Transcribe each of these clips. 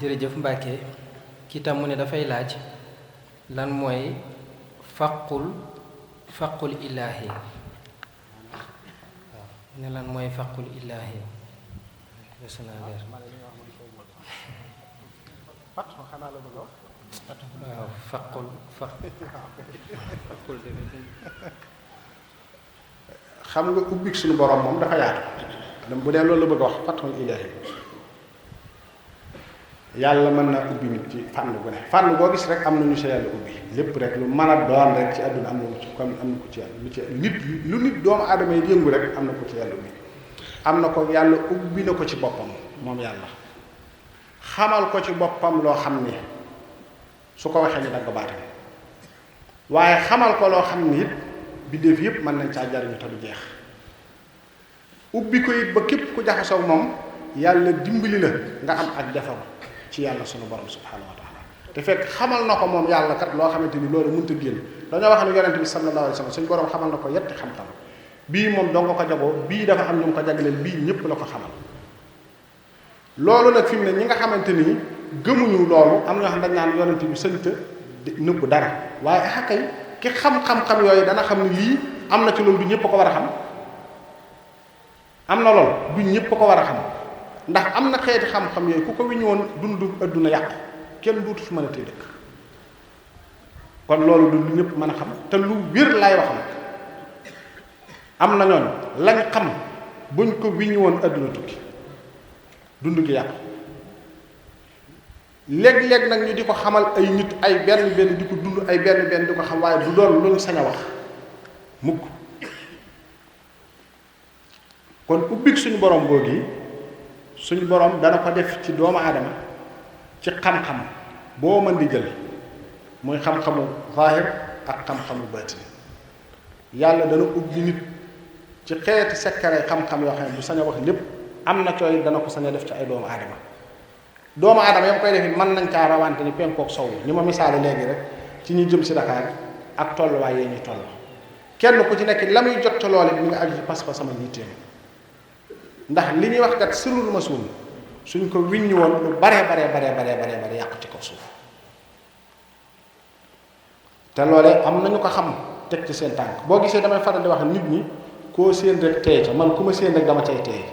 jërëjëf Mbacke kii tam mu ne dafay laaj lan mooy faqul ilaahi waaw ne lan mooy faqul ilaahi waaw faqul xam nga ubbik suñu borom moom dafa yaatu dem bu dee loolu la bëgg a wax fathul ilaahi yàlla mën naa ubbi nit ci fànn gu ne fànn boo gis rek am na ñu sa yàlla ubbi lépp rek lu mën a doon rek ci àdduna am na ci comme am na ko ci yàlla lu ci nit lu nit doomu aadama yi yëngu rek am na ko ci yàlla ubbi am na ko yàlla ubbi na ko ci boppam moom yàlla xamal ko ci boppam loo xam ni su ko waxee ni dagg baatam waaye xamal ko loo xam ni it bindéef yépp mën nañ caa jariñu te du jeex ubbi ko it ba képp ku jaxasoo moom yàlla dimbali la nga am ak defaru ci yàlla sunu borom subhanahu wa taala te fekk xamal na ko moom yàlla kat loo xamante ni loolu mënut a génn dañoo wax ne yonente bi sallallahu alayhi wa sallam suñu borom xamal na ko yetti xam-xam bii moom doo nga ko jagoo bii dafa am ñu mu ko jagleel bii ñëpp la ko xamal loolu nag fi mu ne ñi nga xamante ni gëmuñu loolu am na ñoo xam dañ naan yonente bi sëñta nëbb dara waaye akay ki xam-xam-xam yooyu dana xam ne lii am na ci loolu du ñëpp ko war a xam am na loolu du ñëpp ko war a xam ndax am na xeeti xam-xam yooyu ku ko wiñu woon dundu adduna yàqu kenn duutu fi mën a tey dëkk kon loolu du lu ñëpp mën a xam te lu wér laay wax nag am na ñooñ lañ xam buñ ko wiñu woon adduna tukki dund gi yàqu léeg-léeg nag ñu di ko xamal ay nit ay benn di ko dund ay benn di ko xam waaye du doon luñ sañ a wax mukk kon ubbik suñu borom googi suñu borom dana ko def ci doomu aadama ci xam-xam boo mën di jël muy xam-xamu zahir ak xam-xamu baatin yàlla dana ubbi nit ci xeeti sekkare xam-xam yoo xam ne du sañ a wax lépp am na cooy dana ko sañ a def ci ay doomu aadama yam koy def it mën nañ caa rawante ni penkook sow ni ma misaale léegi rek ci ñi jëm si Dakar ak tolluwaay yee ñu toll kenn ku ci nekk la muy jot ca loole mi nga aju ci pas-pas sama yitteem ndax li ñuy wax kat sirrul masuun suñ ko wiññi woon lu bare yàqu ci kaw suuf te loole am nañu ko xam teg ci seen tànk boo gisee damay faral di wax nit ñi koo séen rek tey ca man ku ma séen rek dama cay tey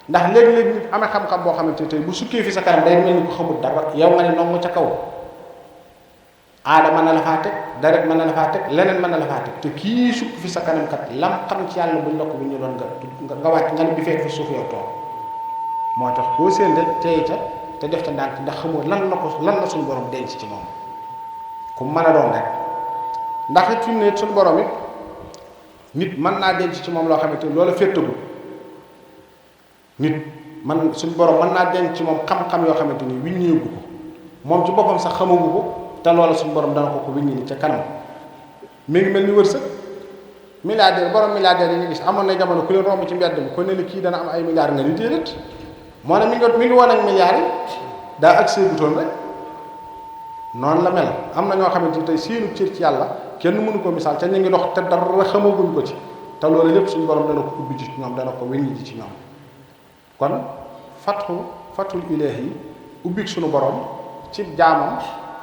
ndax léeg-léeg nit amee xam-xam boo xamante ne tey bu sukkee fi sa kanam day mel ni ko xamul dara yow nga ne noonu ca kaw aada mën na la faa teg deret mën na la faa teg leneen mën na la faa teg te kii sukk fi sa kanam kat lam xam ci yàlla buñ la ko bu ñu doon nga wàcc nga ne bi fekk fi suuf yow toog moo tax koo séen rek tey ca te def ca ndànk ndax xamoo lan la suñu borom denc ci moom ku mën a doon rek ndax it fi mu ne suñu borom it nit mën naa denc ci moom loo xamante ni loola féttagul nit man suñu borom mën naa denc ci moom xam-xam yoo xamante ni wiññeegu ko moom ci boppam sax xamagu ko te loola suñu borom dana ko wiññi ni ca kanam mi ngi mel ni wërsëg milliardaire borom milliardaire yi nga gis amoon na jamono ku leen romb ci mbedd mi ko ne la kii dana am ay milliards nga ni déedéet moo ne mi ngi woon ak milliards yi daa ak seegutoon rek noonu la mel am na ñoo xamante ni tey seenu cër ci yàlla kenn mënu ko misaal ca ñu ngi dox te dara xamaguñ ko ci te loolu lépp suñu borom dana ko ubbi ci ñoom dana ko wiññi ji ci ñoom kon fathul ilaahi ubbik suñu borom ci jaamam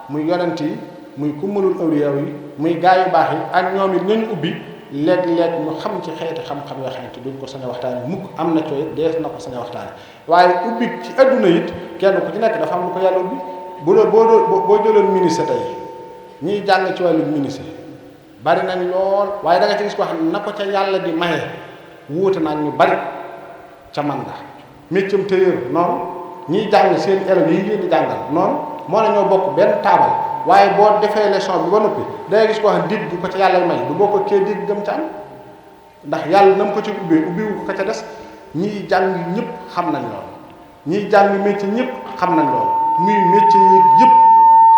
muy yonent yi muy ku mënul awliya yi muy gaa yu baax yi ak ñoom it ñañu ubbi léeg-léeg ñu xam ci xeeti xam-xam yoo xamante duñ ko sañ a waxtaane mukk am na cooy dees na ko sañ a waxtaane waaye ubbi ci adduna it kenn ku ci nekk dafa am lu ko yàlla ubbi boo jëloon ministre tey ñiy jàng ci wàllu ministre bari nañ lool waaye da nga ci gis ko xam ne na ko ca yàlla di maye wuute nañ ñu bari ca man nga méccam téyër noonu ñiy jàng seen élèves yi leen di jàngal noonu moo ne ñoo bokk benn taabal waaye boo defee leçon bi ba noppi da nga gis ko xam digg ko ca yàlla may du boo ko kee digg gëm ca am ndax yàlla na mu ko ci ubbiwu ko ca des ñiy jàng ñëpp xam nañ loolu ñiy jàng métier ñëpp xam nañ loolu muy métier yi yëpp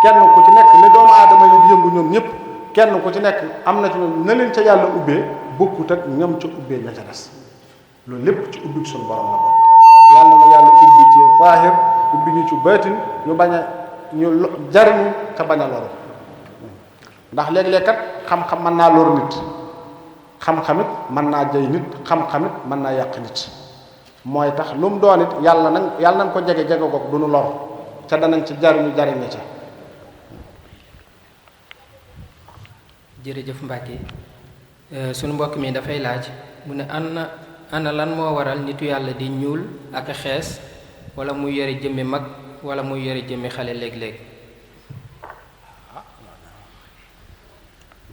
kenn ku ci nekk li doomu aadama yi di yëngu ñoom ñëpp kenn ku ci nekk am na ci ñoom na leen ca yàlla ubbee bokkut ak ñam ca ubbee ña ca des loolu lépp ci ubbi suñu borom la bokk yàlla na yàlla ubbi ci zaahir ubbi ñu ci baatin ñu bañ a ñu jariñu te bañ a loru ndax léeg-léeg kat xam-xam mën naa lor nit xam-xamit mën naa jëy nit xam-xamit mën naa yàq nit mooy tax lu mu doon it yàlla nañ ko jege goog du nu lor ca danañ ci jariñu jariñ ca. jërëjëf Mbacke sunu mbokk mi dafay laaj mu ne ana lan moo waral nitu yàlla di ñuul ak xees wala muy yore jëmmi mag wala muy yore jëmmi xale léeg-léeg.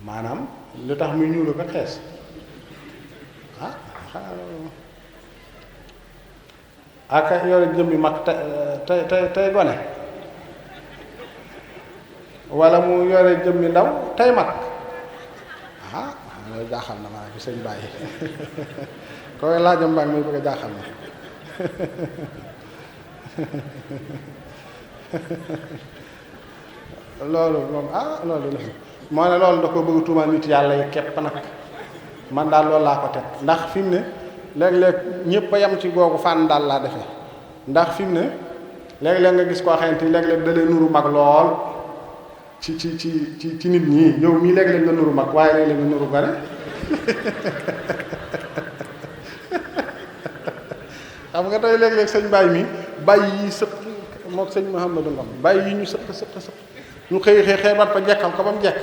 maanaam lu tax muy ñuul ak xees ak yore jëmmi mag tey gone wala mu yore jëmmi ndaw tey mag loolu jaaxal na maa ngi sëñ bàyyi koy laajam mbaa muy bëgg a jaaxal na loolu moom loolu la moo ne loolu da ko bëgg tuumaal nit yàlla yi képp nag man daal loolu laa ko teg ndax fi mu ne léeg-léeg ñëpp a yem ci googu fànn daal laa defee ndax fi mu ne léeg-léeg nga gis koo xamante ni léeg-léeg da lay nuru mag lool ci nit ñi yow mii léeg-léeg nga nuru mag waaye léeg-léeg nga nuru gone xam nga tey léeg-léeg sëñ Baye mi bàyyi yi sëq mook sëñ Mouhamadou Ngom bàyyi yi ñu sëq ñu xëy bat ba jekkal ko ba mu jekk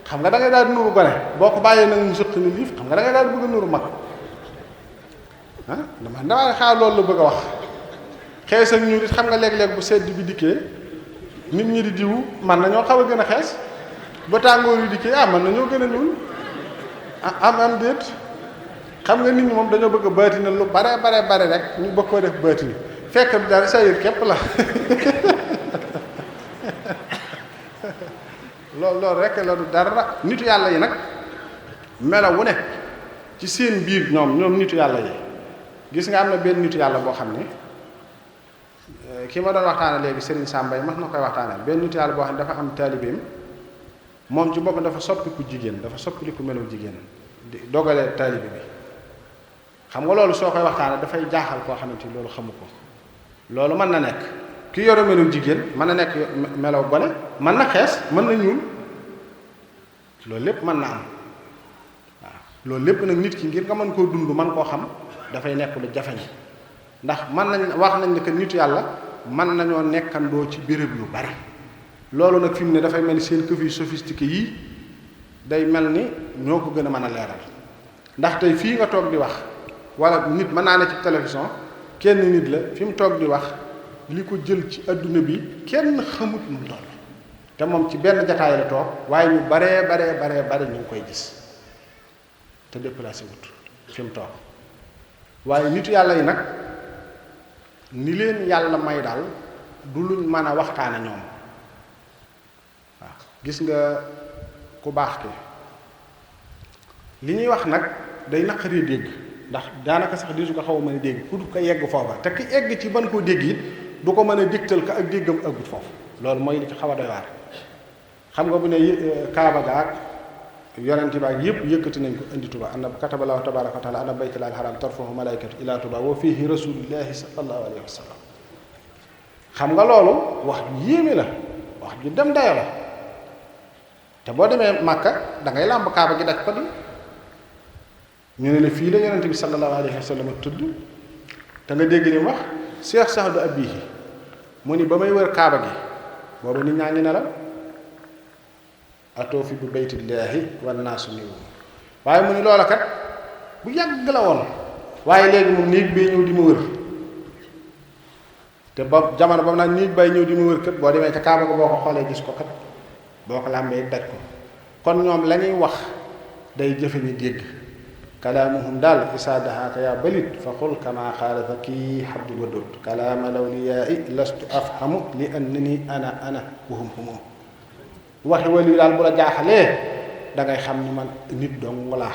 xam nga da ngay daal di nuru gone boo ko bàyyee nag ñu sëq ni liif xam nga da ngay daal di bëgg a nuru mag dama xaar loolu la bëgg a wax xees ak ñu it xam nga léeg-léeg bu sedd bi dikkee nit ñi di diwu man nañoo xaw a gën a xees ba tàngoor yu dikkee man nañoo gën a ñuul am déet xam nga nit ñi moom dañoo bëgg a baatina lu bare rek ñu bëgg koo def baatina fekk bi daal sayir képp la loolu rek la du dara nitu yàlla yi nag melaw wu ne ci seen biir ñoom nitu yàlla yi gis nga am na benn nitu yàlla boo xam ne ki ma doon waxtaane léegi Serigne Samba yi mas na koy waxtaanee benn nitu yàlla boo xam ne dafa am taalibeem moom ci boppam dafa soppiku jigéen dafa soppiliku melaw jigéen di dogalee taalibe bi xam nga loolu soo koy waxtaane dafay jaaxal koo xamante ni loolu xamu ko loolu mën na nekk ki yore melaw jigéen mën na nekk melaw gone mën na xees mën na ñuul loolu lépp mën na am waaw loolu lépp nag nit ki ngir nga mën koo dund mën koo xam dafay nekk lu jafeñ ndax mën nañ wax nañ ne que nitu yàlla mën nañoo nekkandoo ci béréb yu bari loolu nag fi mu ne dafay mel ni seen këf yu sophistiqué yii day mel ni ñoo ko gën a mën a leeral ndax tey fii nga toog di wax wala nit mën naa ne ci télévision kenn nit la fi mu toog di wax li ko jël ci adduna bi kenn xamut mu toll te moom ci benn jataay la toog waaye ñu baree ñu ngi koy gis te déplacé wut fi mu toog waaye nitu yàlla yi nag ni leen yàlla may daal du luñ mën a waxtaane ñoom waaw gis nga ku baax ki li ñuy wax nag day naqaree dégg ndax daanaka sax di su ko xaw a mën a dégg pour ko yegg foofa te ki egg ci ban koo dégg it du ko mën a dégtal ka ak déggam ëggut foofu loolu mooy li ci xaw a doy waar xam nga bu ne kaaba ga ak yonenti ba ak yëpp yëkkati nañ ko indi Tuba anna kataballahu tabaraka wa taala anna baytullahi alharam tarfahu malaikatu ila Tuba wa fihi rasulillahi sallallahu alayhi wa sallam xam nga loolu wax ju yéeme la wax ju dem dayo la te boo demee Màkka da ngay làmb kaaba gi daj ko di ñu ne la fii la yonente bi sallallahu alayhi wa sallam tudd te nga dégg ni wax Cheikh Saadu Abihi mu ni ba may wër kaaba gi boobu nit ñaa ngi nelaw atoo fi bi baytillaahi wan naasu niw waaye mu ni loola kat bu yàgg la woon waaye léegi moom néeg bee ñëw di ma wër te ba jamono ba mu naan néeg bay ñëw di ma wër kat boo demee ca kaaba ga boo ko xoolee gis ko kat boo ko làmbee daj ko kon ñoom la ñuy wax day jëfe ni dégg kalaamuhum daal isaa dahaaka yaa balit fa qul kama qaala kii Abdul Wadud kalaama lawliyaai lastu afhamu li annani ana wahum humu waxi wali daal bu la jaaxalee da ngay xam ni man nit dong laa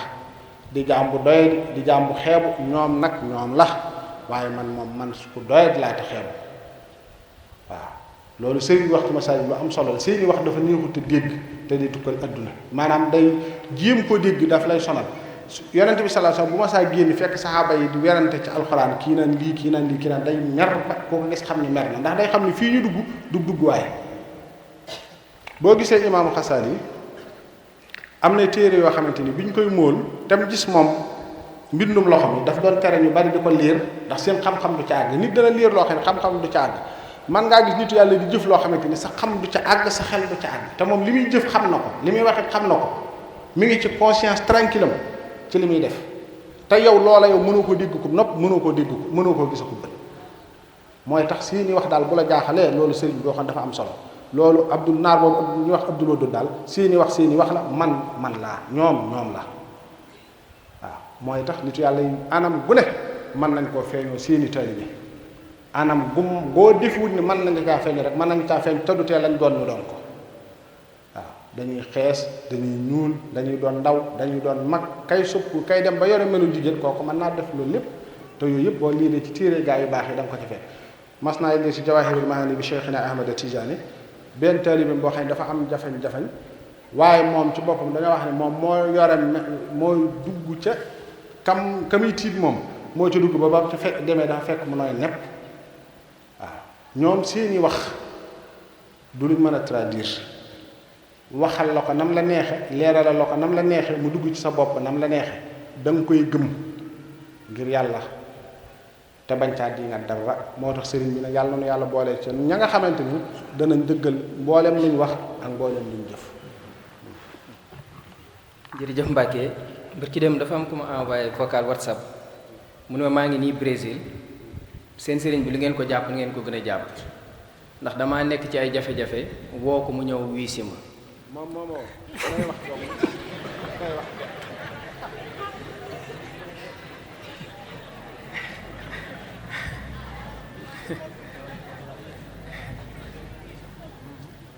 di jaam bu doy di jaam bu xeebu ñoom nag ñoom la waaye man ku doy laa te xeebu waaw loolu sëriñ wax ci masaaj lu am solo la sëriñ wax dafa neexut te dégg te di tukkal adduna maanaam day jéem ko dégg daf lay sonal yonente bi sallallahu alayhi wasallam bu ma saa génn fekk saxaaba yi di werante ci alxuraan kii naan lii kii naan lii kii naan day mer ba koo ko gis xam ni mer na ndax day xam ni fii ñu dugg waaye boo gisee imaamu Xasaali yi am na téere yoo xamante ni bi ñu koy móol tam gis moom mbindum loxo mi daf doon tere ñu bari di ko liir ndax seen xam-xam du ca àgg nit dana liir loo xam ne xam-xam du ca àgg man ngaa gis nitu yàlla di jëf loo xamante ni sa xam du ca àgg sa xel du ca àgg te moom li muy jëf xam na ko li muy wax it xam na ko mi ngi ci conscience tranquille am ci li muy def te yow loola yow mënoo ko dégg ko nopp mënoo koo dégg ko mënoo koo gis ko bët mooy tax seeni wax daal bu la jaaxalee loolu sëriñ boo xam dafa am solo loolu Abdul naar boobu ñu wax Abdul Wadud daal seeni wax la man laa ñoom la waaw mooy tax nitu yàlla yi anam gu ne mën nañ koo feeñoo seeni taalibe anam gum boo defuwut ni mën nañ kaa feeñ rek mën nañ kaa feeñ tëddutee lañ doon ñu doon ko waaw dañuy xees dañuy ñuul dañuy doon ndaw dañuy doon mag kay suppu kay dem ba yore melu jigéen kooku mën naa def loolu lépp te yooyu yëpp boo liiree ci téere gaa yu baax yi da nga ko ci fekk mas naa indi si Jawaahirul Maani bi Cheikhina Ahmad Tijaani benn taalibe boo xam ne dafa am jafe-jafe waaye moom ci boppam dañoo wax ne moom moo yore mooy dugg ca kamuy tiit moom moo ci dugg ba ca fekk demee dafa fekk mu nooy nepp waaw ñoom seeni wax du luñ mën a traduire waxal la ko nam la neexe leeralal la ko nam la neexe mu dugg ci sa bopp nam la neexe da nga koy gëm ngir yàlla te bañ caa di nga dara moo tax sëriñ bi nag yàlla na yàlla boole ci ña nga xamante ni danañ dëggal mboolem luñ wax ak mboolem luñ jëf. jërëjëf Mbacke barki dem dafa am ku ma envoyé vocal WhatsApp mu ne ma maa ngi nii Brésil seen sëriñ bi li ngeen ko jàpp ngeen ko gën a jàpp ndax damaa nekk ci ay jafe-jafe woo ko mu ñëw wii si ma. moom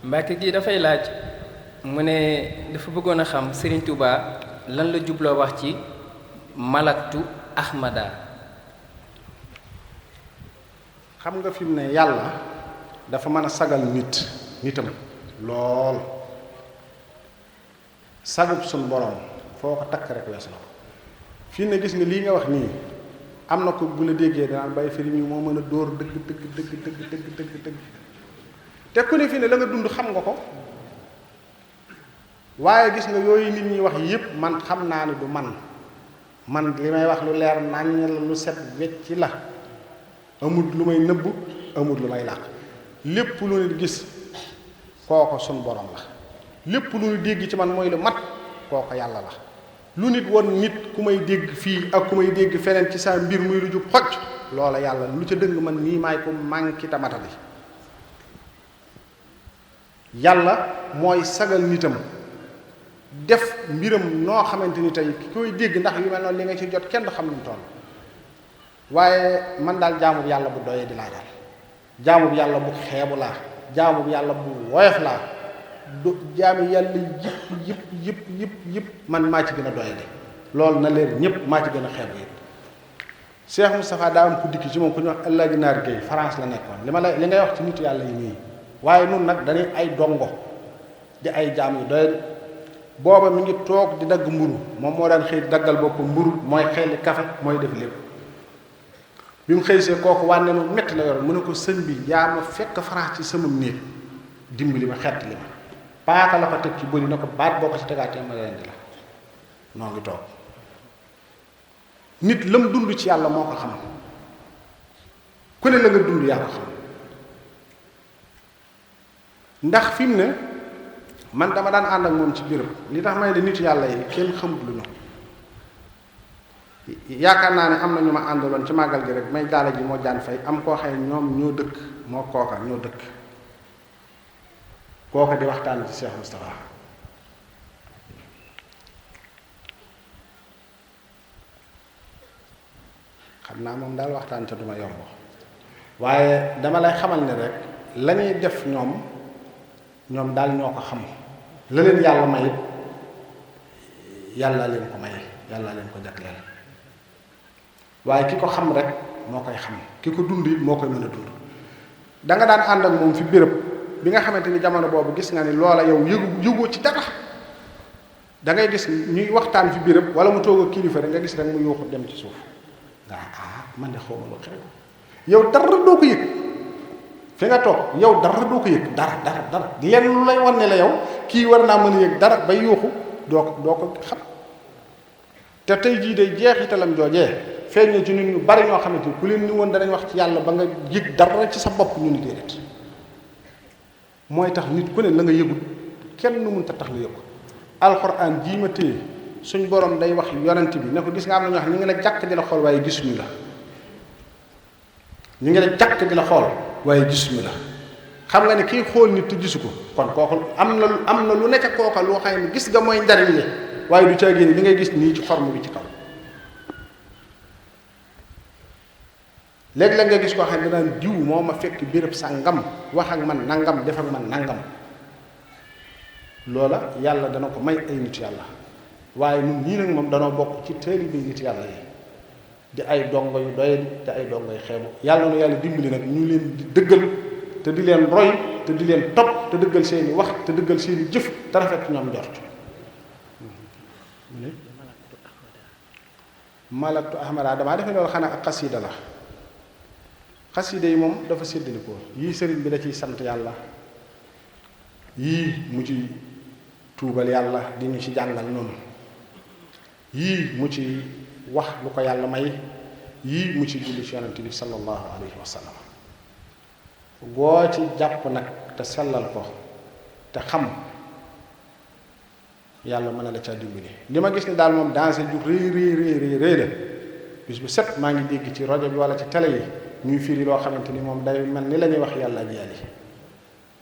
Mbacke kii dafay laaj mu ne dafa bëggoon a xam Serigne Touba lan la jubloo wax ci malaktu Ahmada. xam nga fi mu ne yàlla dafa mën a sagal nitam lool sagub suñ borom foo ko takk rek wees na ko fi ne gis nga lii nga wax nii am na ko bu la déggee danaan bàyyi firi mi moo mën a dóor dëgg te ku ne fii ne la nga dund xam nga ko waaye gis nga yooyu nit ñi wax yépp man xam naa ne du man li may wax lu leer naññ la lu set wecc la amul lu may nëbb amul lu may làq lépp lu nit gis kooko sun borom la lépp lu nit dégg ci man mooy lu mat kooko yàlla la lu nit won nit ku may dégg fii ak ku may dégg feneen ci sa mbir muy lu jub xocc loola yàlla lu ca dëng man nii maay ko manqué tamatali yàlla mooy sagal nitam def mbiram noo xamante ni tey ki koy dégg ndax yu mel noonu li nga ci jot kenn du xam ni mu toll waaye man daal jaamub yàlla bu doyee di laa daal jaamub yàlla bu xeebu laa jaamub yàlla bu woyof laa du jaami yàlla yëpp man maa ci gën a doyee de loolu na leer ñëpp maa ci gën a xeebu yëpp Cheikh Moustapha daa am ku dikki ci moom ku ñu wax El Hadj Naar Gueye France la nekkoon li ngay wax ci nitu yàlla yi nii waaye nun nag dañuy ay dongo di ay jaam yu doy booba mi ngi toog di dagg mburu moom moo daan xëy daggal bopp mburu mooy xelli kafe mooy def lépp bi mu xëy see kooku wànne nu metti la yor mu ne ko sëñ bi yaa ma fekk France ci sama néeg dimbali ma xett li ma paaka la ko teg ci bëri na ko baat boo ko ci tegaatee ma leen di la noo ngi toog nit lam dund ci yàlla moo ko xam ku ne la nga dund yaa ko xam ndax fi mu ne man dama daan ànd ak moom ci biiram li tax may ne nit yàlla yi kenn xamut lu ñu yaakaar naa ne am na ñu ma àndaloon ci màggal gi rek may daala ji moo jaan fay am koo xëy ñoom ñoo dëkk moo kooka ñoo dëkk kooka di waxtaan ci Cheikh Moustapha xam naa moom daal waxtaan ca duma yomb waaye dama lay xamal ne rek la ñuy def ñoom daal ñoo ko xam la leen yàlla may yàlla leen ko may yàlla leen ko jagleel waaye ki ko xam rek moo koy xam ki ko dund it moo koy mën a dund da nga daan ànd ak moom fi béréb bi nga xamante ni jamono boobu gis nga ni loola yow yëgoo ci dara da ngay gis ñuy waxtaan fi béréb wala mu toog a kilifa rek nga gis rek mu yuuxu dem ci suuf nga man de xawma lu xew yow dara doo ko yëg fi nga toog yow dara doo ko yëg dara lenn lu lay wan ne la yow kii war naa mën a yëg dara bay yuuxu doo ko xam te tey jii day jeexitalam joojee feeñ na ci nit ñu bari ñoo xamante ni ku leen ni woon danañ wax ci yàlla ba nga yëg dara ci sa bopp ñu ni déedéet mooy tax nit ku ne la nga yëgut kenn nu mënta tax la yëg ko alxuraan jii ma téye suñ borom day wax yonent bi ne ko gis nga am na ñoo xam ñu ngi la jàkk di la xool waaye gisuñu la ñu ngi la jàkk di la xool waaye gisuñu la xam nga ne kii xool nit te gisu ko kon kooku am na lu nekk kooka loo xam ne gis nga mooy njariñ li waaye du caa génne li ngay gis nii ci forme bi ci kaw léegi la nga gis koo xam ne danaan diw moo ma fekk béréb sàngam wax ak man nangam def ak man nangam loola yàlla dana ko may ay nit yàlla waaye ñun ñii nag moom danoo bokk ci taalibe nit yàlla yi di ay dongo yu doy di ay dongo yu xeebu yàlla na yàlla dimbali nag ñu leen di dëggal te di leen roy te di leen topp te dëggal seeni wax te dëggal seeni jëf te rafet ñoom njort malaktu ahmada damaa defe loolu xanaa ak xasida la xasida yi moom dafa séddalikoo yii sëriñ bi da ciy sant yàlla yii mu ci tuubal yàlla di ñu ci jàngal noonu yii mu ci wax lu ko yàlla may yii mu ci julli ci yonent bi sallallahu alayhi wa sallam goo ci jàpp nag te sellal ko te xam yàlla mën na la ca dimbali li ma gis ni daal moom danger ju rëy la bis bu set maa ngi dégg ci rajo bi wala ci télé yi ñuy firi loo xamante ni moom day mel ni la ñuy wax yàlla ak yàlla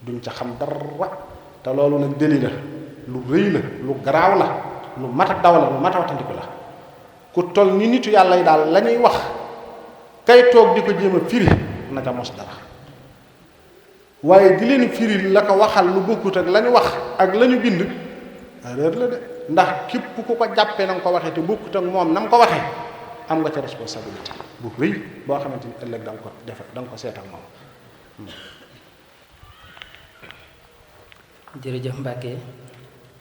duñ ca xam dara te loolu nag dëli la lu rëy la lu garaaw la lu mat a daw la lu mat a watandiku la ku toll ni nitu yàlla yi daal la ñuy wax kay toog di ko jéem a firi na ca mos dara waaye di leen firi la ko waxal lu bokkut ak la ñu wax ak la ñu bind erreur la de ndax képp ku ko jàppee na nga ko waxee te bokkut ak moom na nga ko waxee am nga ca responsabilité bu rëy boo xamante ni ëllëg da nga ko def da nga ko seet ak moom. jërëjëf Mbacke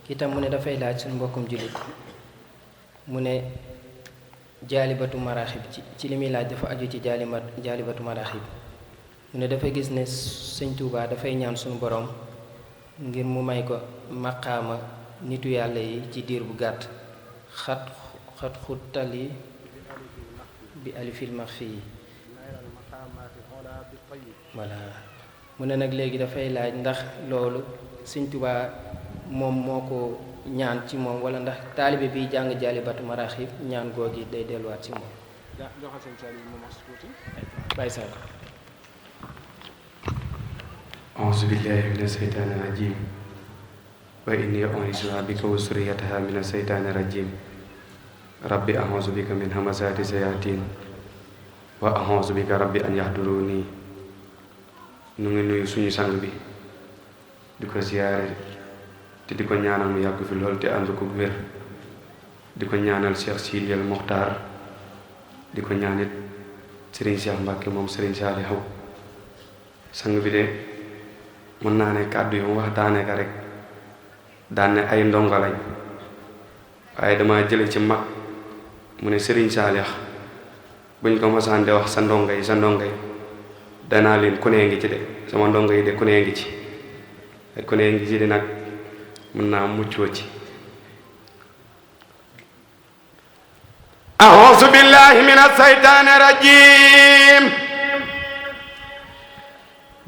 itam mu ne dafay laaj suñu mbokkum jullit mu ne jaalibatu maraaxib ci li muy laaj dafa aju ci jaalibatu maraaxib mu ne dafa gis ne sëñ Tuubaa dafay ñaan suñu borom ngir mu may ko maqaama nitu yàlla yi ci diir bu gàtt xat xuttali bi alifil maxfi yi voilà mu ne nag léegi dafay laaj ndax loolu sëñ Tuubaa moom moo ko ñaan ci moom wala ndax taalibe bi jàng jaalibatu maraaxib ñaan googi day delluwaat ci moom bàyyi sa auzu billahi mina seytaani rajim wa inni u'iizuha bika wa zurriyataha mina seytaani rajim rabbi a'uuzu bika min hamazaati sayaatiin wa a'uuzu bika rabbi an yahduruni nu ngi nuyu suñu sang bi di ko ziyaare te di ko ñaanal mu yàgg fi lool te ànd ko wér di ko ñaanal Cheikh Sidi El Mokhtar di ko ñaanit Serigne Cheikh Mbacke moom Serigne Saliou sang bi de mën naa ne kàddu yi mu wax daane ka rek daan ne ay ndongo lañ waaye dama jële ci mag mu ne Serigne Saliou buñ ko mosaan de wax sa ndongo yi danaa leen ku nee ngi ci de sama ndongo yi de ku nee ngi ci ku nee ngi ci de nag mën naa muccoo ci a'uuzu billahi mina saytaani rajiim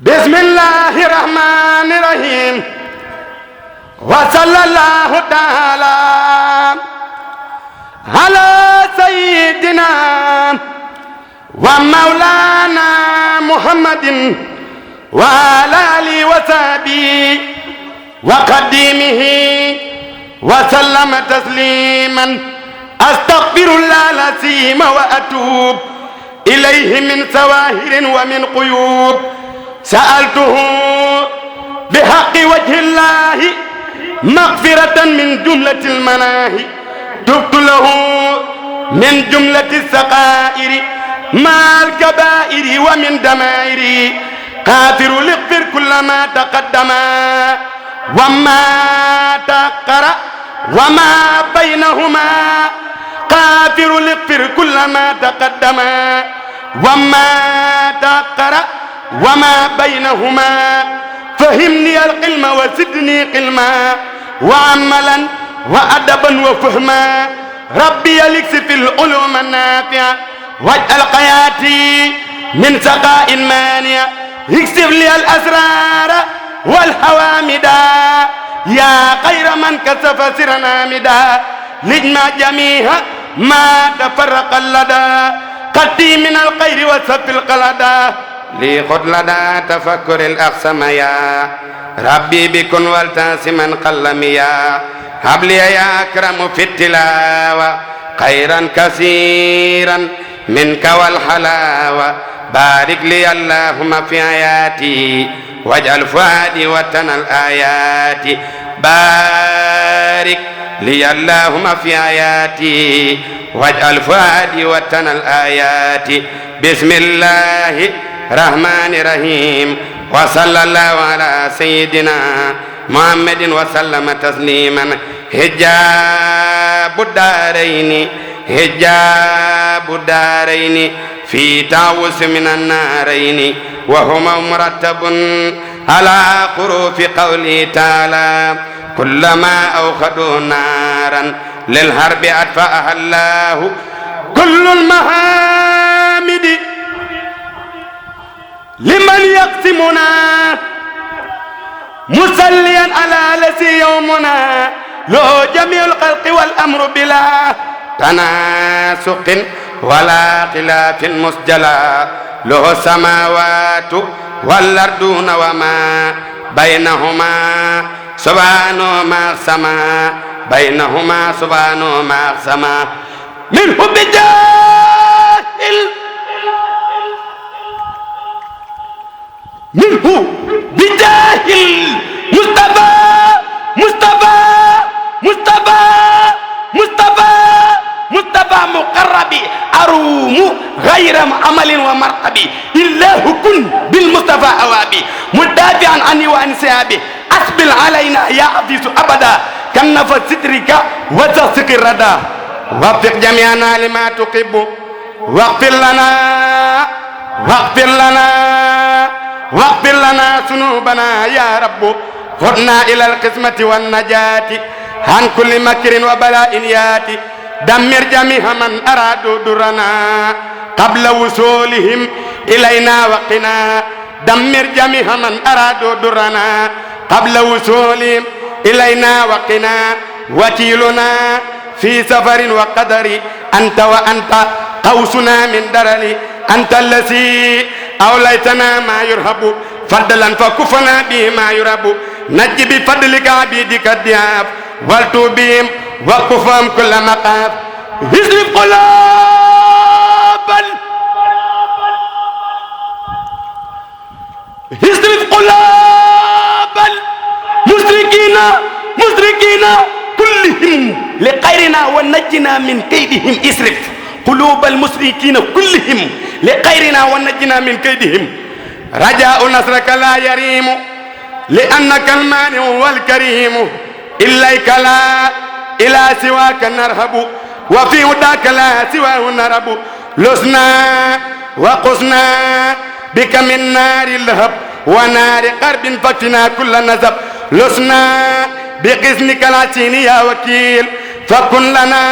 bismillahi rahmani rahim wa sallallahu taala ala sayyidina wa mawlana muhammadin wa ala alihi wa sahbihi wa qadimihi wa sallama tasliman astaghfirullah al-azim wa atub ilayhi min sawahirin wa min quyub sa'altuhu bihaqqi wajhi llahi maghfiratan min jumlati al-manahi tubtu lahu min jumlati as-saqa'iri ma al-kaba'iri wa min dama'iri qafiru lighfir kulla ma taqaddama wa ma ta'akhkhara wa ma baynahuma qafiru lighfir kulla ma taqaddama wa ma ta'akhkhara wa ma baynahuma fahimni al-ilma wa zidni ilma wa amalan wa adaban wa fahma rabbi yaliksi fil ulum an-nafi'a waj'al hayati min saqa'in mani'a iksif li al-asrara wal الهوامدا يا خير من كسف سرنا مدا نجمع جميع ما تفرق اللدى قدي من الخير وسف القلدا لي خذ لدى تفكر الأقسم يا ربي بكن والتاسما قلميا هب لي يا أكرم في التلاوة خيرا كثيرا منك والحلاوة بارك لي اللهم في آياتي واجعل فؤادي وطن الآيات بارك لي اللهم في آياتي واجعل فؤادي وطن الآيات بسم الله الرحمن الرحيم وصلى الله على سيدنا محمد وسلم تسليما حجاب الدارين حجاب الدارين في تعوس من النارين وهما مرتب على حروف قوله تعالى كلما أوقدوا نارا للحرب أطفأها الله كل المحامد لمن يقسمنا مسليا على لسي يومنا له جميع الخلق والأمر بلا تناسق ولا خلاف مسجلا له السماوات والأرضون وما بينهما سبحانه ما سما بينهما سبحانه ما سما منه بجاهل منه بجاهل مصطفى مصطفى مصطفى مصطفى مصطفى مقرب أروم غير عمل ومرقب إله كن بالمصطفى أوابي مدافعا عني وعن سيابي أسبل علينا يا عزيز أبدا كنف سترك وتسق الردى وفق جميعنا لما تحب واغفر لنا واغفر لنا واغفر لنا ذنوبنا يا رب خذنا إلى القسمة والنجاة عن كل مكر وبلاء ياتي دمر جميع من أرادوا درنا قبل وصولهم إلينا وقنا دمر جميع من أرادوا درنا قبل وصولهم إلينا وقنا وكيلنا في سفر وقدر أنت وأنت قوسنا من درل أنت الذي أوليتنا ما يرهب فضلا فكفنا به ما يرهب نجي بفضلك عبيدك الضياف والتوبهم وكفهم كل مقاف اصرف قلوبا اصرف قلوبا مشركين كلهم لغيرنا ونجنا من كيدهم اصرف قلوب المشركين كلهم لغيرنا ونجنا من كيدهم رجاء نصرك لا يريم لأنك المانع والكريم إليك لا إلى سواك نرهب وفي هداك لا سواه نرهب لسنا وقسنا بك من نار اللهب ونار قرب فكنا كل نزب لسنا بقسمك العتين يا وكيل فكن لنا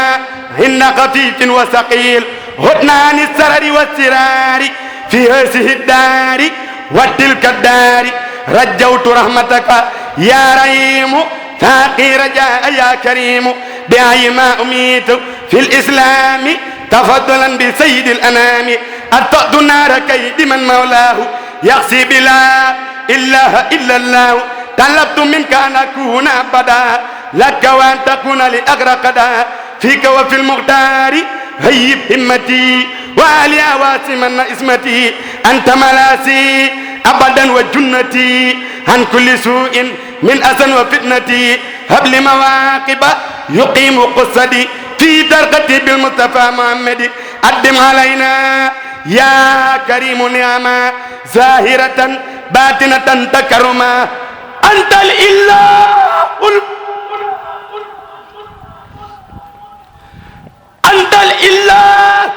هن خفيف وثقيل هدنا عن السرر والسرار في هذه الدار وتلك الدار رجوت رحمتك يا رحيم فاقي رجاء يا كريم بأي ما أميت في الإسلام تفضلا بسيد الأنام أطأت النار كيد من مولاه يقصي بلا إله إلا الله طلبت منك أن أكون أبدا لك وأن تكون لأغرقدا فيك وفي المختار هيب همتي وعلي واسمن اسمتي أنت ملاسي أبدا وجنتي عن كل سوء من أذى وفتنتي هب لي مواقب يقيم قصدي في درجتي بالمصطفى محمد أدم علينا يا كريم نعما ظاهرة باطنة تكرما أنت الإله أنت الإله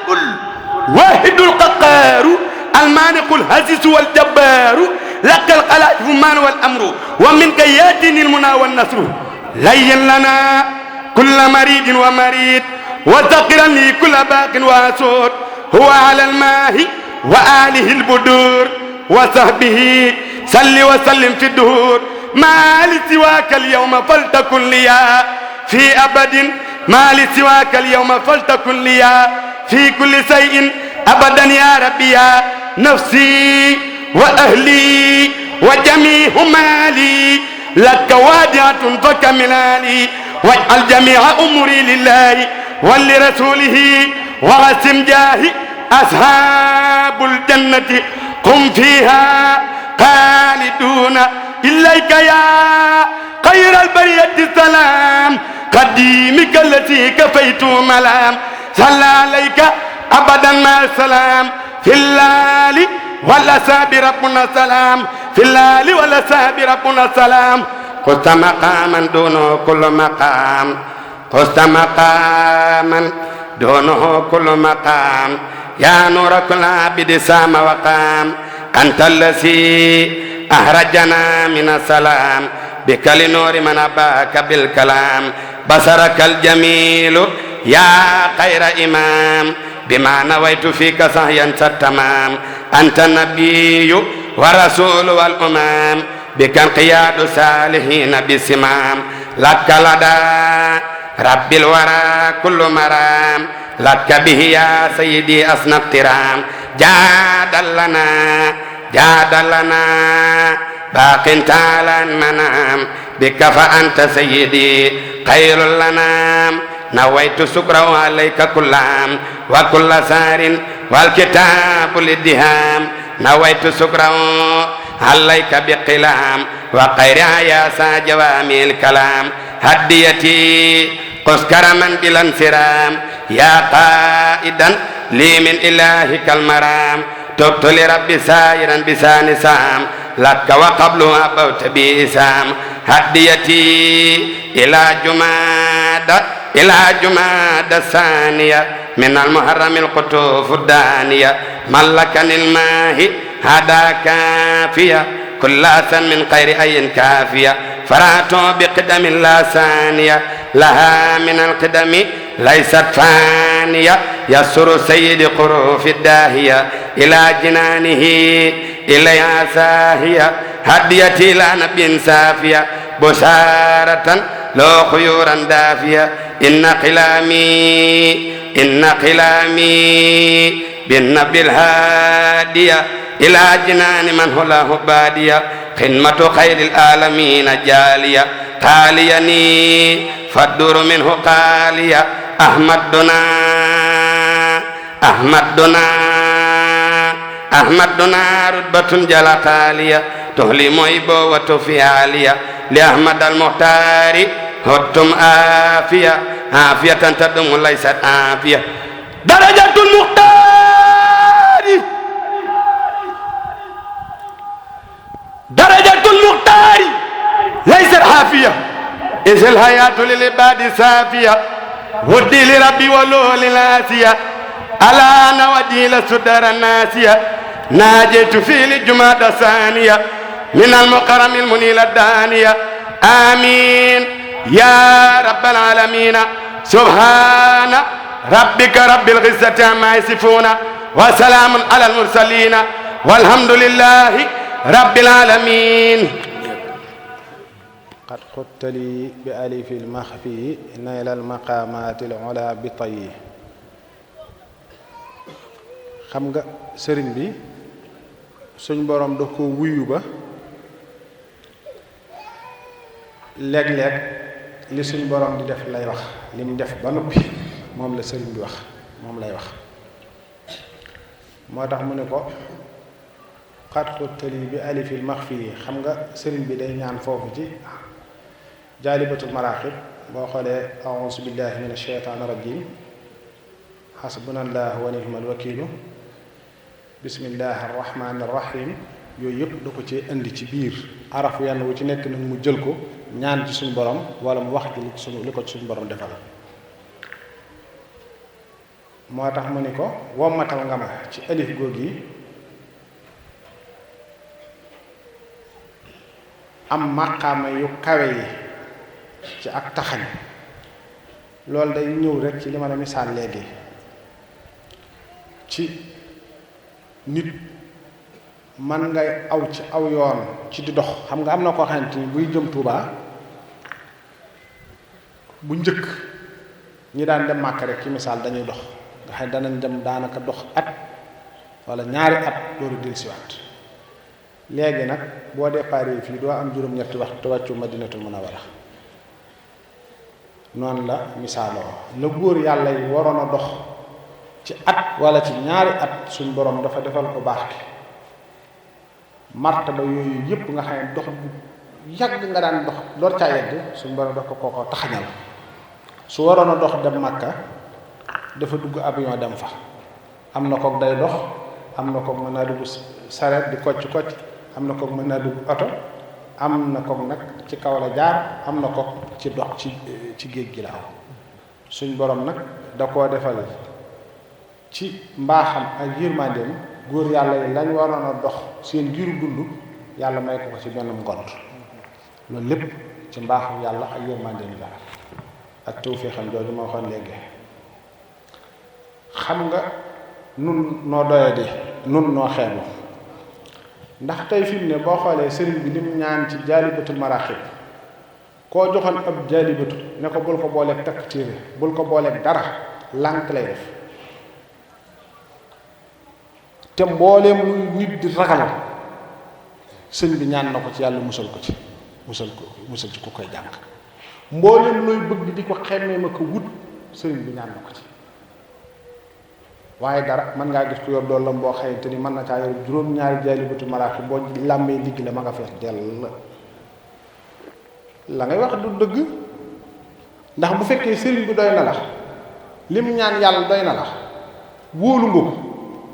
الواحد القهار المانق الهزيز والجبار لك الخلائق المان والأمر ومنك ياتيني المنى والنصر لين لنا كل مريد ومريد وذكرا لي كل باق واسود هو على الماء وآله البدور وصحبه صل وسلم في الدهور ما لسواك اليوم فلتكن ليا في أبد ما لسواك اليوم فلتكن ليا في كل شيء أبدا يا ربي يا نفسي وأهلي وجميع مالي لك وادعة فكملها لي واجعل جميع أموري لله ولرسوله وعسم جاهي أصحاب الجنة قم فيها خالدون إليك يا خير البرية السلام قديمك التي كفيت ملام صلى عليك أبدا ما السلام في الليل والأساب ربنا السلام في الليل والأساب ربنا السلام قلت مقاما دونه كل مقام قلت مقاما دونه كل مقام يا نور كل عبد سام وقام أنت الذي أخرجنا من السلام بك لنور من أباك بالكلام بصرك الجميل يا خير إمام بما نويت فيك سعيا التمام أنت النبي ورسول والأمام بك انقياد صالحين بسمام لك لدى رب الورى كل مرام لك به يا سيدي أصنع اقترام جاد لنا باق تعالى المنام بك فأنت سيدي خير لنا نويت سكره عليك كل عام وكل سار والكتاب للدهام نويت سكره عليك بقلام وخير يا جوامع الكلام هديتي قس كرما بلا انسرام يا قائدا لي من إلهك المرام تبت لربي سائرا بسان سام لك وقبله أبوت بإسام هديتي إلى جماد الثانية من المحرم القطوف الدانية ملكني الماهي هذا كافية كل أسن من خير أي كافية فرات بقدم لا ثانية لها من القدم ليست فانية يسر سيد قروف الداهية إلى جنانه إليها ساهية هديتي إلى نبي سافية بشارة لو خيورا دافية إن قلامي بالنبي الهادية إلى جنان من هو له بادية خدمة خير العالمين جالية تاليني فالدور منه قالية أحمد دنا رتبة جل قالية تهلي مويبو وتوفي عالية لأحمد المختار هتم آفية عافية تدوم ليست عافية درجة المختار ليست عافية إذ الحياة للعباد سافية ودي لربي ولو للآسية ألا أنا ودي لسدر الناسية ناجيت في الجمعة الثانية من المكرم المنيل الدانية آمين يا رب العالمين سبحان ربك رب العزة عما يصفون وسلام على المرسلين والحمد لله رب العالمين قد خدت لي بألف المخفي نيل المقامات العلا بطي xam nga sëriñ bi suñ borom da ko wuyu ba léeg-léeg li suñ borom di def lay wax li mu def ba noppi moom la sëriñ bi wax moom lay wax moo tax mu ne ko xat xuttali bi alifil maxfi yi xam nga sëriñ bi day ñaan foofu ci jaalibatul maraqib boo xoolee a'uuzu billahi min asheytaani rajim xasbunallahu wa ni'mal wakiilu bismillahi arrahmani arrahim yooyu yëpp da ko ci indi ci biir araf yenn wu ci nekk nag mu jël ko ñaan ci suñu borom wala mu wax ci li ko ci suñu borom defal moo tax mu ni ko wommatal nga ma ci alif góog yi am maqaama yu kawe yi ci ak taxañ loolu day ñëw rek ci li ma la misaal léegi ci nit man ngay aw ci aw yoon ci di dox xam nga am na koo xamante ni buy jëm Touba bu njëkk ñi daan dem Màkka rek ci misaal dañuy dox nga xam ne danañ dem daanaka dox at wala ñaari at dooru dellusiwaat léegi nag boo déparé fii doo am juróom-ñetti waxtu te wàccu Madinatul Munawwara noonu la misaaloo la góor yàlla yi waroon a dox ci at wala ci ñaari at suñ borom dafa defal ko baax ki martaba yooyu yëpp nga xam ne dox bu yàgg nga daan dox door caa yegg suñ borom daf ko kooko taxañal su waroon a dox dem Makka dafa dugg avion dem fa am na kook day dox am na kook mën naa dugg sareet di kocc am na kook mën naa dugg oto am na kook nag ci kaw la jaar am na kook ci dox ci géej gi la aw suñ borom nag da koo defal ci mbaaxam ak yërmandeem góor yàlla yi lañ waroon a dox seen giiru dund yàlla may ko ci benn ngont loolu lépp ci mbaaxu yàlla ak yërmandeem la ak tawfeexam jooju ma waxoon léegi xam nga nun noo doyadi nun noo xeebu ndax tey fi mu ne boo xoolee sëriñ bi lim ñaan ci jaalibatul maraaxib koo joxoon ab jaalibatu ne ko bul ko booleeg takk téere bul ko booleeg dara lànk lay def te mbooleem luy nit di ragal sëñ bi ñaan na ko ci yàlla musal ci ku koy jàng mbooleem looy bëgg di ko xemmee ma ko wut sëriñ bi ñaan na ko ci waaye dara mën ngaa gis ku yor dool la boo xëyante ni mën na caa yor juróom-ñaari jaalibatu maraaxib boo làmbee digg la ma nga fees dell la ngay wax du dëgg ndax bu fekkee sëriñ bi doy na la lim ñaan yàlla doy na la wóolu nga ko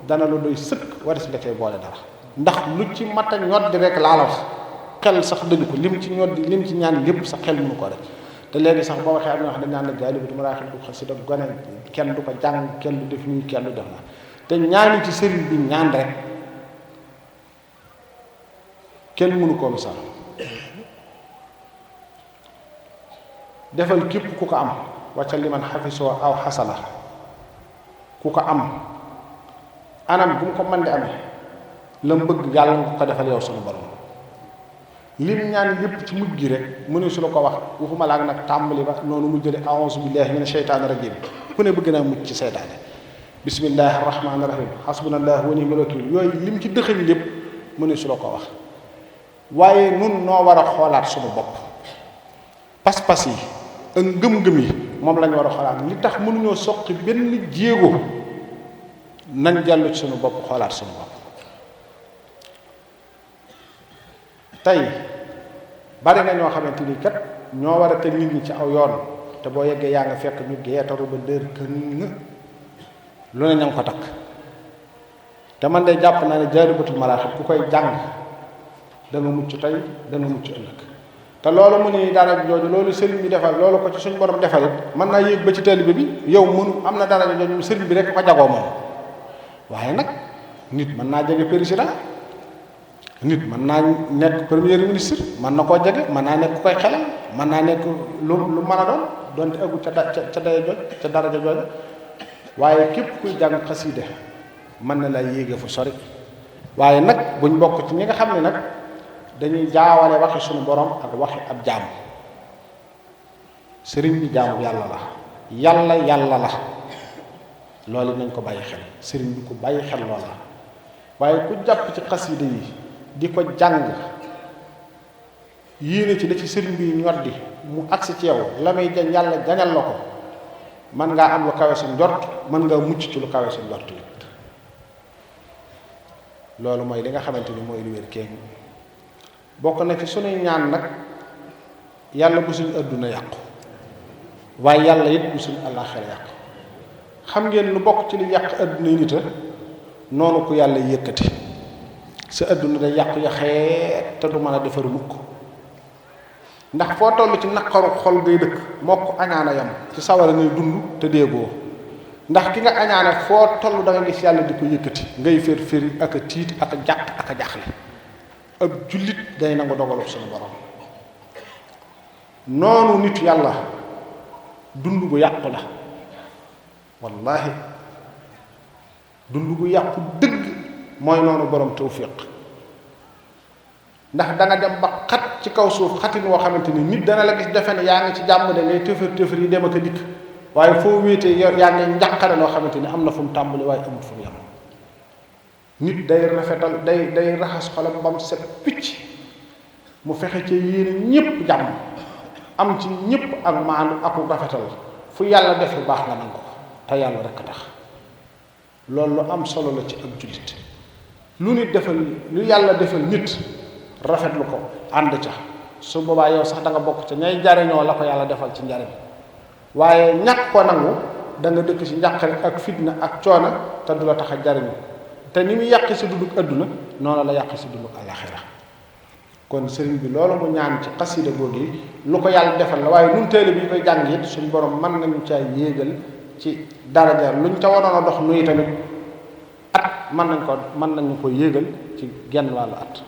dana la doy sëkk war si nga cay boole dara ndax lu ci mat a ñoddi rek laa la wax xel sax dañu ko lim ci ñoddi lim ci ñaan lépp sax xel mënu ko rek te léegi sax boo waxee am na wax dañ naan la jaalibatu maraaxib du xasida gone kenn du ko jàng kenn du def nii kenn du def na te ñaani ci sëriñ bi ñaan rek kenn mënu koo misaal defal képp ku ko am wacca liman xafisoo aw xasana ku ko am anam bu mu ko mën di amee la mu bëgg yàlla nga ko defal yow sunu borom lim ñaan yépp ci mujj gi rek mu ne su la ko wax waxuma laa nag tàmbali ba noonu mu jële a'uuzu billahi mina sheytaani rajim ku ne bëgg naa mucc ci seytaane bismillahi rahmaani rahim hasbunallahu wa ni'mal wakiil yooyu lim ci dëxëñ lépp mu ne su la ko wax waaye nun noo war a xoolaat suñu bopp pas-pas yi ak ngëm-ngëm yi moom lañu war a xoolaat li tax mënuñoo soqi benn jéego nañ dellu ci suñu bopp xoolaat suñu bopp tey bari na ñoo xamante ni kat ñoo war a teg nit ñi ci aw yoon te boo yeggee yaa nga fekk ñu geetaru ba dër kën lu ne ña ko takk te man de jàpp naa ne jaalibatul maraaxib ku koy jàng da nga mucc tey da nga mucc ëllëg te loolu mu ni dara jooju loolu sëriñ bi defal loolu ko ci suñu borom defal it mën naa yéeg ba ci taalibe bi yow mënu am na dara jooju sëriñ bi rek ko jagoo moom waaye nag nit mën naa jege président nit mën naa nekk premier ministre mën na koo jege mën naa nekk ku koy xelal mën naa nekk lu mën a doon donte agul ca daya jooj ca daraja jooj waaye képp kuy jàng xasiida mën na la yéege fu sori waaye nag buñ bokk ci ñi nga xam ne nag dañuy jaawale waxi suñu borom ak waxi ab jaam sëriñ bi jaamu yàlla la yàlla la loolu nañ ko bàyyi xel sëriñ bi ku bàyyi xel loola waaye ku jàpp ci xasiida yi di ko jàng yéene ci la ci sëriñ bi ñoddi mu agsi ci yow la may jañ yàlla jañal la ko mën ngaa am lu kawe sa njort mën ngaa mucc ci lu kawe sa njort yi loolu mooy li nga xamante ni mooy lu wér kéng bokk na ci sunuy ñaan nag yàlla bu suñu adduna yàqu waaye yàlla it bu suñu àllaaxira yàqu xam ngeen lu bokk ci li yàq adduna yi nit a noonu ko yàlla yëkkati sa adduna day yàqu yaxeet te du mën a defaru mukk ndax foo toll ci naqaru xol ngay dëkk moo ko añaana yam ci sawara ngay dund te déegoo ndax ki nga añaane foo toll da nga gis yàlla di ko yëkkati ngay fér féri ak a tiit ak a jàq ak a jaxle ab jullit day nangu dogalu suñu borom noonu nit yàlla dund gu yàqu la wallaahi dund gu yàqu dëgg mooy noonu borom tawfiq ndax da nga dem ba xat ci kaw suuf xatin woo xamante ni nit dana la gis defe ne yaa ngi ci jàmm de ngay tëfër yi dem ak a dikk waaye foo wéetee yaa ngi njàqare loo xamante ni am na fu mu tàmbali waaye amul fu mu yem. nit day rafetal day raxas xolam bam set picc mu fexe ci yéene ñëpp jàmm am ci ñëpp ak maandu ak rafetal fu yàlla def lu baax nga nangu ko te yàlla rek tax loolu lu am solo la ci ak jullit lu nit defal lu yàlla defal nit rafetlu ko ànd ca su boobaa yow sax da nga bokk ca ñay jariñoo la ko yàlla defal ci njariñ waaye ñàkk ko nangu da nga dëkk ci njàqare ak fitna ak coono te du la tax a jariñu te ni mu yàq si dunduk adduna noonu la yàq si dunduk alaxira kon sëriñ bi loolu mu ñaan ci xasida googu yi lu ko yàlla defal la waaye nun téele bi ñu koy jàng it suñ borom mën nañu caa yéegal ci daraja luñ ca waroon a dox nuy tamit at mën nañu ko yéegal ci genn wàllu at.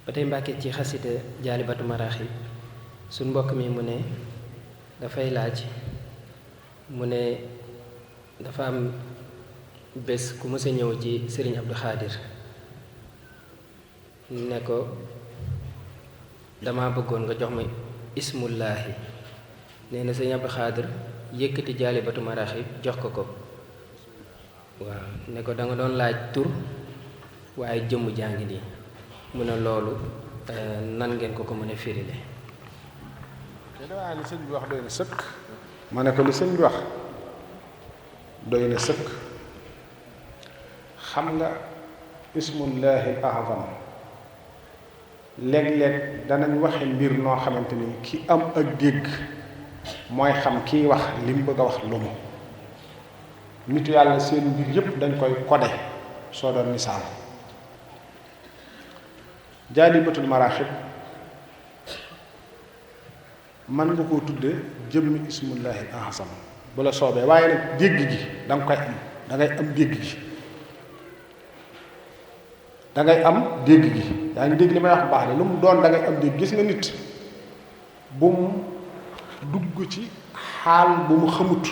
ba tey Mbàkke ci xasida Jaalibatu Maraaxib suñ mbokk mi mu ne dafay laaj mu ne dafa am bés ku mës a ñëw ci sëriñ Abdou Khadir ne ko dama bëggoon nga jox ma ismullaahi nee na sëriñ Abdou Khadir yëkkati Jaalibatu Maraaxib jox ko waaw ne ko da nga doon laaj tur waaye jëmm jaa ngi nii mu ne loolu nan ngeen ko mën a firile. te dawaa li sëñ bi wax doy na sëkk ma ne ko li sëñ bi wax doy na sëkk xam nga ismullahi al-azam léeg-léeg danañ waxe mbir noo xamante ni ki am ak dégg mooy xam kiy wax li mu bëgg a wax lu mu nitu yàlla seen mbir yépp dañ koy codé soo doon misaal Jaalibatul Maraaxib man nga koo tudde jëmmi ismullahi al-azam bu la soobee waaye nag dégg gi da nga koy am da ngay am dégg gi da ngay am dégg gi yaa ngi dégg li may wax baax de lu mu doon da ngay am dégg gis nga nit bu mu dugg ci xaal bu mu xamut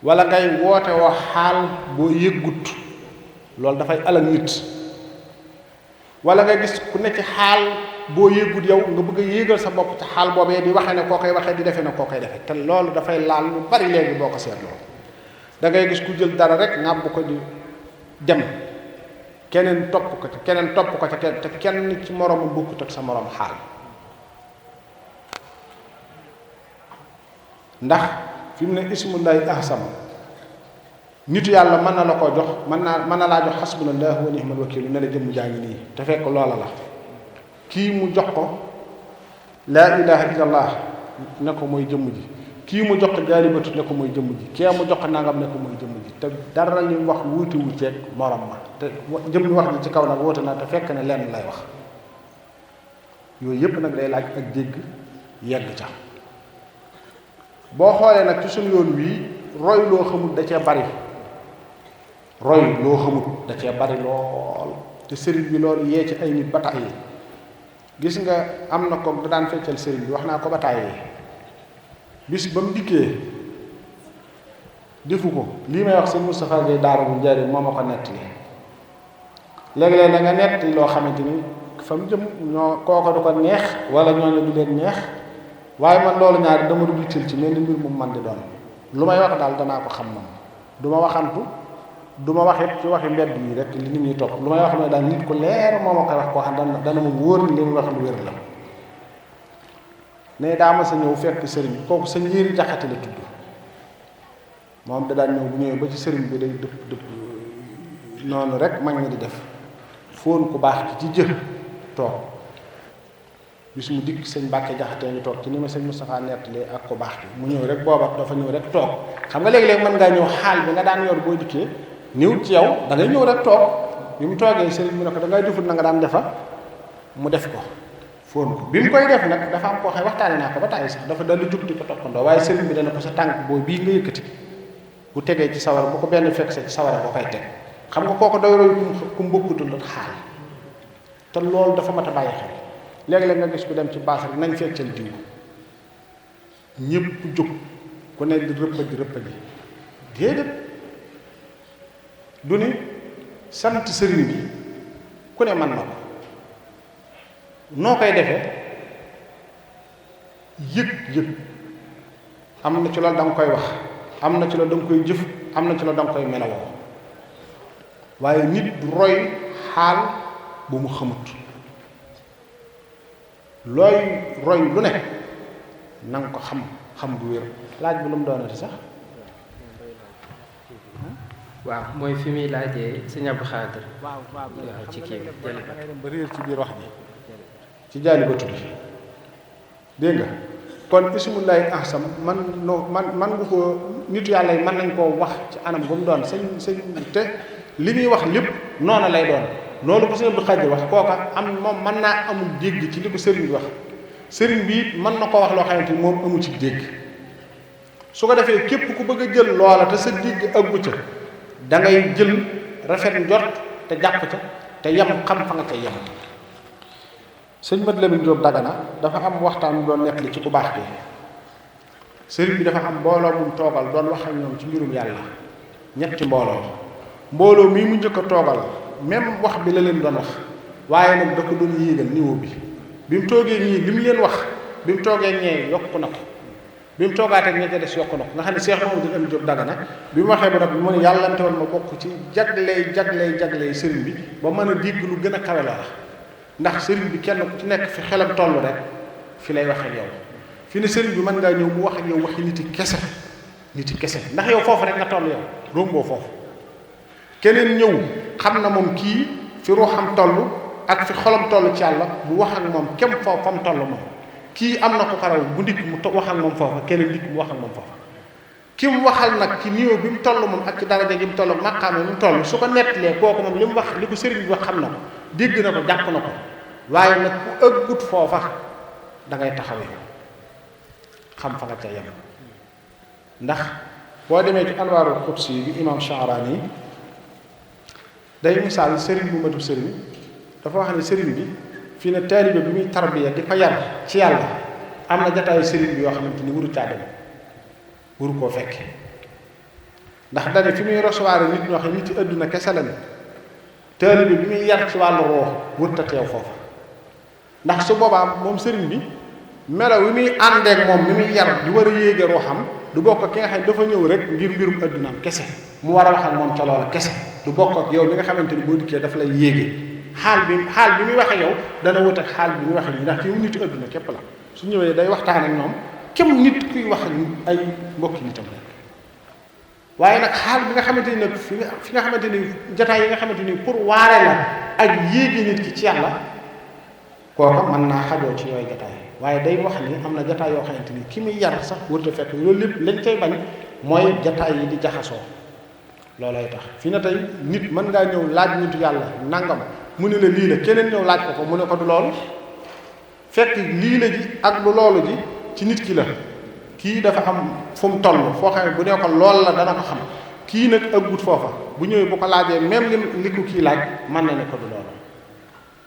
wala ngay woote wax xaal boo yëggut loolu dafay alal nit wala nga gis ku nekk ci xaal boo yëggut yow nga bëgg a yéegal sa bopp ci xaal boobee di waxee ne koo koy waxee di defee ne koo koy defee te loolu dafay laal lu bari léegi boo ko seetloo da ngay gis ku jël dara rek ngàbb ko di dem keneen topp ko ca te kenn ci moroomam bokkut ak sa moroom xaal ndax fi mu ne ismullahi ahsam nitu yàlla mën na la koo jox mën na laa jox xasbunallahu wa ni'mal wakiil ne la jëmm jaa ngi nii te fekk loola la kii mu jox ko laa ilaha illallah ne ko mooy jëmm ji kii mu jox ko jaalibatu ne ko mooy jëmm ji kii mu jox ko nangam ne ko mooy jëmm ji te dara li mu wax wuute wu ceeg morom ma te jëmm wax ji ci kaw nag wóote na te fekk ne lenn lay wax yooyu yépp nag day laaj ak dégg yegg ca boo xoolee nag ci suñu yoon wii roy loo xamul da cee bari lool te sëriñ bi loolu yee ci ay nit ba tàyyi gis nga am na ko da daan feccal sëriñ bi wax naa ko ba tàyyi bis ba mu dikkee defu ko lii may wax sëñ Moustapha Gueye daara bu njëriñ moo ma ko nettali léeg-léeg da nga nettali loo xamante ni fa mu jëm ñoo kooko du ko neex wala ñooñu du leen neex waaye man loolu ñaari dama dugg ci mel ni mbir mu man di doon lu may wax daal danaa ko xam moom du ma waxantu du ma wax it ci waxi mbedd yi rek li nit ñi topp lu may wax ne daal nit ku leer moo ma koy wax koo xam dana ma wóor ni li mu wax lu wér la ne daa ma sa ñëw fekk sëriñ bi kooku sa njëri jaxate la tudd moom da daan ñëw bu ñëwee ba ci sëriñ bi day dëpp noonu rek mag ñi di def fóon ku baax ki ci jë toog bis mu dikk sëñ Mbàkke jaxate ngi toog ci ni ma sëñ Moustapha nettalee ak ku baax ki mu ñëw rek booba dafa ñëw rek toog xam nga léegi-léegi mën ngaa ñëw xaal bi nga daan yor boo dikkee niwut ci yow da ngay ñëw rek toog bi mu toogee sëriñ bi ne ko da ngay defut na nga daan defa mu def ko fóon ko bi mu koy def nag dafa am koo xam waxtaane naa ko ba tàyyi sax dafa dal di jug di ko toppandoo waaye sëriñ bi dana ko sa tànk boobu bii nga yëkkati bu tegee ci sawar bu ko benn fekk sa ci sawara boo koy teg xam nga kooku doy roy ku mu bokkutul ak xaal te loolu dafa mat a bàyyi xel léeg-léeg nga gis ku dem ci baas rek nañ feccal diw ñëpp jóg ku ne di rëppaji déedéet du ni sant sëriñ bi ku ne mën na ko noo koy defee yëg am na ci loolu da nga koy wax am na ci loolu da nga koy jëf am na ci loolu da nga koy melawoo waaye nit du roy xaal bu mu xamut looy roy lu ne na nga ko xam gu wér laaj bi lu mu doonati sax waaw mooy fi muy laajee sëñ Abdou Khadre waaw ci kii bi jëli da ngay dem ba réer ci biir wax ji ci jaali ba tuddi dégg nga kon ismullahi ahsam man nga ko nitu yàlla yi mën nañ koo wax ci anam bu mu doon sëñ te li ñuy wax lépp noonu lay doon loolu bu sëñ Abdou Khadre wax kooka am moom mën naa amul dégg ci li ko sëriñ bi wax sëriñ bi it mën na ko wax loo xamante ni moom amu ci dégg su ko defee képp ku bëgg a jël loola te sa dégg ëggu ca da ngay jël rafet njort te jàpp ca te yem xam fa nga ca yem sëñ Mat Lamin Jóob Dagana dafa am waxtaan doon nekk li ci ku baax bi sëriñ bi dafa am mbooloo mu toogal doon wax ak ñoom ci mbirum yàlla ñetti mbooloo mii mu njëkk a toogal même wax bi la leen doon wax waaye nag da ko doon yéegal niveau bi mu toogee ñii li mu leen wax bi mu toogee ñee yokku na ko bi mu toogaatee ña ca des yokku na ko nga xam ne Cheikh Mamadou Lamine Diop Dagana bi mu waxee ba nag mu ne yàllante woon ma bokk ci jagley sëriñ bi ba mën a dégg lu gën a kawe la ndax sëriñ bi kenn ku ci nekk fi xelam toll rek fi lay wax ak yow fi ne sëriñ bi mën ngaa ñëw mu wax ak yow waxi niti kese ndax yow foofu rek nga toll yow romboo foofu keneen ñëw xam na moom kii fi ruuxam toll ak fi xolam toll ci yàlla mu wax ak moom kem foofu fa mu toll moom kii am na ko karaw bu ndikk mu wax ak moom foofa keneen ndikk mu wax ak moom foofa ki mu waxal nag ci niveau bi mu toll moom ak ci daraja gi mu toll maqaama bi mu toll su ko nettalee kooku moom li mu wax li ko sëriñ bi wax xam na ko dégg na ko jàpp na ko waaye nag ku ëggut foofa da ngay taxawee xam fa nga ca yem ndax boo demee ci anwaarul qudsi bi imam Sha'rani day misaal sëriñ bu matub sëriñ dafa wax ne sëriñ bi fii ne taalibe bi muy tarbiya di ko yar ci yàlla am na jataayu sëriñ bi yoo xamante ni wuru caa dem wuru koo fekke ndax dane fi muy recevoir nit ñoo xam nit yi àdduna kese lañ taalibe bi muy yar ci wàllu roox wërta teew foofa ndax su boobaa moom sëriñ bi melo wi muy àndeek moom mi muy yar di war a yéege ruuxam du bokk ak ki nga xam ne dafa ñëw rek ngir mbirum addunaam kese mu war a wax ak moom ca loola kese du bokk ak yow mi nga xamante ni boo dikkee daf lay yéege xaal bi muy waxe yow dana wut ak xaal bi muy waxe nii ndax kii mu nitu adduna képp la su ñëwee day waxtaan ak ñoom kem nit kuy wax ak ay mbokki nitam rek waaye nag xaal bi nga xamante ni nag fi nga xamante ni jataay yi nga xamante ni pour waare la ak yéegi nit ki ci yàlla kooka mën naa xajoo ci yooyu jataay waaye day wax ni am na jataay yoo xamante ni ki muy yar sax wërta fekk loolu lépp lañ cay bañ mooy jataay yi di jaxasoo loolay tax fi na tey nit mën ngaa ñëw laaj nitu yàlla nangam mu ne la lii la keneen ñëw laaj ko mu ne ko du loolu fekk lii la ji ak du loolu ji ci nit ki la kii dafa am fu mu toll foo xam ne bu ne ko lool la dana ko xam kii nag ëggut foofa bu ñëwee bu ko laajee même li ko kii laaj mën na ne ko du loolu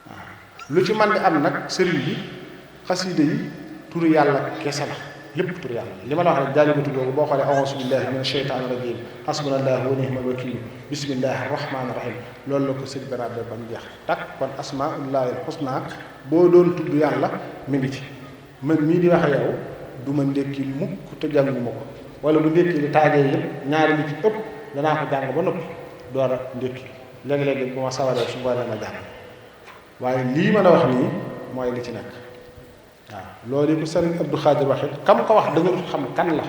waaw lu ci man di am nag sëriñ bi xasiida yi turu yàlla kese la lépp turu yàlla li ma la wax rek jaalibatu googu boo xoolee a'uuzu billahi mina shaytaani rajiim hasbunallahu wa ni'mal wakiil bismillahi rahmaani rahim loolu la ko sëñ bi rabbe ba mu jeex tak kon asmaullahil husna boo doon tudd yàlla mi ngi ci man mii di wax yow du ma ndékki mukk te jànguma ko wala bu ndékki li taajee yëpp ñaari li ci ëpp danaa ko jàng ba noppi door a ndékki léegi-léegi bu ma sawaree su ngoonee ma jàng waaye lii ma la wax nii mooy li ci nekk waaw loolu ko sëriñ Abdou Khadre waxit kam ko wax da nga xam kan la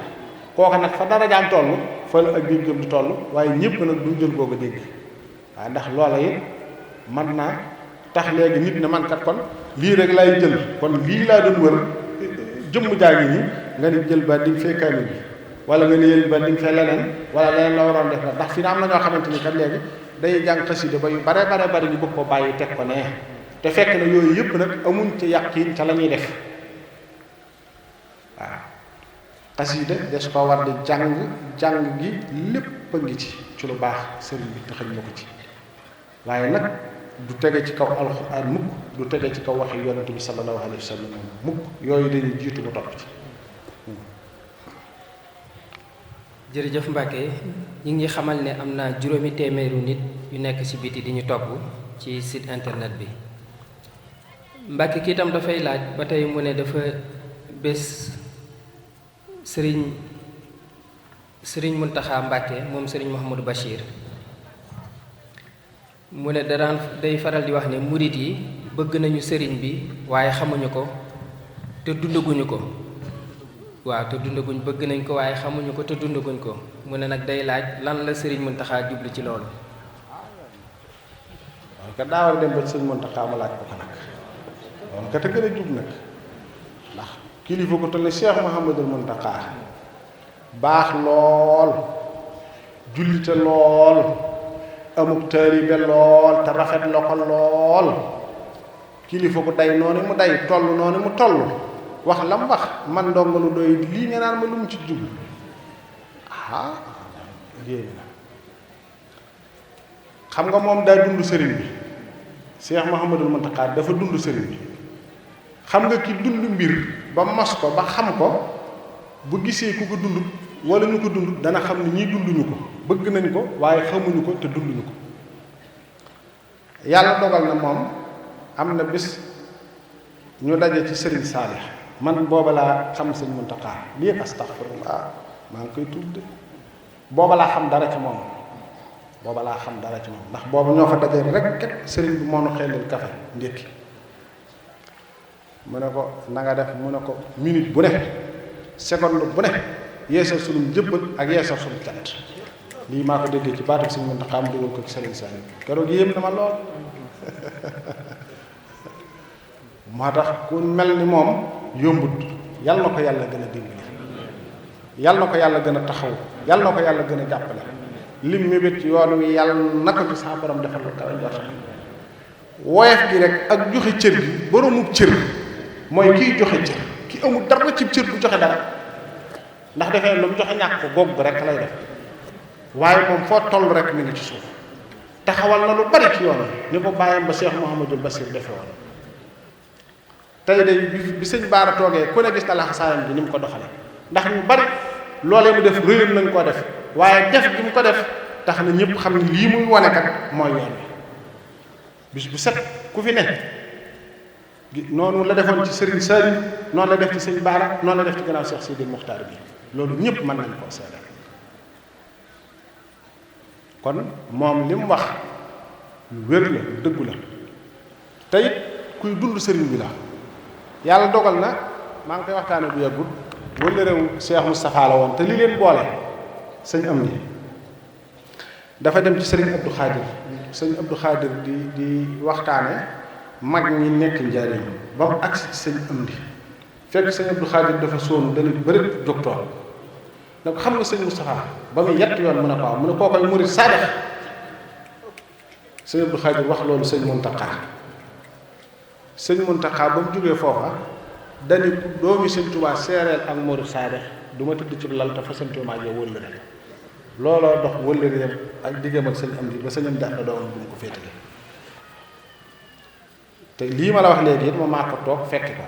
kooka nag fa dara jaam toll fa la ak déggam di toll waaye ñëpp nag duñ jël googu dégg waaw ndax loola it man naa tax léegi nit ne man kat kon lii rek lay jël kon lii laa doon wër jëmm jaa ngi nii nga ni jël ba di nga fee kaamil bi wala nga ni yël ba di nga fee leneen wala leneen la waroon def la ndax fi na am na ñoo xamante ni kat léegi day jàng xasida ba yu bare ñu bëgg ko bàyyi teg ko nee te fekk na yooyu yëpp nag amuñ ci yàqiin ca la ñuy def waaw xasida des ko war di jàng gi lépp a ngi ci lu baax sëriñ bi taxañ na ko ci waaye nag du tege ci kaw alxuraan mukk du tege ci kaw waxi yonent bi sallallahu alayhi wa sallam mukk yooyu dañuy jiitu mu topp ci jërëjëf Mbacke ñi ngi xamal ne am na 500 nit yu nekk ci biti di ñu topp ci site internet bi Mbàkke kii itam dafay laaj ba tey mu ne dafa bés sëriñ Muntaxa Mbàkke moom sëriñ Mouhamadou Bachir mu ne day faral di wax ne murit yi bëgg nañu sëriñ bi waaye xamuñu ko te dundaguñu ko waaw te dundaguñ bëgg nañ ko waaye xamuñu ko te dundaguñ ko mu ne nag day laaj lan la sëriñ Muntaxa jublu ci loolu. waaw ka daa war a dem ba sëriñ Muntaxa ma laaj ko ko nag moom ka te gën a jub nag ndax kilifa ko toll ne Cheikh Mouhamadul Muntaxa baax lool jullite lool amuk taalibe lool te rafet la ko lool kilifa ko day noonu mu day toll noonu mu toll wax la mu wax man ndongo lu doy lii nga naan ma lu mu ci jublu yéen xam nga moom daa dund sëriñ bi Cheikh Mouhamadul Muntaxa dafa dund sëriñ bi xam nga ki dund mbir ba mos ko ba xam ko bu gisee ku ko dund wala ñu ko dund dana xam ne ñii dunduñu ko bëgg nañ ko waaye xamuñu ko te dunduñu ko yàlla dogal na moom am na bis ñu daje ci sëriñ Saalix man booba laa xam sëñ Muntaxa lii astaxfirullah maa ngi koy tudd de booba laa xam dara ci moom ndax booba ñoo fa daje rek kat sëriñ bi moo nu xelil kafe ndékki mu ne ko na nga def mu ne ko minute bu ne seconde bu ne yeesal sunu njëbbal ak yeesal sunu cant lii maa ko déggee ci baatu sëñ Muntaxa mu dugal ko ci sëriñ Saalix keroog yéem na ma lool moo tax ku mel ni moom yombut yal na ko yàlla gën a dimbali yal na ko yàlla gën a taxaw yal na ko yàlla gën a jàppale lim mébét ci yoon wi yàlla na ko ci saa borom defal lu kawe njortam woyof gi rek ak joxe cër gi boroomu cër mooy kiy joxe cër ki amul dara ci cër bu joxe dara ndax defee lu mu joxe ñàkk ko góob rek lay def waaye moom foo toll rek mi ngi ci suuf taxawal na lu bari ci yoon wi ni ko bàyyam ba Cheikh Mouhamadul Bachir defe woon tey de bi sëñ Baara toogee ku ne gis na laxasaayam bi ni mu ko doxale ndax ñu bari loolee mu def réyal nañ koo def waaye def gi mu ko def tax na ñëpp xam ne lii muy wane kat mooy yoon wi bis bu set ku fi ne noonu la defoon ci Serigne Saliou noonu la def ci sëñ Baara noonu la def ci gannaaw Cheikh Sidi Muxtaar bi loolu ñëpp mën nañ koo seede kon moom li mu wax lu wér la lu dëggu la te it kuy dund sëriñ bi la yàlla dogal na maa ngi koy waxtaane bu yàggul wala réew Cheikh Moustapha la woon te li leen boole sëñ am ni dafa dem ci sëriñ Abdou Khadir sëñ Abdou Khadir di waxtaane mag ñi nekk njariñ ba mu agsi ci sëñ am di fekk sëñ Abdou Khadir dafa sóonu dana bëri jóg tool na ko xam nga sëñ Moustapha ba muy yett yoon mu ne ko waaw mu ne koo koy murid saadax sëñ Abdou Khadir wax loolu sëñ Muntaxa ba mu jógee foofa dani doomi sëñ Tuubaa seereel ak murid saadax du ma tëdd ci lal te fa sëñ Tuubaa yow wëllëre looloo dox wëllëreem ak diggam ak sëñ am di ba sëñ am di ak doomam bu mu ko féetale te lii ma la wax léegi it ma maa ko toog fekk ko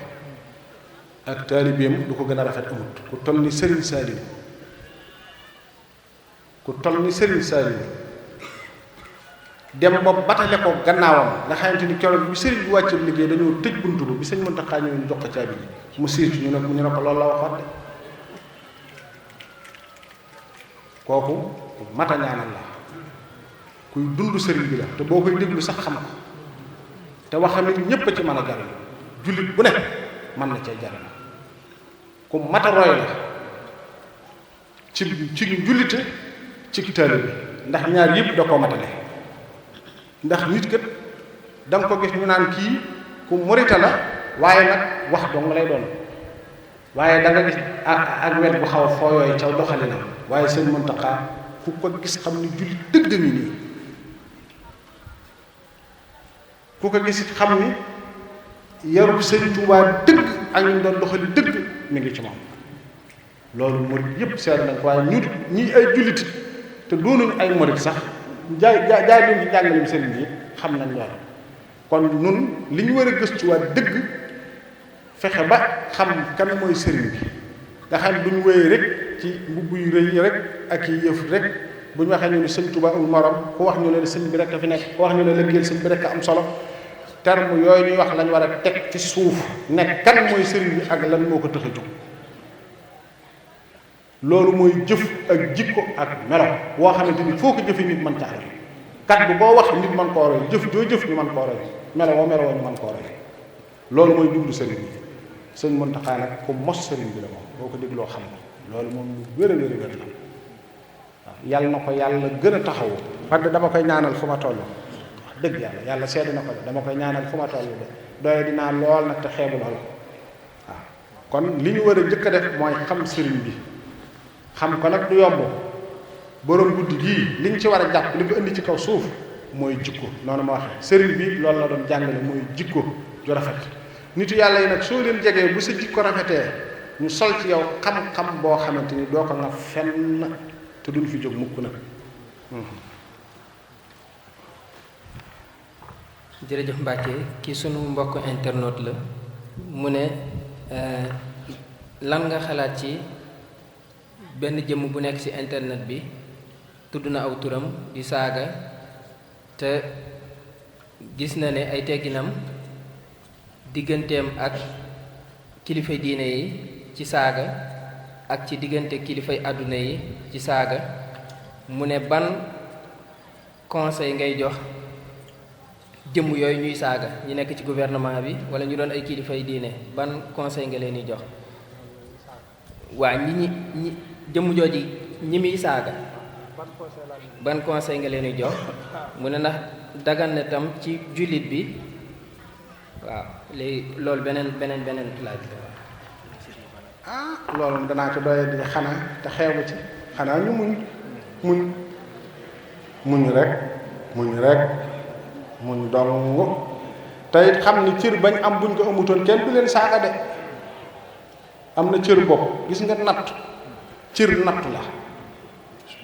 ak taalibeem du ko gën a rafet amut ku toll ni Serigne Saliou dem ba batale ko gannaawam nga xamante ni keroog bi sëriñ bi wàccee liggéey dañoo tëj buntu bi sëñ Muntaxa ñëw ñu jox ko caabi ji mu siir ci ñu ne ko loolu la waxoon de kooku mata ñaanal la kuy dund sëriñ bi la te boo koy déglu sax xam ko te waxam it ñépp a ci mën a jariñ jullit bu ne mën na cee jariñ ku mata roy la ci jullite ci taalibe bi ndax ñaar yëpp da koo matale ndax nit kat da nga ko gis ñu naan kii ku murita la waaye nag wax dong lay doon waaye da nga gis ak wet bu xaw a fooyooy caw doxalinam waaye sëñ Muntaxa ku ko gis xam ni jullit dëgg mi nii ku ko gis xam ni yarub sëñ Tuubaa dëgg ak ñu doon doxali dëgg mi ngi ci moom loolu murit yëpp seet nañ ko waaye ñu ñi ay jullit te doonuñu ay murit sax jaay doon ci jàngaleem sëriñ bi xam nañ loolu kon nun li ñu war a gëstuwaat dëgg fexe ba xam kan mooy sëriñ bi nga xam duñ wéyee rek ci mbubb yu rëy rek ak yi yëf rek bu ñu waxee ñu ne sëñ Tuubaa amul morom ku wax ñu ne sëñ bi rek a fi nekk ku wax ñu ne liggéeyal sëñ bi rek a am solo terme yooyu ñuy wax lañ war a teg ci suuf ne kan mooy sëriñ bi ak lan moo ko tax a jóg loolu mooy jëf ak jikko ak melo woo xamante ni foo ko jëfee nit mën caa roy kat bu boo wax nit mën koo roy jëf joo jëf ñu mën koo roy melo woo ñu mën koo roy loolu mooy jublu sëriñ bi sëñ Muntaxa nag ku mos sëriñ bi la moom boo ko dégloo xam ko loolu moom lu wér a wér la waaw yàlla na ko yàlla gën a taxawu parce que dama koy ñaanal fu ma toll wax dëgg yàlla seede na ko dama koy ñaanal fu ma toll de doye dinaa lool nag te xeebu lool waaw kon li ñu war a jëkk a def mooy xam sëriñ bi xam ko nag du yomb borom guddi gii liñ ci war a jàpp li ko indi ci kaw suuf mooy jikko noonu ma waxee sëriñ bi loolu la doon jàngale mooy jikko ju rafet nitu yàlla yi nag soo leen jegee bu sa jikko rafetee ñu sol ci yow xam-xam boo xamante ni doo ko nga fenn te duñ fi jóg mukk nag jërëjëf Mbacke kii sunu mbokk internet la mu ne lan nga xalaat ci benn jëmm bu nekk ci internet bi tudd na aw turam di saaga te gis na ne ay tegginam digganteem ak kilifay diine yi ci saaga ak ci diggante kilifay àdduna yi ci saaga mu ne ban conseil ngay jox jëmm yooyu ñuy saaga ñu nekk ci gouvernement bi wala ñu doon ay kilifay diine ban conseil nga leen di jox waa ñi jëmm jooji ñi muy saaga ban conseil nga leen di jox mu ne ndax dagan na tam ci jullit bi waaw léegi loolu beneen laaj ah loolu danaa ci doye di xanaa te xeebu ci xanaa ñu muñ rek muñ dong te it xam ni cër bañ am buñ ko amutoon kenn du leen saaga de am na cër bopp gis nga natt cër natt la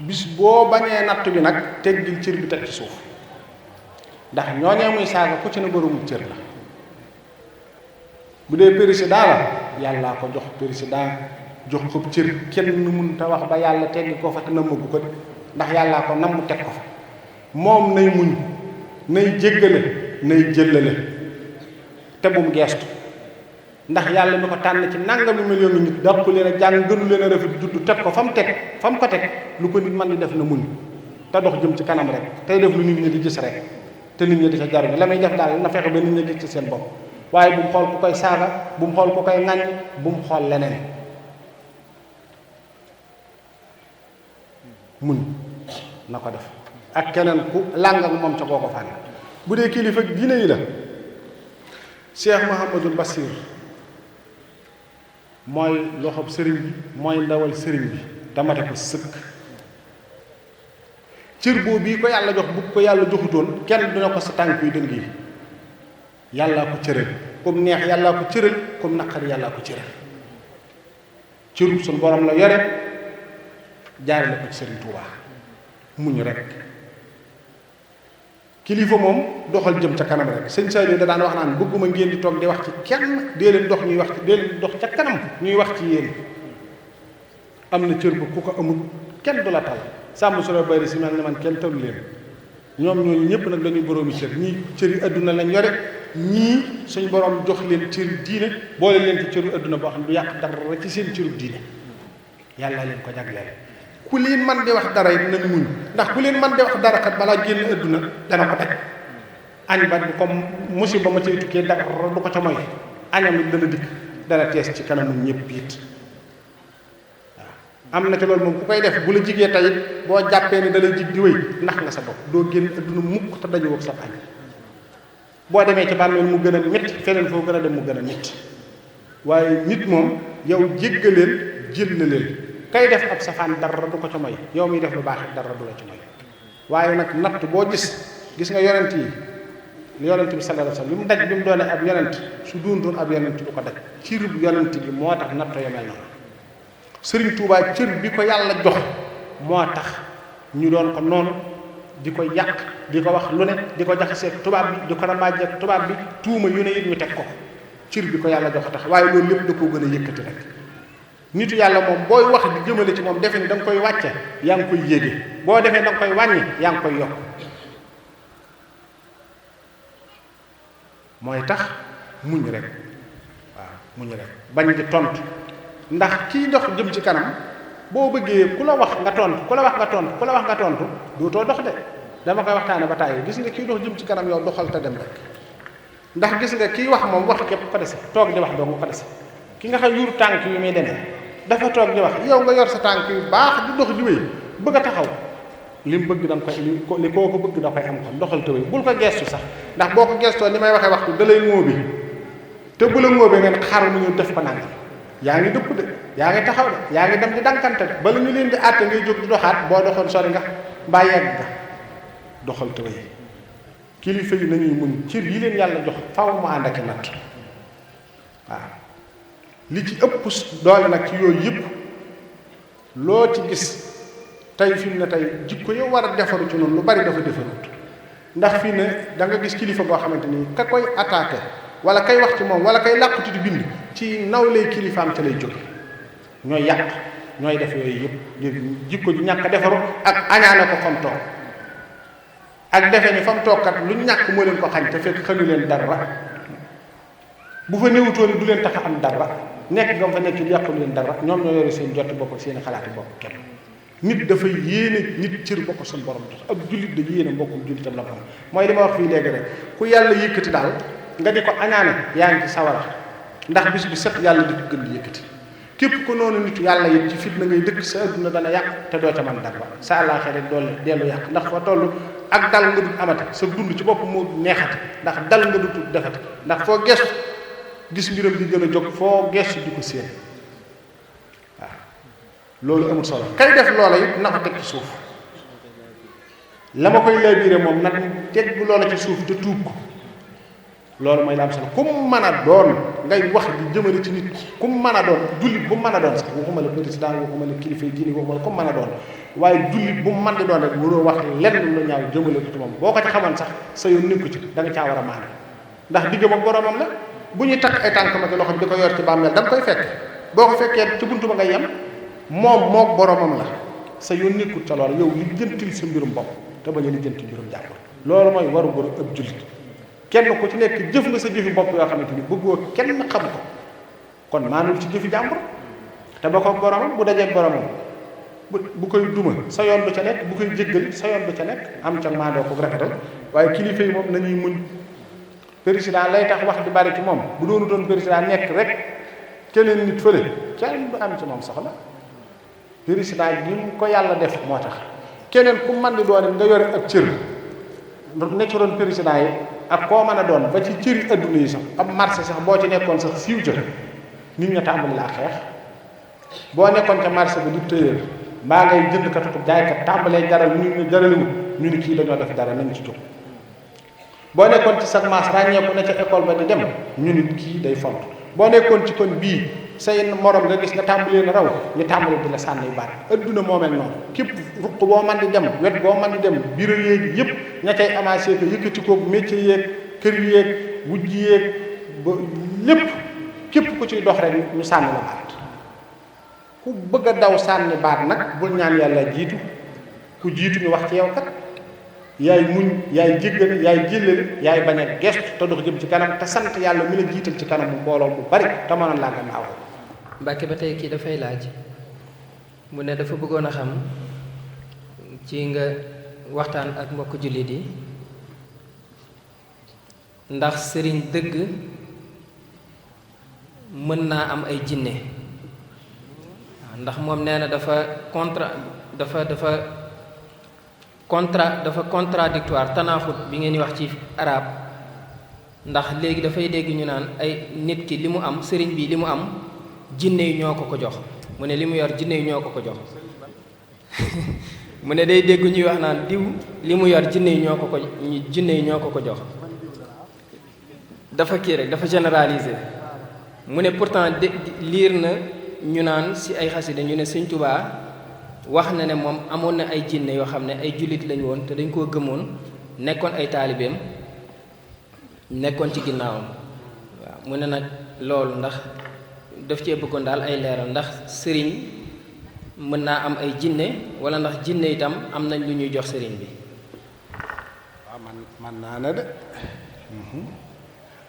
bis boo bañee natt bi nag teggil cër bi teg ci suuf ndax ñooñee muy saaga ku ci ne boroomul cër la bu dee président la yàllaa ko jox président jox ko cër kenn mun te wax ba yàlla teggi ko fa te nammagu ko ndax yàllaa ko namm teg ko fa moom nay muñ nay jéggale nay jëllale te bum geestu ndax yàlla mi ko tànn ci nangami million nit dàpp leen a jàng gënu leen a rafet juddu teg ko fa mu ko teg lu ko nit man di def na muñ te dox jëm ci kanam rek tey def lu nit ñi di gis rek te nit ñi di ca jaruñu la muy def daal na fexe ba nit ñi gis ci seen bopp waaye bu mu xool ku koy saaga bu mu xool ku koy ŋàññ bu mu xool leneen muñ na ko def ak keneen ku làng ak moom ca koo ko fànn bu dee kilifa diine yi la Cheikh Mouhamadul Bassir mooy loxob sëriñ bi mooy ndawal sëriñ bi damate ko sëkk cër boobu bii ko yàlla jox bu ko yàlla joxutoon kenn dina ko sa tànk yu dëng yi yàllaa ko cëral comme neex yàllaa ko cëral comme naqar yàllaa ko cëral cërub suñu borom la yore jaarale ko ci Sëriñ Tuubaa muñ rek kilifa moom doxal jëm ca kanam rek sëñ Saliou da daan wax naan bëgguma ngeen di toog di wax ci kenn dee leen dox ñuy wax ci dee leen dox ca kanam ñuy wax ci yéen am na cër bu ku ko amul kenn du la tal sàmm su la bari si mel ne man kenn talu leen ñoom ñooñu ñëpp nag dañuy boroomi cër ñii cëri adduna lañ yore ñii suñ borom jox leen cëri diine boole leen ci cëru adduna boo xam ne du yàq dara ci seen cërub diine yàlla leen ko jagleel ku leen man di wax dara it nañ muñ ndax ku leen man di wax dara kat balaa génn adduna dana ko daj añ ba bu comme musiba ma cay tukkee dara du ko ca moy añam it dana dikk dana tees ci kanamu ñëpp it am na ci loolu moom ku koy def bu la jigee tayit boo jàppee ni dalay jig di wéy ndax nga sa bopp doo génn adduna mukk te dajoo ak sa añ boo demee ci bàmmeel mu gën a métti feneen foo gën a dem mu gën a métti waaye nit moom yow jéggaleel jëllaleel kay def ab safaan dara du ko ca moy yow miy def lu baax dara du la ci moy waaye nag natt boo gis nga yonent yi yonent bi sallallahu alayhi wasallam li mu daj bi mu doone ab yonent su doon ab yonent du ko daj cirub yonent bi moo tax natt yo mel noonu Sëriñ Tuubaa cër bi ko yàlla jox moo tax ñu doon ko noonu di ko yàq di ko wax lu ne di ko jaxaseeg tubaab bi di ko ramaajeeg tubaab bi tuuma yu ne it ñu teg ko cër bi ko yàlla jox tax waaye loolu lépp da koo gën a yëkkati rek nitu yàlla moom booy wax di jëmale ci moom defe ni da nga koy wàcce yaa ngi koy yéege boo defee da nga koy wàññi yaa ngi koy yokk mooy tax muñ rek waaw muñ rek bañ di tontu ndax kii dox jëm ci kanam boo bëggee ku la wax nga tontu ku la wax nga tontu ku la wax nga tontu dootoo dox de dama koy waxtaane ba tàyyi gis nga kii dox jëm ci kanam yow doxal te dem rek ndax gis nga kii wax moom wax képp ko dese toog di wax doo nga ko dese ki nga xam yuuru tànk yu muy demee dafa toog di wax yow nga yor sa tànk yu baax di dox di wéy bëgg a taxaw li mu bëgg da nga koy li koo ko bëgg da koy am kon doxal te wéy bul ko gestu sax ndax boo ko gestoo ni may waxee waxtu da lay ŋóobi te bu la ŋóobee ngeen xaaral mu ñëw def ko nangam yaa ngi dëpp de yaa ngi taxaw de yaa ngi dem di dankante de bala ñu leen di àtte ngay jóg di doxaat boo doxoon sori nga mbaa yegg nga doxal te wéy kilifa yi nañuy muñ cër yi leen yàlla jox faw mu ànd ak i natt waaw li ci ëpp doole nag ci yooyu yëpp loo ci gis tey fi mu ne tey jikko yow war a defaru ci noonu lu bari dafa defarut ndax fii ne da nga gis kilifa boo xamante ni ka koy attaqué wala kay wax ci moom wala kay làqutu di bind ci nawley kilifaam ca lay jóge ñooy yàq ñooy def yooyu yëpp jikko ju ñàkk a defaru ak añaane ko fam toog ak defe ni fam toog kat lu ñàkk moo leen ko xañ te fekk xañu leen dara bu fa néewutoon du leen tax a am dara nekk nga fa nekk di yàqul leen dara ñoom ñoo yore seen jot bopp seen xalaati bopp képp nit dafay yéene nit cër bokk suñu borom jox ak jullit da yéene mbokkum jullitam la ko mooy li ma wax fii léegi rek ku yàlla yëkkati daal nga di ko añaane yaa ngi ci sawara ndax bis bi set yàlla di ko gën di yëkkati képp ko noonu nit yàlla yit ci fitna ngay dëkk sa adduna dana yàq te doo ca mën dara sa àllaaxira doole dellu yàq ndax fa toll ak dal nga dut amati sa dund ci bopp moo neexati ndax dal nga dut defati ndax foo gestu gis mbiram di gën a jóg foo gestu di ko séen waaw loolu amul solo kay def loola it na ko teg ci suuf la ma koy labiré moom nag teg bu loola ci suuf te tuub ko loolu mooy la am solo ku mu mën a doon ngay wax di jëmale ci nit ku mu mën a doon jullit bu mu mën a doon sax waxuma la président waxuma la kilifa yi diine waxuma la ku mu mën a doon waaye jullit bu mu mën di doon rek waroo wax lenn lu ñaaw jëmale ko ci moom boo ko ci xamoon sax sa yoon nekku ci da nga caa war a maane ndax digg moom boromam la bu ñuy takk ay tànk ma ci loxo bi di ko yor ci bàmmeel da nga koy fekk boo ko fekkee ci buntu ba ngay yem moom mook boromam la sa yoon nekkul ca loolu yow li jëntil sa mbirum bopp te bañ a li jëntil mbirum jàmbur loolu mooy waru góor ëpp jullit kenn ku ci nekk jëf nga sa jëfi bopp yoo xamante ni bëggoo kenn xam ko kon maanul ci jëfi jàmbur te ba ko boromam bu dajeeg boromam bu koy duma sa yoon du ca nekk bu koy jéggal sa yoon du ca nekk am ca maandoo ko rafetal waaye kilifa yi moom nañuy muñ président lay tax wax di bari ci moom bu doonu doon président nekk rek keneen nit fële kenn du am ci moom soxla président gi mu ko yàlla def moo tax keneen ku man di doon nga yore ab cër ne ci doon président yi ak koo mën a doon ba ci cëri adduna yi sax ab marché sax boo ci nekkoon sax siiw ca nit ña tàmbali laa xeex boo nekkoon ca marché bi du tëyër mbaa ngay jënd kat ak jaaykat tàmbalee jaral ñu jaraliwul ñu ni kii dañoo def dara nañ ci jóg boo nekkoon ci sa maas ràññeeku ne ca école ba di dem ñu ni kii day font boo nekkoon ci kon bii say morom nga gis nga tàmbalee na raw ñu tàmbali di la sànni baat adduna moo mel noonu képp ruq boo man di dem wet boo man di dem bureau yéeg yëpp ña cay amassé ko yëkkati ko métier yéeg kër yéeg wujj yéeg ba lépp képp ku ciy dox rek ñu sànni la baat ku bëgg a daw sànni baat nag bul ñaan yàlla jiitu ku jiitu ñu wax ci yow kat yaay muñ yaay jéggale yaay jéllale yaay bañ a gestu te dox jëm ci kanam te sant yàlla mi la jiital ci kanam bu mbooloo bu bari te mënoon laa gannaaw. Mbàkke ba tey kii dafay laaj mu ne dafa bëggoon a xam ci nga waxtaan ak mbokk jullit yi ndax sëriñ dëgg mën naa am ay jinne ndax moom nee na dafa contradictoire tanaaxut bi ngeen di wax ci arab ndax léegi dafay dégg ñu naan ay nit ki li mu am sëriñ bi li mu am jinne yi ñoo ko jox mu ne li mu yor jinne yi ñoo ko jox mu ne day dégg ñuy wax naan diw li mu yor jinne yi ñoo ko jox dafa kii rek dafa généraliser mu ne pourtant liir na ñu naan si ay xasida ñu ne Sëñ Tuubaa wax na ne moom amoon na ay jinne yoo xam ne ay jullit lañu woon te dañ koo gëmoon nekkoon ay taalibeem nekkoon ci ginnaawam waaw mu ne nag loolu ndax daf cee bëggoon daal ay leeral ndax sëriñ mën naa am ay jinne wala ndax jinne itam am nañ lu ñuy jox sëriñ bi. waaw man naa ne de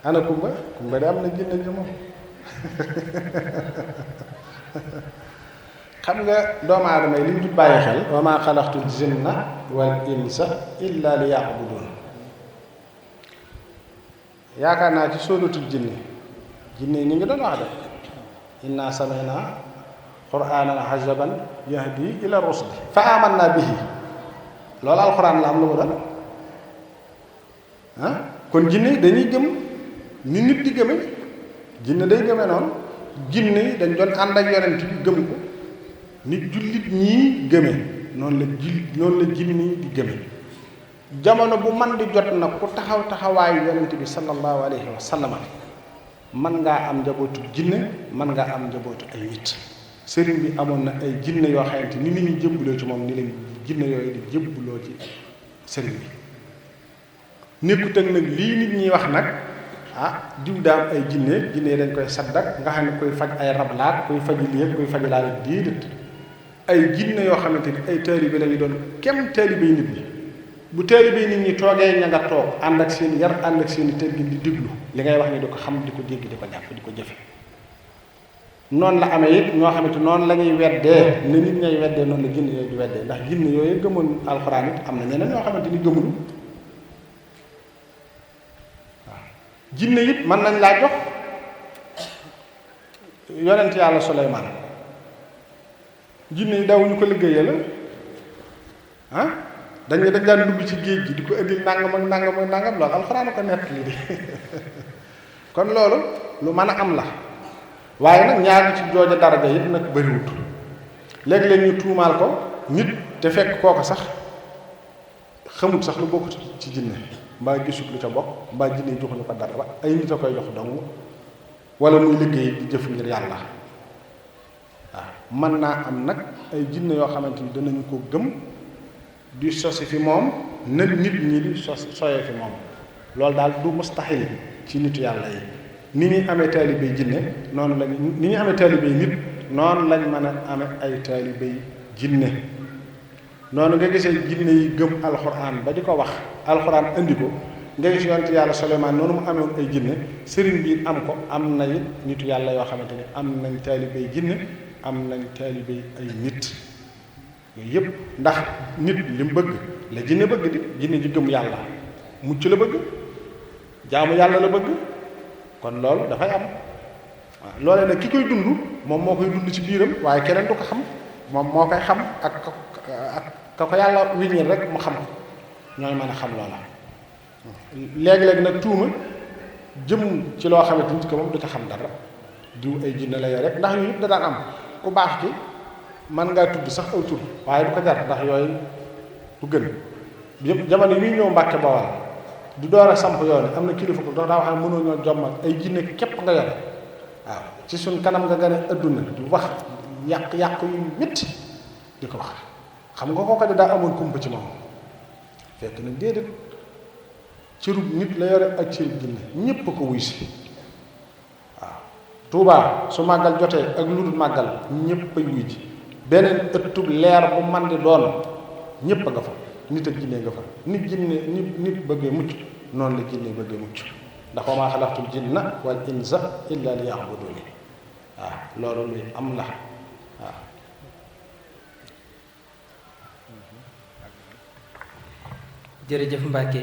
ana kumba kumba de am na jinne ji moom xam nga doomu aadama yi li ñu bàyyi xel wa maa xalaqtul jinna wal insa illa li ya'budun yaakaar naa ci sóoratul jinne jinne yi ñu ngi doon wax de inna sami'na qur'anan ajaban yahdi ila rusd fa amanna bihi loolu alxuraan la am lu mu doon kon jinne yi dañuy gëm ni nit di gëme jinne day gëme noonu jinne yi dañ doon ànd ak yonent bi gëm ko nit jullit ñii gëme noonu la jinne yi di gëme jamono bu man di jot na ku taxaw taxawaayu yonent bi sallallahu alayhi wa sallam man ngaa am njabootu jinne man ngaa am njabootu ay nit sëriñ bi amoon na ay jinne yoo xamante ni nit ñi jëbbuloo ci moom ni leen jinne yooyu di jëbbuloo ci sëriñ bi nekkut ak nag lii nit ñi wax nag diw daam ay jinne dañ koy saddak nga xam ne koy faj ay rablaat koy faji lii koy faji laa déedéet ay jinne yoo xamante ni ay taalibe lañu doon kem taalibe nit ñi bu taalibe nit ñi toogee ña nga toog ànd ak seen yar ànd ak seen i teggin di diglu li ngay wax ni di ko xam di ko dégg di ko jàpp di ko jëfe noonu la amee it ñoo xamante noonu la ñuy weddee ne nit ñay weddee noonu la jinne yooyu di weddee ndax jinne yooyu gëmoon alxuraan it am na ñeneen ñoo xamante ni gëmul jinne it mën nañ laa jox yonent yàlla Suleymaan jinne yi dawuñu ko liggéeyal dañ daan dugg ci géej gi di ko indil nangam ak nangam ak nangam loolu alxuraan ko nett li di kon loolu lu mën a am la waaye nag ñaar ci jooja daraja it nag bëriwut léeg-léeg ñu tuumaal ko nit te fekk kooko sax xamut sax lu bokk ci jinne mbaa gisut lu ca bokk mbaa jinne joxuñu ko dara ay nit a koy jox dong wala muy liggéey di jëf ngir yàlla mën naa am nag ay jinne yoo xamante ni danañu ko gëm di sosi fi moom na nit ñi di soyee fi moom loolu daal du mustaxil ci nitu yàlla yi ni ñuy amee taalibey jinne noonu lañ ni ñuy amee taalibey nit noonu lañ mën a amee ay taalibey jinne noonu nga gisee jinne yi gëm alxuraan ba di ko wax alxuraan indi ko nga gis yonent yàlla Suleymaan noonu mu amewoon ay jinne sëriñ bi am ko am na it nitu yàlla yoo xamante ni am nañ taalibey jinne am nañ taalibey ay nit yooyu yëpp ndax nit li mu bëgg la jinne bëgg di jinne ji gëm yàlla mucc la bëgg jaamu yàlla la bëgg kon loolu dafay am waaw loolee nag ki koy dund moom moo koy dund ci biiram waaye keneen du ko xam moom moo koy xam ak ka ko yàlla wiññil rek mu xam ko ñooy mën a xam loola léegi-léegi nag tuuma jëm ci loo xamante nit ko moom du ca xam dara diw ay jinne la yooyu rek ndax yu yëpp da daan am ku baax ki man ngaa tudd sax aw tur waaye du ko jar ndax yooyu du gën yëpp jamono yi ñëw Mbàkke Bawal du door a samp yoon am na kilifa ko dox daa wax ne mënoo ñoo jommal ay jinne képp nga yore waaw ci suñ kanam nga gën a adduna di wax yàq-yàq yu métti di ko wax xam nga kooku de daa amoon kumpa ci moom fekk na déedéet cërub nit la yore ak cërub jinne ñépp ko wuy si waaw Tuubaa su màggal jotee ak lu dul màggal ñépp ay wuy ji beneen ëttub leer bu man di doon ñépp a nga fa nit ak jinne nga fa nit jinne nit bëggee mucc noonu la jinne bëggee mucc ndax wa maa xalaqtul jinna wal insa illa li ya'buduni waaw loolu luy am la waaw jërëjëf Mbacke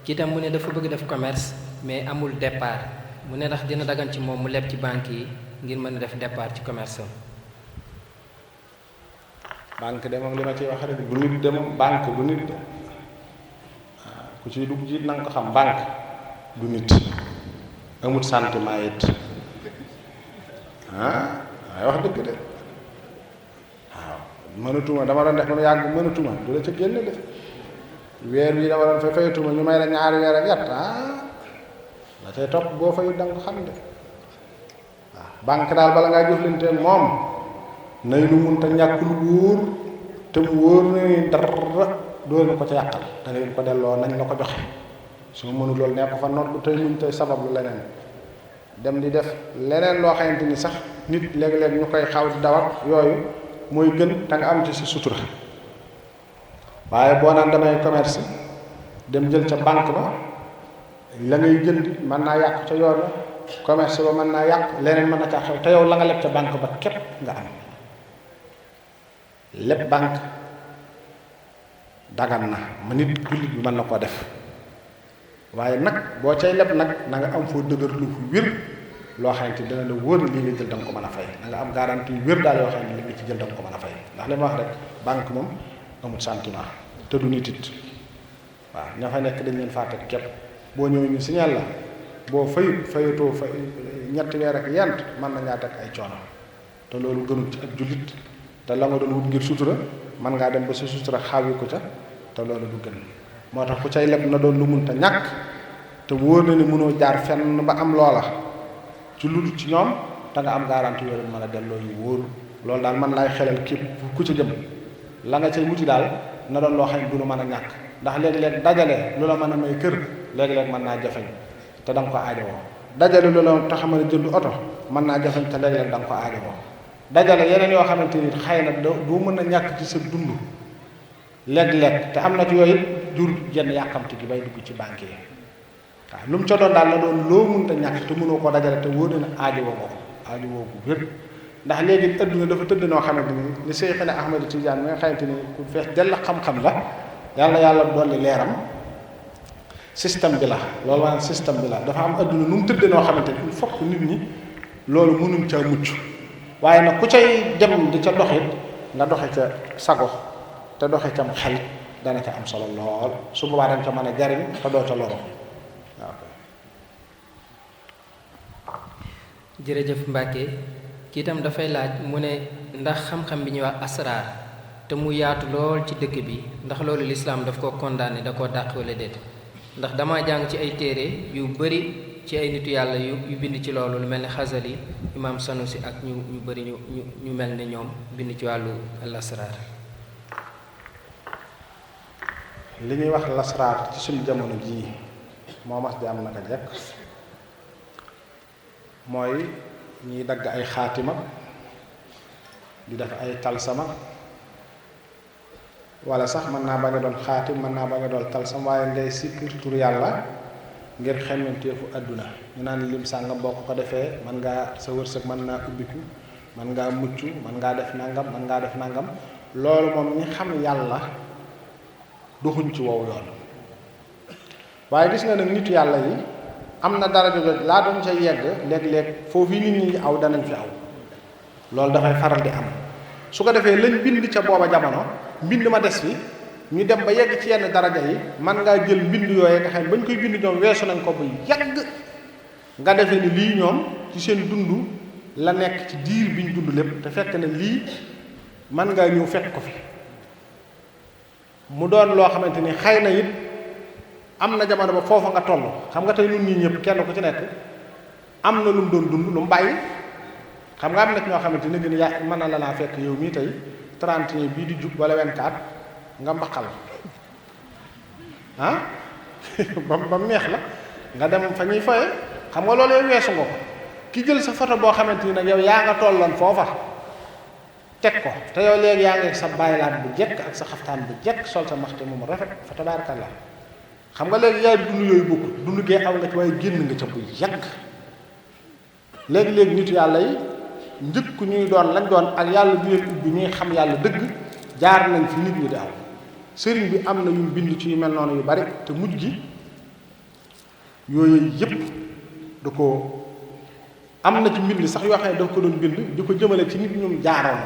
kii tam mu ne dafa bëgg def commerce mais amul départ mu ne ndax dina dagan ci moom mu leb ci banque yi ngir mën a def départ ci commerce am. banque de moom li ma ciy wax rek du nit de moom banque du nit de ku ciy dugg ci na nga ko xam banque du nit amut sentiment it waaye wax dëgg de waaw mënatuma dama doon def ba mu yàgg mënatuma du la ca génn de weer wi dama doon fayatuma ñu may la ñaari weer ak yat la cay topp boo fayu da nga ko xam de waaw banque daal bala ngaa jëflante moom nay lu mun te ñàkk lu wóor te mu wóor na ni dara doo leen ko ca yàqal da ngeen ko delloo nañ la ko joxe su ma mënul loolu nekk fa noot tey muñ tey sabab lu leneen dem di def leneen loo xamante ni sax nit léeg-léeg ñu koy xaw di dawat yooyu mooy gën te nga am ci si sutura waaye boo naan damay commerce dem jël ca banque ba la ngay jënd mën naa yàqu ca yoon commerce ba mën naa yàqu leneen mën na caa xew te yow la nga leb ca banque ba képp nga am. leb banque dagan na ma nit jullit bi mën na koo def waaye nag boo cay leb nag na nga am foo dëgër lu fu wér loo xamante dina la wóor lii nga jël da nga ko mën a fay na nga am garantie yu wér daal yoo xam ne li nga ci jël da nga ko mën a fay ndax li ma wax rek banque moom amul sentiment te du nit it waaw ña fa nekk dañ leen fàtte képp boo ñëwee ñu signal la boo fayutoo fay ñetti weer ak yent mën na ngaa teg ay coono te loolu gënul ci ak jullit te la nga doon wut ngir sutura mën ngaa dem ba sa sutura xaawi ko ca te loolu du gën moo tax ku cay leb na doon lu mun te ñàkk te wóor na ni mënoo jaar fenn ba am loola ci lu dul ci ñoom da nga am garantie yooyu mën a delloo yu wóor loolu daal man laay xelal képp ku ci jëm la nga cay wuti daal na doon loo xam ne du lu mën a ñàkk ndax léeg-léeg dajale lu la mën a may kër léeg-léeg mën naa jafeñ te da nga ko aajowoo dajale lu la tax a mën a jënd oto mën naa jafeñ te léeg-léeg da nga ko aajowoo dajale yeneen yoo xamante ni xëy na doo mën a ñàkk ci sa dund léeg-léeg te am na ci yooyu jur jenn yàqamti gi bay dugg ci banque yi waaw lu mu ca doon daal na doon loo mënta ñàkk te mënoo koo dajale te wóor na aajowoo ko aajowoo bu wér ndax léegi adduna dafa tëdd noo xamante ni li Seyxina Ahmadu Tijaan mi nga xamante ni ku fees dell xam-xam la yàlla dolli leeram système bi la loolu maanaam système bi la dafa am adduna nu mu tëdd noo xamante ni il faut que nit ñi loolu mënuñ caa mucc waaye nag ku cay dem di ca doxit nga doxe ca sago te doxe cam xel dana ca am solo lool su boobaa dañ ca mën a jariñ te doo ca loro waaw. jërëjëf Mbacke kii itam dafay laaj mu ne ndax xam-xam bi ñuy wax asraar te mu yaatu lool ci dëkk bi ndax loolu lislaam daf ko condamné da koo dàq wala déet ndax damaa jàng ci ay téere yu bari ci ay nitu yàlla yu bind ci loolu lu mel ne Xasali imaam Sanusi ak ñu bari ñu mel ne ñoom bind ci wàllu lasraar. li ñuy wax lasraar ci suñu jamono jii moo mas di am naka jekk mooy ñiy dagg ay xaatima di def ay talsama wala sax mën naa bañ a doon xaatim mën naa bañ a doon talsam waaye ngay sikkir tur yàlla ngir xemmenteefu àdduna ñu naan lim sàngam boo ko defee mën ngaa sa wërsëg mën naa ubbiku mën ngaa mucc mën ngaa def nangam mën ngaa def nangam loolu moom ñi xam yàlla doxuñ ci wow yoon waaye gis nga nag nitu yàlla yi am na dara jooju laa doon ca yegg léeg-léeg foofu yi nit ñi aw danañ fi aw loolu dafay faral di am su ko defee lañ bind ca booba jamono mbind ma des fi ñu dem ba yegg ci yenn daraja yi man ngaa jël mbind yooyee nga xam ne bañ koy bind ñoom weesu nañ ko bu yàgg nga defee ni lii ñoom ci seen dund la nekk ci diir bi ñu dund lépp te fekk ne lii man ngaa ñëw fekk ko fi mu doon loo xamante ni xëy na it am na jamono ba foofa nga toll xam nga tey ñun ñii ñëpp kenn ku ci nekk am na lu mu doon dund lu mu bàyyi xam nga am na ñoo xamante ni gën a mën na la laa fekk yow mii tey 31 bii di jub wala 24 nga mbaqal ah ba meex la nga dem fa ñuy foye xam nga loolu yow weesu nga ko ki jël sa photo boo xamante ni nag yow yaa nga tolloon foofa teg ko te yow léegi yaa ngi sa bàyyilaat bu jekk ak sa xaftaan bu jekk sol sa maxte mu rafet fa tabaarakallah xam nga léegi yaay dund yooyu bokk dund gee aw nga ci waaye génn nga ca bu yàgg léegi-léegi nitu yàlla yi njëkk ñuy doon lañ doon ak yàlla bi leen ubbi ñuy xam yàlla dëgg jaar nañ fi nit ñi di aw sëriñ bi am na yu bind ci yu mel noonu yu bari te mujj gi yooyu yëpp da ko am na ci mbind sax yoo xam ne daf ko doon bind di ko jëmale ci nit ñum jaaroon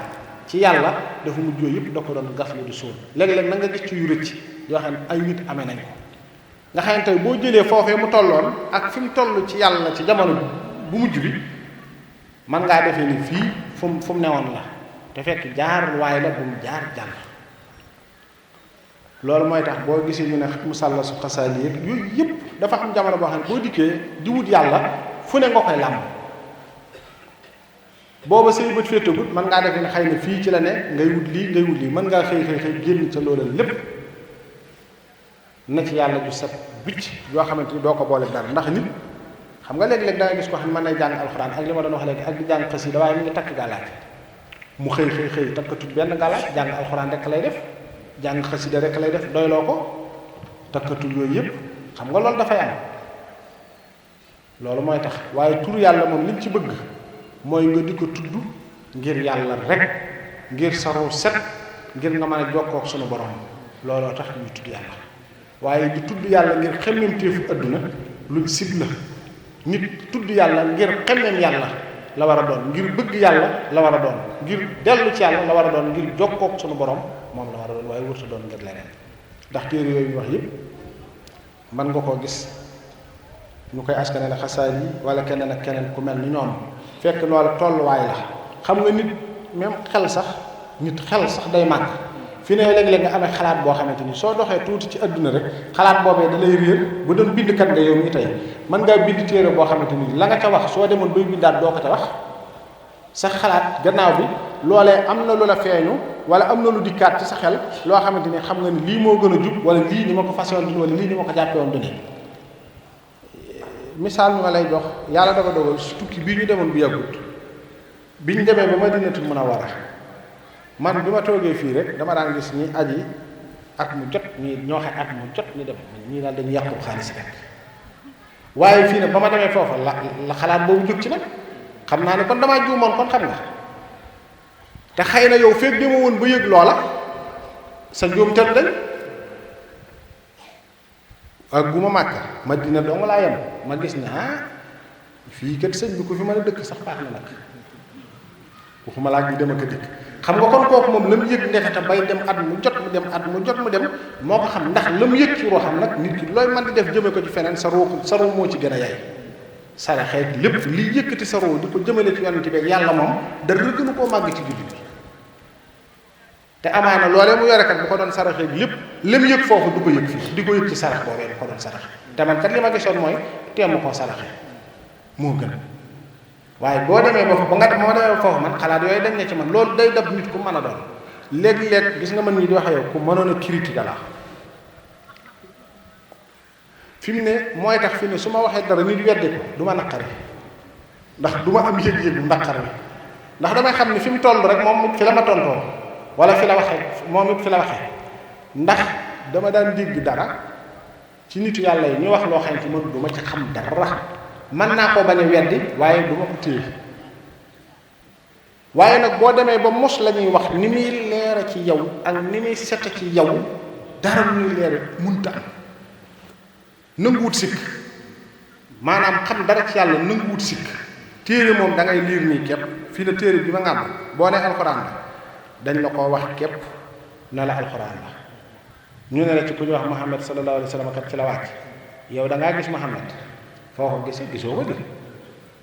ci yàlla dafa mujj yooyu yëpp da ko doon gas la di sóol léeg-léeg na nga gis ci yu rëcc yoo xam ne ay nit amee nañ ko nga xam ne tey boo jëlee foofee mu tolloon ak fi mu toll ci yàlla ci jamono bu mujj bi man ngaa defee ni fii fu mu newoon la te fekk jaar waaye la bu mu jaar jàll loolu mooy tax boo gisee ñu ne musallasu xasaali yëpp yooyu yëpp dafa am jamono boo xam ne boo dikkee di wut yàlla fu ne nga koy làmb booba say bët féetagut mën ngaa defee ne xëy na fii ci la ne ngay wut lii mën ngaa xëy génn ca loola lépp na ci yàlla ju set bicc yoo xamante ni doo ko boole dara ndax nit xam nga léeg-léeg da ngay gis ko xam ne mën nay jàng alxuraan ak li ma doon wax léegi ak di jàng xasida waaye mu ngi takk gàllaaj mu xëy takkatut benn gàllaaj jàng alxuraan rek lay def jàng xasida rek lay def doyloo ko takkatul yooyu yëpp xam nga loolu dafay am loolu mooy tax waaye turu yàlla moom liñ ci bëgg mooy nga di ko tudd ngir yàlla rek ngir saru set ngir nga mën a jokkoo ak sunu borom looloo tax ñu tudd yàlla waaye di tudd yàlla ngir xemmemteefu adduna luñ sib la nit tudd yàlla ngir xemmem yàlla la war a doon ngir bëgg yàlla la war a doon ngir dellu ci yàlla la war a doon ngir jokkoo ak sunu borom moom la war a doon waaye wërta doon ngir leneen ndax téere yooyu ñu wax yëpp mën nga koo gis ñu koy askane la xasaay yi wala keneen ak keneen ku mel ni ñoom fekk loola tolluwaay la xam nga nit même xel sax day màgg fi ne léeg-léeg nga amee xalaat boo xamante ni soo doxee tuuti ci adduna rek xalaat boobee da lay réer bu doon bindkat nga yow mi tey mën ngaa bind téere boo xamante ni la nga ca wax soo demoon bay bindaat doo ko ca wax sa xalaat gannaaw bi loolee am na lu la feeñu wala am na lu dikkaat ci sa xel loo xamante ni xam nga ni lii moo gën a jub wala lii ni ma ko façon dund wala lii ni ma ko jàppee woon dund misaal mi ma lay jox yàlla dafa dogal su tukki bii ñu demoon bu yàggut bi ñu demee ba Madinatul Munawwara man bi ma toogee fii rek dama daan gis ñi aji at mu jot ñii ñoo xam at mu jot ñu dem ñii daal dañuy yàqu xaalis rek waaye fii nag ba ma demee foofa la xalaat boobu jóg ci nag xam naa ne kon damaa juumoon kon xam nga te xëy na yow fekk dema woon ba yëg loola sa njuum tel dañ ak gu ma màkk Madina dong laa yem ma gis ne fii kat sëñ bi ku fi mën a dëkk sax baax na nag waxuma laa ñu dem ak a dikk xam nga kon kooku moom la mu yëg ndekete bay dem at mu jot mu dem at mu jot mu dem moo ko xam ndax la mu yëg ci ruuxam nag nit ki looy mën di def jëme ko ci feneen sa ruu moo ci gën a yaay saraxeet lépp liy yëkkati sa ruu di ko jëmale ci yonent bi yàlla moom dara gënu koo màgg ci jullit bi te amaana loolee mu yore kat bu ko doon saraxeet lépp la mu yëg foofu du ko yëg fii di ko yëg ci sarax boobee bu ko doon sarax te man kat li ma gisoon mooy teem koo saraxe moo gën waaye boo demee ba moo demee foofu man xalaat yooyu dañ ne ci man loolu day dab nit ku mën a doon léeg-léeg gis nga man ñi di wax yow ku mënoon a critique la fi mu ne mooy tax fi mu ne su ma waxee dara nit weddi ko du ma naqari ndax du ma am yëg-yëgu naqar bi ndax damay xam ne fi mu toll rek moom fi la ma tontoo wala fi la waxee moom it fi la waxee ndax dama daan dégg dara ci nitu yàlla yi ñu wax loo xam ci man du ma ci xam dara mën naa koo bañ a weddi waaye du ma ko téye waaye nag boo demee ba mos la ñuy wax ni muy leere ci yow ak ni muy sete ci yow dara lu ñuy leere munta am nanguwut sikk maanaam xam dara ci yàlla nanguwut sikk téere moom da ngay liir nii képp fii la téere bi ma ngàmb boo ne alxuraan la dañ la koo wax képp na la alxuraan la ñu ne la ci ku ñu wax Muhammad sallallahu alayhi wa sallam kat ci la wàcc yow da ngaa gis Muhammad foo ko gisee gisoo ko di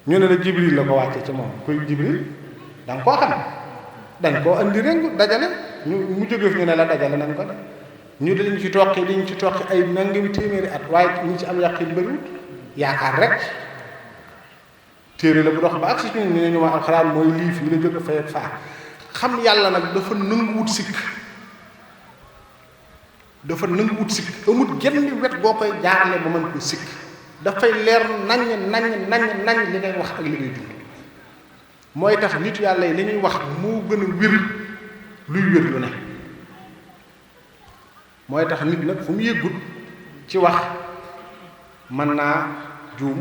ñu ne la Jibril la ko wàcce ci moom kuy Jibril da nga koo xam dañ koo andi réngu dajale mu jóge fi ñu ne la dajale nañ ko de ñu dañ ci toqi diñ ci toqi ay nangami téeméeri at waaye ñu ci am yàqin bëriwut yaakaar rek téere la bu dox ba ak si ñu ne ñu ma alxuraan mooy lii fii la jóge fay ak faa xam yàlla nag dafa nanguwut sikk amut genn wet boo koy jaarale ba mën ko sikk dafay leer nañ li ngay wax ak li ngay dund mooy tax nit yàlla yi li ñuy wax moo gën a wér luy wér lu ne mooy tax nit nag fu mu yëggut ci wax mën naa juum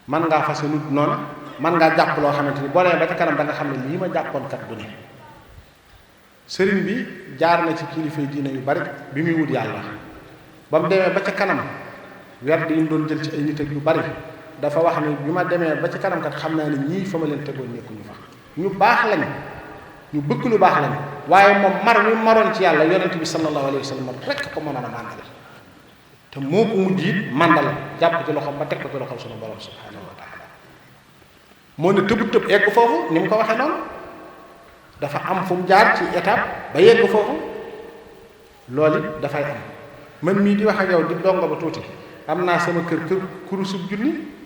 mën ngaa fase nit noonu mën ngaa jàpp loo xamante ni boo demee ba ca kanam da nga xam ne lii ma jàppoon kat du ne sëriñ bi jaar na ci kilifa diine yu bari bi muy wut yàlla ba mu demee ba ca kanam werd yi mu doon jël ci ay nit ak yu bari dafa wax ni bi ma demee ba ci kanam kat xam naa ne ñii fa ma leen tegoon nekkuñu fa ñu baax lañ ñu bëgg lu baax lañ waaye moom mar ñu maroon ci yàlla yonent bi sallallahu alayhi wa sallam rek ko mënoon a màndal te moo ko mujj it màndal jàpp ci loxoom ba teg ko ci loxoom sunu borom subhanahu wa taala moo ne tëb egg foofu ni mu ko waxee noonu dafa am fu mu jaar ci étape ba yegg foofu loolu it dafay am man mii di wax ak yow di dongo ba tuuti am naa sama kër kurusub junni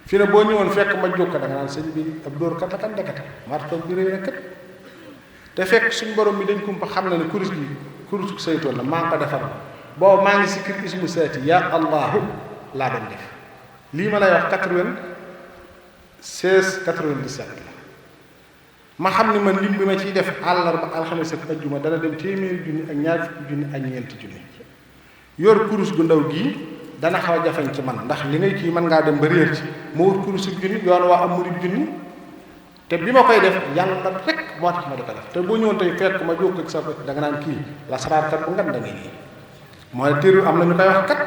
fi ne boo ñëwoon fekk ma jóg da nga naan sëñ bi ab dóor kat la kan ndekete marto bi réy na kat te fekk suñ borom bi dañ kumpa xam na ne kurus gi kurusug saytoon la maa ngi ko defar boobu maa ngi si kër ismu saati ya allahu laa doon def lii ma lay wax 96 97 la ma xam ni man lim bi ma ciy def àllarba alxames ak ajjuma dana dem téeméeri junni ak ñaar fukki junni ak ñeenti junni yor kurus gu ndaw gii dana xaw a jafeñ ci man ndax li ngay kii mën ngaa dem ba réer ci ma wut kuréel junni yoon waa am murid junni te bi ma koy def yàlla rek moo tax ma di ko def te boo ñëwoon tey fekk ma jóg ak sa bët da nga naan kii la saraarkat bu ngan da ngay nii mooy téeru am na ñu koy wax kat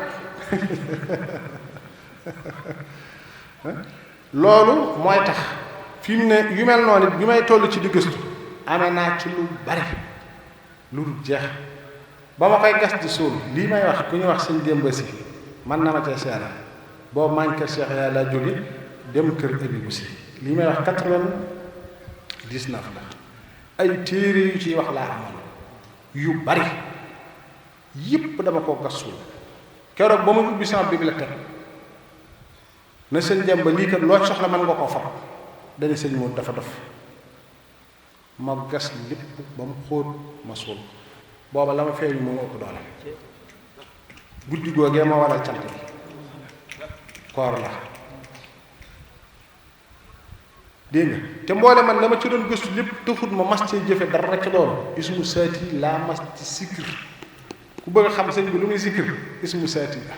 loolu mooy tax fi mu ne yu mel noonu bi may toll ci di gëstu amee naa ci lu bari lu dul jeex ba ma koy gas di suul lii may wax ku ñu wax sëñ Demba Si man na ma cee seera boobu maa ngi kër Cheikh yaa laa jóge dem kër Abibou Si lii may wax 99 la ay téere yu ciy wax laa amoon yu bari yëpp dama koo gas suul keroog ba ma ubbi sama bibliothèque na sëñ Demba lii kat loo soxla mën nga koo fab dana sëñ moom dafa dof ma gas lépp ba mu xóot ma suul booba la ma feeñu moom ëpp doole guddi googee ma waral cant bi koor la dégg nga te mboole man la ma ci doon gëstu lépp taxut ma mas cee jëfe dara ci loolu ismu saati laa mas ci sikkir ku bëgg a xam sëñ bi lu muy sikkir ismu saati la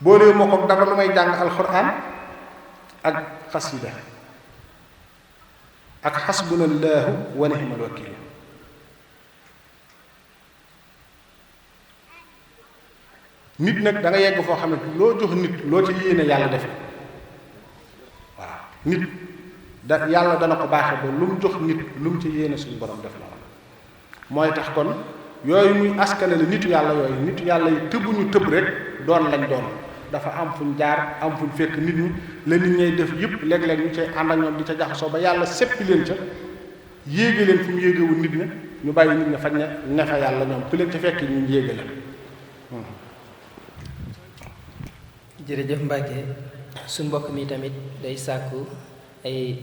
boole moo ko dara lu may jàng alxuraan ak xasida ak xasbunallahu wa ni'mal wakiil nit nag da nga yegg foo xam ne loo jox nit loo ci yéene yàlla def waaw nit da yàlla dana ko baaxe ba lu mu jox nit lu mu ci yéene suñu borom def la mooy tax kon yooyu muy askane la nitu yàlla yooyu nitu yàlla yi tëbuñu tëb rek doon lañ doon dafa am fuñ jaar am fuñ fekk nit ñi la nit ñay def yëpp léeg-léeg ñu cay ànd ak ñoom di ca jaxasoo ba yàlla seppi leen ca yéege leen fu mu yéegewul nit ña ñu bàyyi nit ña fañ ne fa yàlla ñoom ku leen ca fekk ñu yéege la jërëjëf Mbacke su mbokk mi tamit day sàkku ay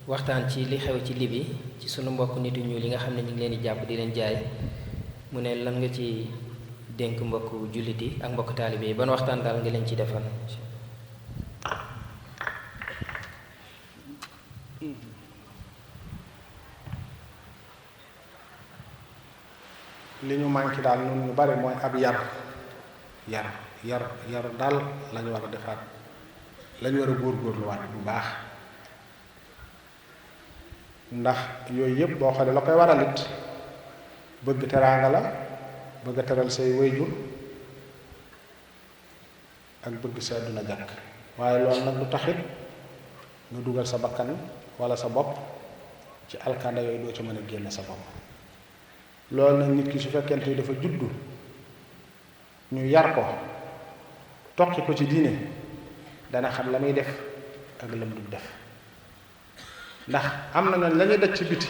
waxtaan ci li xew ci Libi ci sunu mbokk nitu ñuul yi nga xam ne ñu ngi leen di jàpp di leen jaay mu ne lan nga ci dénk mbokk jullit yi ak mbokk taalibe yi ban waxtaan daal nga leen ci defal. li ñu manqué daal noonu ñu bari mooy ab yar daal lañu war a defaat lañu war a góorgóorluwaat bu baax ndax yooyu yëpp boo xoolee la koy waral it bëgg teraanga la bëgg a teral say wayjur ak bëgg sa àdduna jàkk waaye loolu nag lu taxit nga dugal sa bakkan wala sa bopp ci alkanda yooyu doo ci mën a génne sa bopp loolu nag nit ki su fekkente ni dafa juddu ñu yar ko toqi ko ci diine dana xam la muy def ak lam du def ndax am na ñooñ la ñuy daj ci biti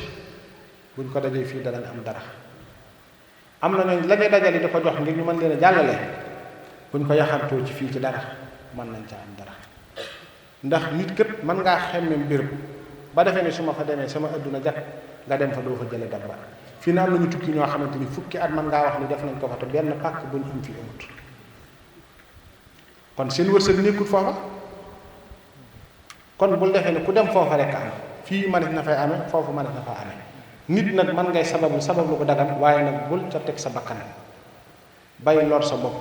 buñ ko dajee fii danañ am dara am na ñooñ la ñuy dajale di ko jox ngir ñu mën leen a jàllale buñ ko yaxantoo ci fii ci dara mën nañ ca am dara ndax nit kët mën ngaa xemme mbir ba defee ni su ma fa demee sama adduna jat nga dem fa doo fa jële dara fii na am na ñu tukki ñoo xamante ni fukki at mën ngaa wax ni def nañ ko fa te benn pàkk bu ñu am fi amut kon seen wërsëg nekkul foofa kon bul defee ni ku dem foofa rek am fii mënees na fay amee foofu mënees na fa amee nit nag mën ngay sabablu ko dagan waaye nag bul ca teg sa bakkan bay lor sa bopp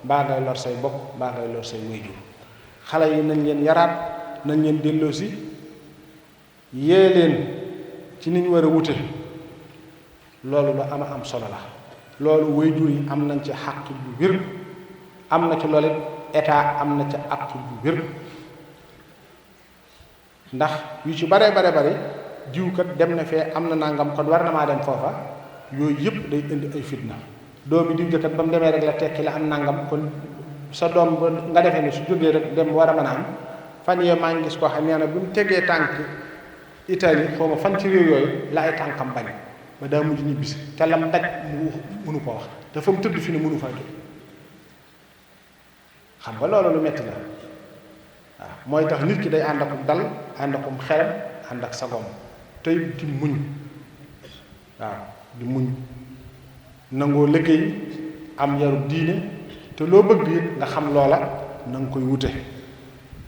mbaa ngay lor say bopp mbaa ngay lor say wayjur xale yi nañ leen yaraat nañ leen delloosi yee leen ci ni ñu war a wute loolu lu ama am solo la loolu wayjur yi am nañ ci xàq bu wér am na ci loolu état am na ci àq bu wér ndax yu ci bare jiw kat dem na fee am na nangam kon war na maa dem foofa yooyu yëpp day indi ay fitna doomi diw jëkkat ba mu demee rek la tekki la am nangam kon sa doom ba nga defee ni su jógee rek dem war a mën a am fan yee maa ngi gis koo xam nee na bi mu tegee tànk Italie xaw ma fan ci réew yooyu la ay tànkam bañ ba daa mujj ñibbisi te lam daj mu mënu ko wax te fa mu tëdd fi ne mënu faa jóg xam nga loolu lu metti la waaw mooy tax nit ki day ànd akum dal ànd akum xelam ànd ak sagoom tey di muñ waaw di muñ nangoo liggéey am yaru diine te loo bëgg it nga xam loola na nga koy wute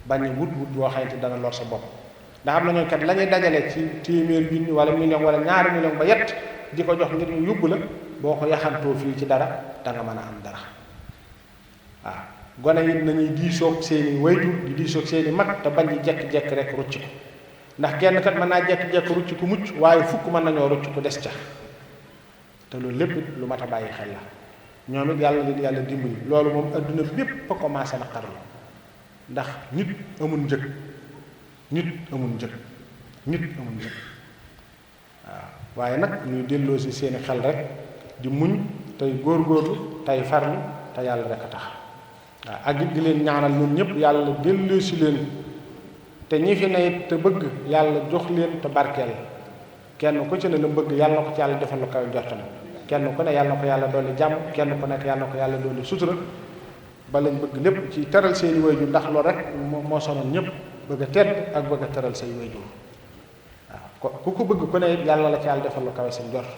bañ wut boo xamante dana lor sa bopp ndax am na ñooñu kat la ñuy dajale ci téeméer junni wala million wala ñaari million ba yett di ko jox ngir ñu yóbbu la boo ko yaxantoo fii ci dara da nga mën a am dara waaw gone yi nañuy diisoog seeni wayjur di diisoog seeni mag te bañ di jekk-jekk rek rucc ko ndax kenn kat mën naa jekk-jekk rucc ku mucc waaye fukk mën nañoo rucc ku des ca te loolu lépp lu mat a bàyyi xel la ñoom it yàlla dimbali loolu moom adduna bépp a commencé na xarlu ndax nit amul njëg waaw waaye nag ñuy delloo si seeni xel rek di muñ tey góorgóorlu tey farlu te yàlla rek a tax waaw ak it di leen ñaanal ñun ñëpp yàlla delloo si leen te ñi fi ne te bëgg yàlla jox leen te barkeel kenn ku ci ne la bëgg yàlla na ko ci yàlla defal lu kaw njortam kenn ku ne yàlla na ko yàlla dolli jàmm kenn ku nekk yàlla na ko yàlla dolli sutura ba lañ bëgg lépp ci teral seeni waajur ndax loolu rek moo sonoon ñëpp bëgg a tedd ak bëgg a teral say waajur waaw ku ko bëgg ku ne yàlla la ci yàlla defal lu kawe sa njort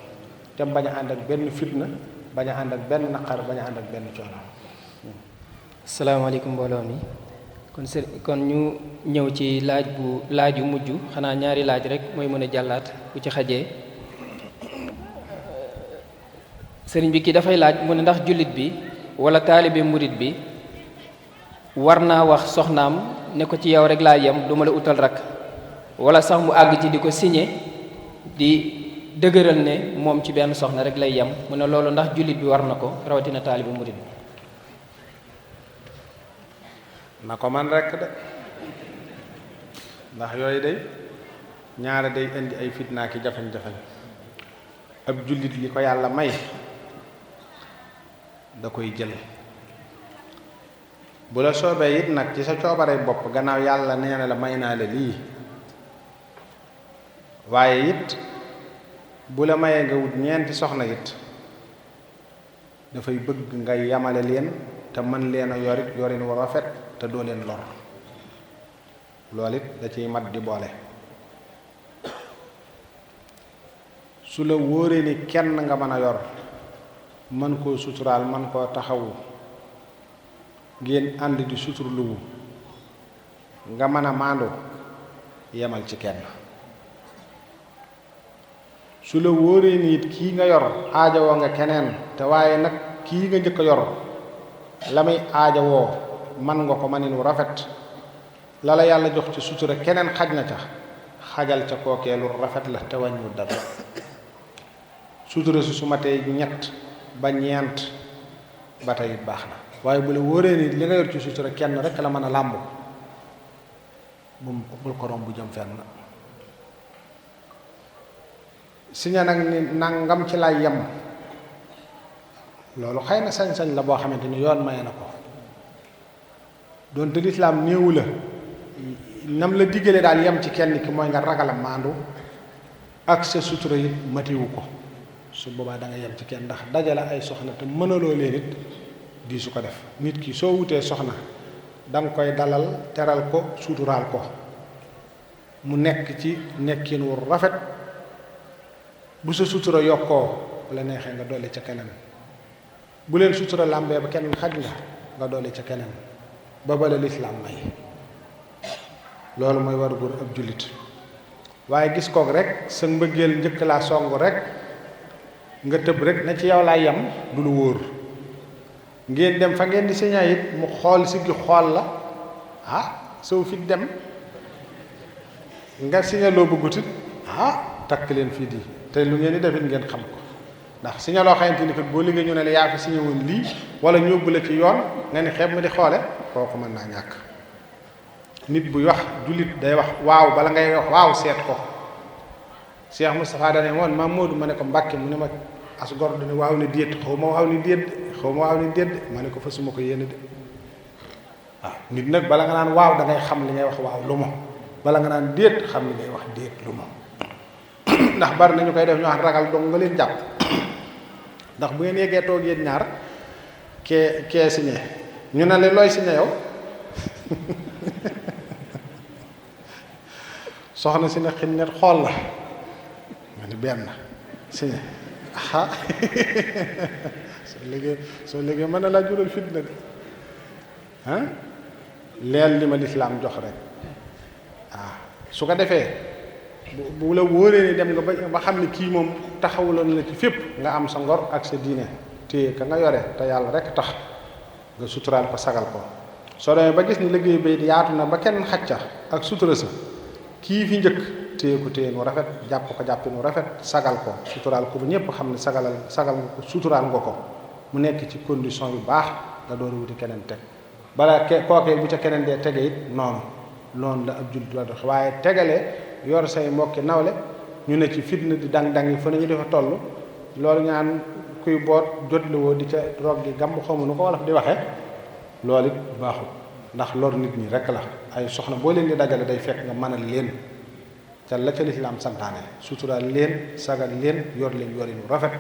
te bañ a ànd ak benn fitna bañ a ànd ak benn naqar bañ a ànd ak benn coono. asalaamaaleykum mbooloo mi kon ñu ñëw ci laaju mujj xanaa ñaari laaj rek mooy mën a jàllaat bu ci xajee sëriñ bi kii dafay laaj mu ne ndax jullit bi wala taalibe murit bi war naa wax soxnaam ne ko ci yow rek laa yem du ma la utal rak wala sax mu àgg ci di ko signé di dëgëral ne moom ci benn soxna rek lay yem mu ne loolu ndax jullit bi war na ko rawatina taalibe murit bi. na ko man rekk de ndax yooyu day ñaare day indi ay fitna ki jafe-jafe ab jullit li ko yàlla may da koy jël bu la soobee it nag ci sa coobaree bopp gannaaw yàlla nee na la may naa la lii waaye it bu la mayee nga wut ñeenti soxna it dafay bëgg nga yamale leen te mën leen a yorit yorin wu rafet te doo leen lor loolu it da ciy mat di boole su la wóoree ni kenn nga mën a yor mën koo suturaal mën koo taxawu ngeen ànd di suturluwu nga mën a maandu yemal ci kenn su la wóoree ni it kii nga yor aajawoo nga keneen te waaye nag kii nga njëkk a yor la muy aajawoo man nga ko manin wu rafet la la yàlla jox ci sutura keneen xaj na ca xajal ca kookee lu rafet la te wàññiwul dara sutura su matee ñett ba ñeent ba tey it baax na waaye bu la wóoree ni li nga yor ci sutura kenn rek la mën a làmb bul ko romb bu jëm fenn siña nag ni nangam ci lay yem loolu xëy na sañ-sañ la boo xamante ni yoon maye na ko doonte lislaam néewu la nam la diggale daal yem ci kenn ki mooy nga ragal a maandu ak sa sutura it matiwu ko su boobaa da nga yem ci kenn ndax dajale ay soxna te mënaloo leen it di su ko def nit ki soo wutee soxna da nga koy dalal teral ko suturaal ko mu nekk ci nekkin wu rafet bu sa sutura yokkoo bu la neexee nga dolli ca keneen bu leen sutura làmbee ba kenn xaj nga dolli ca keneen ba bala lislaam may loolu mooy war góor ab jullit waaye gis kook rek sa mbëggeel njëkk laa song rek nga tëb rek na ci yow laa yem du lu wóor ngeen dem fa ngeen di siñaa it mu xool si gi xool la soo fit dem nga siñaloo bëggut it takk leen fii di te lu ngeen di defit ngeen xam ko ndax siñaloo xamante ni kat boo liggéey ñu ne la yaa fi siñe woon lii wala ñu yóbbu la ci yoon nga ni xeeb ma di xoole kooku mën naa ñàkk nit buy wax jullit day wax waaw bala ngay wax waaw seet ko Cheikh Moustapha dane woon maam Moodu ma ne ko Mbàkke mu ne ma as gor dane waaw ni déet xaw ma waaw ni déet ma ne ko fasuma ko yéene de waaw nit nag bala nga naan waaw da ngay xam li ngay wax waaw lu ma bala nga naan déet xam li ngay wax déet lu ma ndax bari nañu koy def ñoo xam ragal dong nga leen jàpp ndax bu ngeen yeggee toog yéen ñaar kee signé ñu ne leen looy signé yow soxna si ne xin net xool la nga ni benn signé soo liggéey mën na laa jural fitna de leel li ma lislaam jox rek su ko defee bu la wóoree ni dem nga ba xam ne kii moom taxawuloon la ci fépp nga am sa ngor ak sa diine téye ka nga yore te yàlla rek tax nga suturaal ko sagal ko soo demee ba gis ni liggéey bi yaatu na ba kenn xacca ak sutura sa kii fi njëkk téye ko téye nu rafet jàpp ko jàppi nu rafet sagal ko suturaal ko bu ñëpp xam ne sagal nga ko suturaal nga ko mu nekk ci condition yu baax nga door a wuti keneen teg bala kookee bu ca keneen dee tege it noonu la ab jullit la dox waaye tegale yor say mbokki nawle ñu ne ci fitna di dang-dangi fa nañu defa toll loolu ñaan kuy boot jotliwoo di ca roog gi gàmb xamu nu ko wolof di waxe loolu it baaxul ndax lor nit ñi rek la ay soxna boo leen di dajale day fekk nga mënal leen ca la ca lislaam santaane suturaal leen sagal leen yor leen yorinu rafet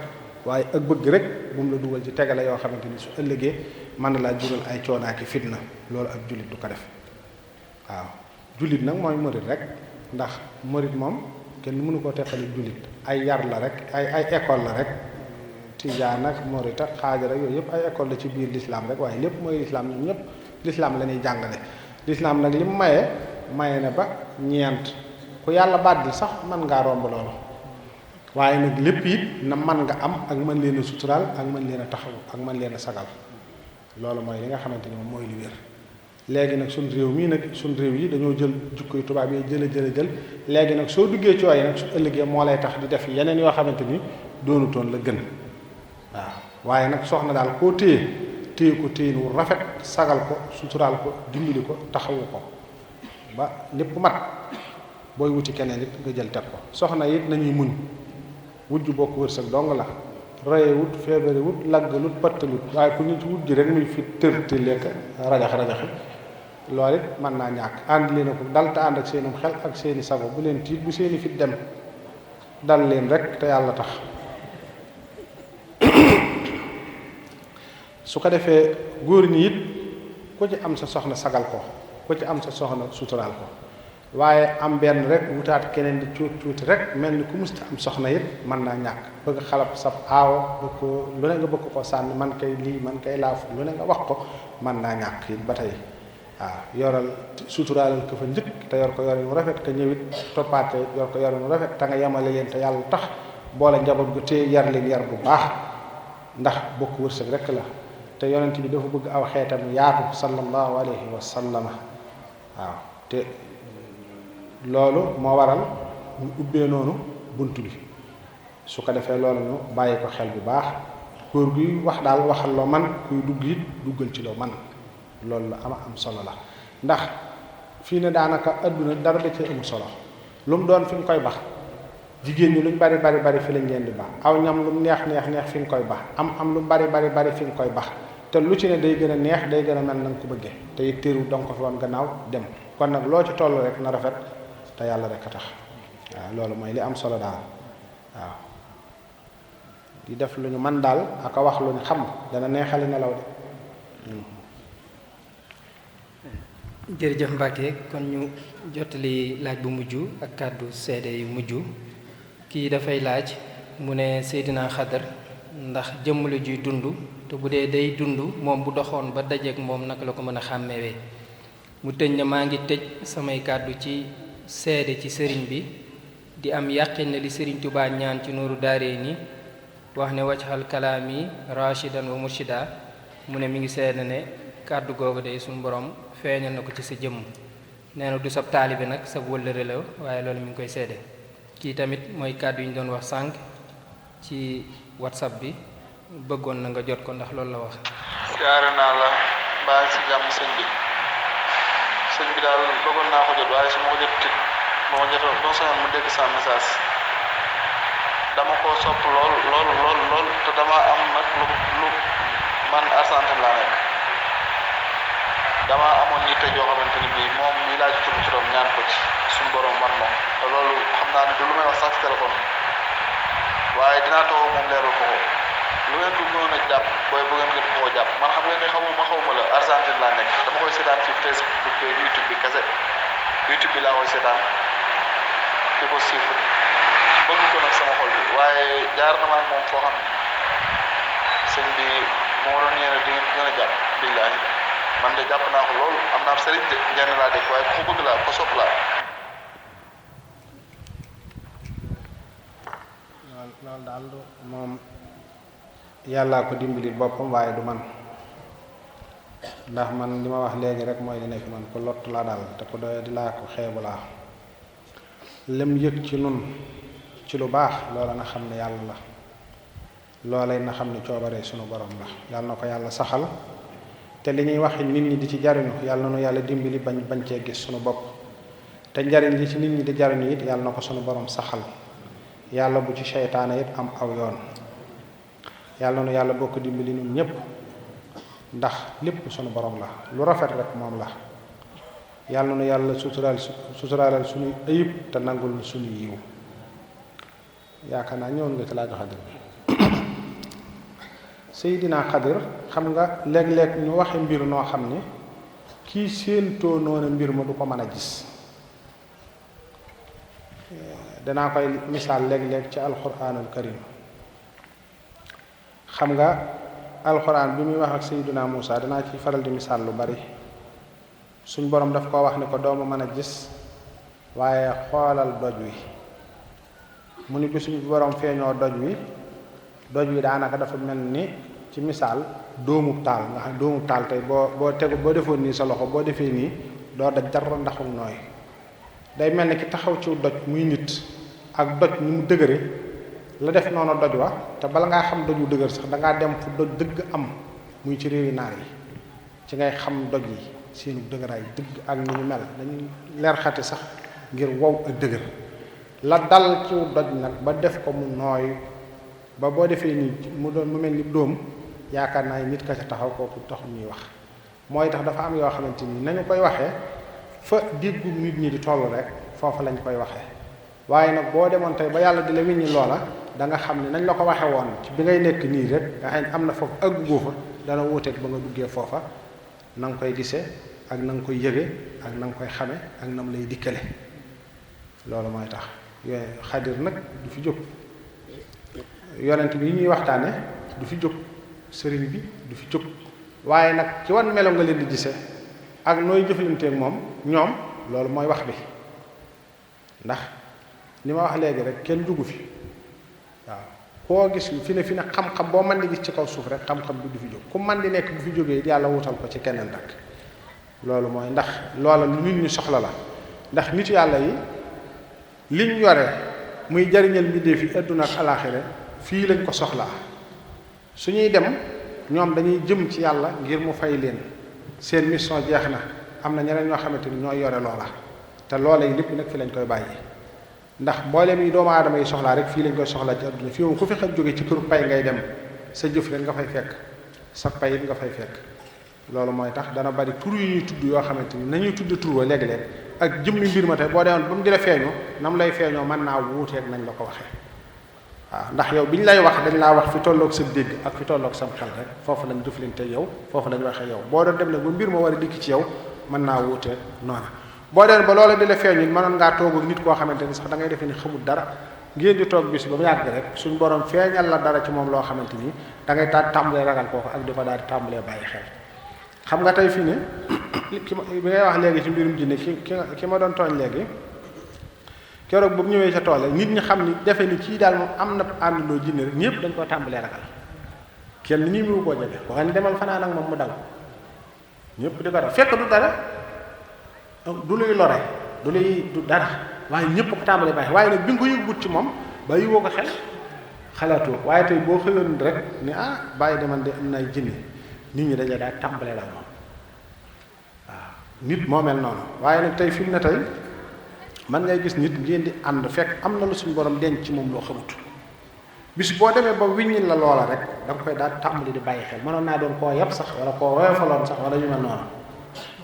waaye ak bëgg rek bu mu la dugal ci tegale yoo xamante ni su ëllëgee mën na laa jural ay coonaaki fitna loolu ab jullit du ko def waaw jullit nag mooy murit rek ndax murit moom kenn mënu koo teqali jullit ay yar la rek ay école la rek tijaan ak murit ak xaajar ak yooyu yëpp ay école la ci biir l'islam rek waaye lépp mooy l'islam ñun ñëpp l'islam la ñuy jàngale l'islam nag li mu maye na ba ñeent ku yàlla bàddil sax mën ngaa romb loolu waaye nag lépp it na man nga am ak mën leen a suturaal ak mën leen a taxaw ak mën leen a sagal loolu mooy li nga xamante ni moom mooy lu wér léegi nag suñ réew mii nag suñ réew yi dañoo jël jukkoy tubaab yi jël léegi nag soo duggee ci waaye nag su ëllëgee moo lay tax di def yeneen yoo xamante ni doonutoon la gën waaw waaye nag soxna daal koo téye ko téyin wu rafet sagal ko suturaal ko dimbali ko taxawu ko ba lépp mat booy wuti keneen it nga jël teg ko soxna it nañuy muñ wujj bokk wërsëg dong la roye wut feebare wut lagg lut pattalut waaye ku ñu ci wut ji rek muy fi tërti lekk rajaxi loolu it mën naa ñàkk ànd leen ko dal te ànd ak seenum xel ak seeni sago bu leen tiit bu seeni fit dem dal leen rek te yàlla tax su ko defee góor ñi it ku ci am sa soxna sagal ko ku ci am sa soxna suturaal ko waaye am benn rek wutaat keneen di cuuti rek mel ni ku musta am soxna it mën naa ñàkk bëgg xalab sab aawo bëgg ko lu ne nga bëgg ko sànni man kay lii man kay laafu lu ne nga wax ko mën naa ñàkk it ba tey waaw yoral suturaalal ko fa njëkk te yor ko yorin mu rafet ka ñëwit toppaate yor ko yorin mu rafet te nga yemale leen te yàlla tax boole njaboot gu te yar leen yar bu baax ndax bokk wërsëg rek la te yonent bi dafa bëgg aw xeetam yaatu sallallahu alayhi wa sallama waaw te loolu moo waral ñu ubbee noonu bunt bi su ko defee loolu ñu bàyyi ko xel bu baax góor guy wax daal waxal loo man kuy dugg it duggal ci loo man loolu la am solo la ndax fii ne daanaka adduna dara da cee amul solo lu mu doon fi nga koy bax jigéen ñi luñ bari fi lañ leen di baax aw ñam lu mu neex fi nga koy bax am lu bari fi nga koy bax te lu ci ne day gën a neex day gën a mel na nga ko bëggee te it téeru danga ko fi woon gannaaw dem kon nag loo ci toll rek na rafet te yàlla rek a tax waaw loolu mooy li am solo daal waaw di def lu ñu man daal aka wax lu ñu xam dana neexali nelaw de jërëjëf Mbacke kon ñu jottali laaj bu mujj ak kàddu seede yu mujj kii dafay laaj mu ne Seydina Xadar ndax jëmm la juy dund te bu dee day dund moom bu doxoon ba dajeek moom naka la ko mën a xàmmewee mu tëj na maa ngi tëj samay kàddu ci seede ci sëriñ bi di am yàqin ne li sëriñ Tuubaa ñaan ci Nuuru Daarayni wax ne wajhal kalaami rashidan wa murshida mu ne mi ngi seede ne kàddu googu day suñu borom feeñal na ko ci sa jëmm nee na du sab taalibe nag sab wëllëre la waaye loolu mi ngi koy seede kii tamit mooy kàddu yi ñu doon wax sànq ci whatsapp bi bëggoon na nga jot ko ndax loolu la wax. siyaare naa la mbaa si jàmm sëñ bi daal bëggoon naa ko jot waaye su ma ko jot tit ba ma jotoon ba soxla mu dégg sa message dama ko sopp lool te dama am nag lu man Argentine laa nekk dama amoon yitte joo xamante ni bii moom mii laa ci turam ñaan ko ci suñu borom man moom te loolu xam naa ne du lu may wax sax ci téléphone waaye dinaa taxaw moom leeral ko lu ngeen ko mënoon a jàpp booy bu ngeen gën koo jàpp man xam ngeen ne xawma la Argentine laa nekk dama koy seetaan ci Facebook bi YouTube bi kese YouTube bi laa koy seetaan di ko suivre bëgg ko nag sama xol bi waaye jaar na ma ak moom foo xam ne sëñ bi moo doon yéene di ngeen gën a jàpp billaahi man de jàpp naa ko loolu am naa sëriñ de njëriñ laa dégg waaye ku ko bëgg laa ko sopp laa. loolu daal moom yàllaa ko dimbali boppam waaye du man ndax man li ma wax léegi rek mooy li nekk man ko lott laa daal te ko doy di laa ko xeebu laa lem yëg ci nun ci lu baax loola na xam ne yàlla la loola na xam ne coobaree sunu borom la yàlla na ko yàlla saxal te li ñuy wax nit ñi di ci jariñu yàlla na nu yàlla dimbali bañ cee gis sunu bopp te njariñ li ci nit ñi di jariñu it yàlla na ko sunu borom saxal yàlla bu ci seytaane it am aw yoon yàlla na nu yàlla bokk dimbali ñun ñépp ndax lépp sunu borom la lu rafet rek moom la yàlla na nu yàlla suturaalal suñuy ayib te nangul suñu yiw yaakaar naa ñëwoon nga ci laaju Xadir Seydina Xadir xam nga léeg-léeg ñu waxe mbir noo xam ne kii séentoo noona mbir ma du ko mën a gis danaa koy misaal léeg-léeg ci alquranul karim xam nga alquran bi muy wax ak Seydina Muusa danaa ci faral di misaal lu bari suñ borom daf koo wax ni ko dooma mën a gis waaye xoolal doj wi mu ni bi suñ borom feeñoo doj wi daanaka dafa mel ni ci misaal dóomub taal nga xam dóomub taal tey boo defoon nii sa loxo boo defee nii doo daj dara ndaxum nooy day mel ni ki taxaw ci doj muy nit ak doj ni mu dëgëre la def noonu doj wa te bala ngaa xam doj wu dëgër sax dangaa dem fu doj dëgg am muy ci réewi naar yi ci ngay xam doj yi seenu dëgëraay dëgg ak ni ñu mel dañuy leer xati sax ngir wow ak dëgër la dal ci doj nag ba def ko mu nooy ba boo defee nii mu mel ni dóom yaakaar naa nit ka ca taxaw kooku taxul ñuy wax mooy tax dafa am yoo xamante ni nañu koy waxee fa déggu nit ñi di toll rek foofu lañ koy waxee waaye nag boo demoon tey ba yàlla di la wiññi loola da nga xam ne nañ la ko waxe woon ci bi ngay nekk nii rek nga xam ne am na foofu àggugoo fa dana wuuteeg ba nga duggee foofa na nga koy gisee ak na nga koy yëge ak na nga koy xame ak nam lay dikkale loolu mooy tax yooyu Xadir nag du fi jóg yonent bi yi ñuy waxtaane du fi jóg sëriñ bi du fi jóg waaye nag ci wan melo nga leen di gisee ak nooy jëflanteeg moom ñoom loolu mooy wax bi ndax li ma wax léegi rek kenn jugu fi waaw koo gis fi ne xam-xam boo mën di gis ci kaw suuf rek xam-xam bi du fi jóg ku man di nekk bu fi jógee yàlla wutal ko ci keneen rek loolu mooy ndax loola lu nit ñi soxla la ndax nit yàlla yi liñ yore muy jariñal mbindéef yi àdduna ak alaaxira fii lañ ko soxlaa su ñuy dem ñoom dañuy jëm ci yàlla ngir mu fay leen seen mission jeex na am na ñeneen ñoo xamante ni ñooy yore loola te loola yi lépp nag fi lañ koy bàyyi ndax mboolem yi doomu aadama yi soxlaa rek fii lañ koy soxlaa ci àdduna fii moom ku fi xaj jóge ci këru pay ngay dem sa jëf rek nga fay fekk sa pay it nga fay fekk loolu mooy tax dana bari tur yu ñuy tudd yoo xamante ni nañuy tudd tur wa léeg-léeg ak jëmmi mbir ma tey boo demoon ba mu di la feeñoo nam lay feeñoo mën naa wuuteeg nañ la ko waxee waaw ndax yow bi ñu lay wax dañ laa wax fi tolloog sa dégg ak fi tolloog sam xel rek foofu lañ jëflante yow foofu lañ waxee yow boo doon dem nag ba mbir ma war a dikk ci yow mën naa wuuteeg noona boo deen ba loola di la feeñu mënoon ngaa toog ak nit koo xamante ni sax da ngay defe ni xamul dara ngeen di toog bis ba mu yàgg rek suñ borom feeñal la dara ci moom loo xamante ni da ngay tàmbalee ragal kooku ak di ko daal di tàmbalee bàyyi xel xam nga tey fii ne bi ngay wax léegi ci mbirum jinne ki ma doon tooñ léegi keroog bu mu ñëwee ca tool nit ñi xam ni defe ni kii daal moom am na àndandoo jinne rek ñëpp dañ koo tàmbalee ragal kenn nii mu koo jege boo xam ne demal fanaan ak moom mu daw ñëpp di ko def fekk du dara du luy lore du dara waaye ñëpp ko tàmbalee bàyyi waaye nag bi nga ko yëgut ci moom ba yëgoo ko xel xalaatoo waaye tey boo xëyoon rek ni bàyyi de man de am nay jinne nit ñi dañu daal tàmbalee la moom waaw nit moo mel noonu waaye nag tey fi mu ne tey man ngay gis nit ngeen di ànd fekk am na lu suñu borom denc ci moom loo xamut bis boo demee ba wiññil la loola rek da nga koy daal tàmbali di bàyyi xel mënoon naa doon koo yab sax wala koo woyofaloon sax wala ñu mel noonu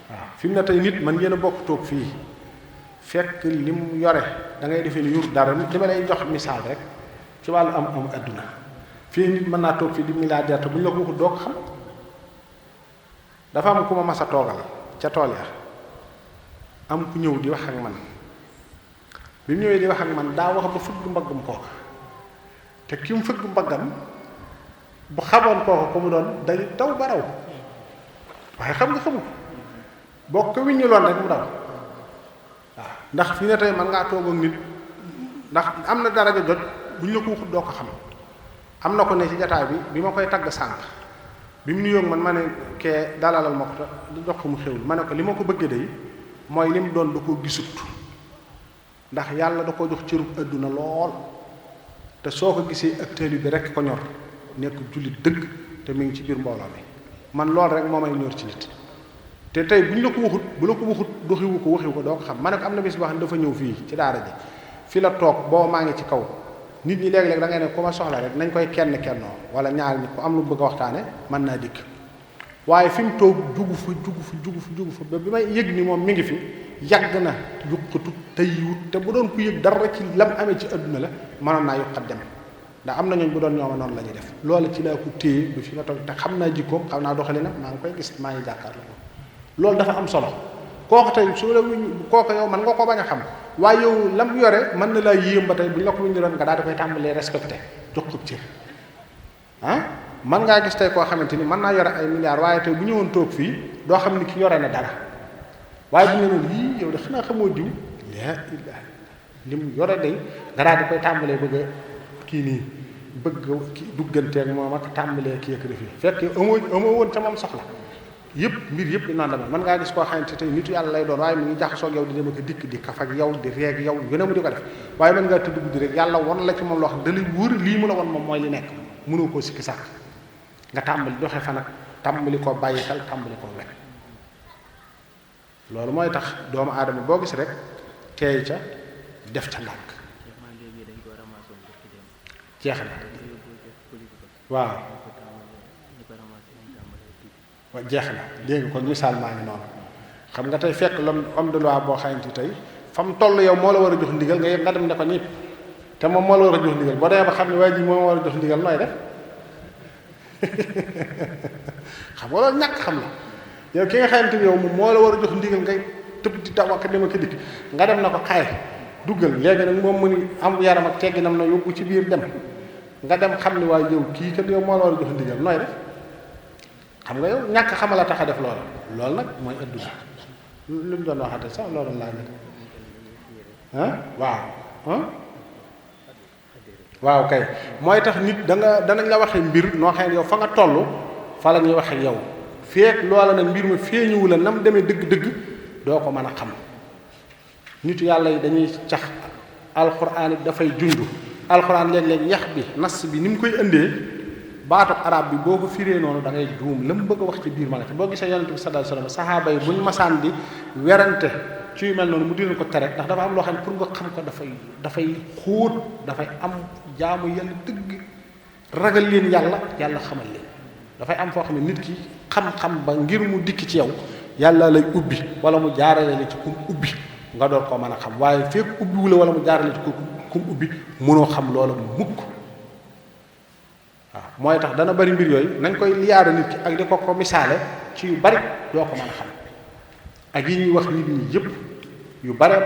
waaw fi mu ne tey nit man ngeen a bokk toog fii fekk li mu yore da ngay defee ni yur dara nit li ma lay jox misaal rek ci wàllu am adduna fii nit mën naa toog fii di milliardaire te bu ñu la ko waxut doo ko xam dafa am ku ma mas a toogal ca tool ya am ku ñëw di wax ak man bi mu ñëwee di wax ak man daa wax ba fëgg mbaggam kooka te ki mu fëgg mbaggam bu xamoon kooka ko mu doon day daw ba raw waaye xam nga xamu boo ko wiññu loon rek mu daw waaw ndax fi ne tey man ngaa toog ak nit ndax am na dara jot bu ñu la ko waxut doo ko xam am na ko ne ci jataay bi ma koy tagg sànq bi mu nuyoo man ma ne kee dalalal ma ko di jox ko mu xewul ma ne ko li ma ko bëggee day mooy li mu doon da koo gisut ndax yàlla da ko jox cërub adduna lool te soo ko gisee ak taalibe bi rek ko ñor nekk jullit dëgg te mi ngi ci biir mbooloo mi man lool rek moo may ñor ci nit te tey bu ñu la ko waxut bu la ko waxut doxiwu ko waxiwu ko doo ko xam ma ne ko am na bis boo xam ne dafa ñëw fii ci daara ji fi la toog boo maa ngi ci kaw nit ñi léeg-léeg da ngay ne ku ma soxla rek nañ koy kennoo wala ñaar ñi ku am lu bëgg a waxtaane mën naa dikk waaye fi mu toog jugu fa ba bi may yëg ni moom mi ngi fi yàgg na yuqatu tëyiwut te bu doon ku yëg dara ci lam amee ci adduna la mënoon naa yuqat dem ndax am na ñooñ bu doon ñooma noonu la ñuy def loolu ci laa ko téye ba fi ma toog te xam naa jikkoom xam naa doxalinam maa ngi koy gis maa ngi jàkkaarloo ko loolu dafa am solo kooku tey su la kooku yow mën nga ko bañ a xam waaye yow lam yore mën na laa yéem ba tey bu ñu la ko wuñu doon nga daal di koy tàmbalee respecté jox ko cër mën ngaa gis tey koo xamante ni mën naa yore ay milliards waaye tey bu ñëwoon toog fii doo xam ni ki yore na dara waaye bu ñu ne lii yow de xanaa xamoo diw laa ilaaha li mu yore day nga daal di koy tàmbalee bëgg kii nii bëgg ki dugganteeg moom ak tàmbalee kii ak def yi fekk amoo woon ca moom soxla yëpp mbir yëpp noonu la mel mën ngaa gis koo xamante tey nitu yàlla lay doon waaye mu ngi jaxasoo ak yow di dem ak dikk di kaf ak yow di reeg yow gën a mu di ko def waaye mën ngaa tudd guddi rek yàlla won la ci moom loo xam da lay wóor lii mu la won moom mooy li nekk mënoo koo sikki sàkk nga tàmbali doxe fa nag tàmbali koo bàyyi xel tàmbali koo wekk loolu mooy tax doomu aadama boo gis rek teey ca def ca ndànk jeex na waaw jeex na dégg nga kon misaal maa ngi noonu xam nga tey fekk l'homme de loi boo xamante tey fa mu toll yow moo la war a jox ndigal nga dem ne ko ñëpp te moom moo la war a jox ndigal boo demee ba xam ne waa ji moo war a jox ndigal nooy def xam nga loolu ñàkk xam la yow ki nga xamante ni yow moom moo la war a jox ndigal ngay tëb di taw ak dem ak dikk nga dem na ko xaay duggal léegi nag moom mu ni am yaram ak tegginam na yóbbu ci biir dem nga dem xam ni waaye yow kii kat yow moo la war a jox ndigal nooy def xam nga yow ñàkk xamal a tax a def loolu loolu nag mooy adduna lu ñu doon waxate sax loolu laa ne waaw kay mooy tax nit danañ la waxe mbir noo xam ne yow fa nga toll fa la ñuy waxe yow feek loola nag mbir ma feeñuwu la nam demee dëgg-dëgg doo ko mën a xam nitu yàlla yi dañuy cax alxuraan it dafay junj alxuraan léeg-léeg yax bi nas bi ni mu koy indee baatu arab bi boo ko firee noonu da ngay juum la mu bëgg a wax ci biir ma nga te boo gisee yonente bi sallallahu alayhi wasallam saxaaba yi bu ñu masaan di werante ci yu mel noonu mu dina ko tere ndax dafa am loo xam ne pour nga xam ko dafay xóot dafay am jaamu yàlla dëgg ragal leen yàlla xamal leen dafay am foo xam ne nit ki xam-xam ba ngir mu dikk ci yow yàlla lay ubbi wala mu jaarale la ci kum ubbi nga door koo mën a xam waaye fekk ubbiwu la wala mu jaarale ci kum ubbi mënoo xam loola mukk waaw mooy tax dana bari mbir yooyu nañ koy liyaara nit ki ak di ko misaale ci yu bari doo ko mën a xam ak yi ñuy wax nit ñi yëpp yu bare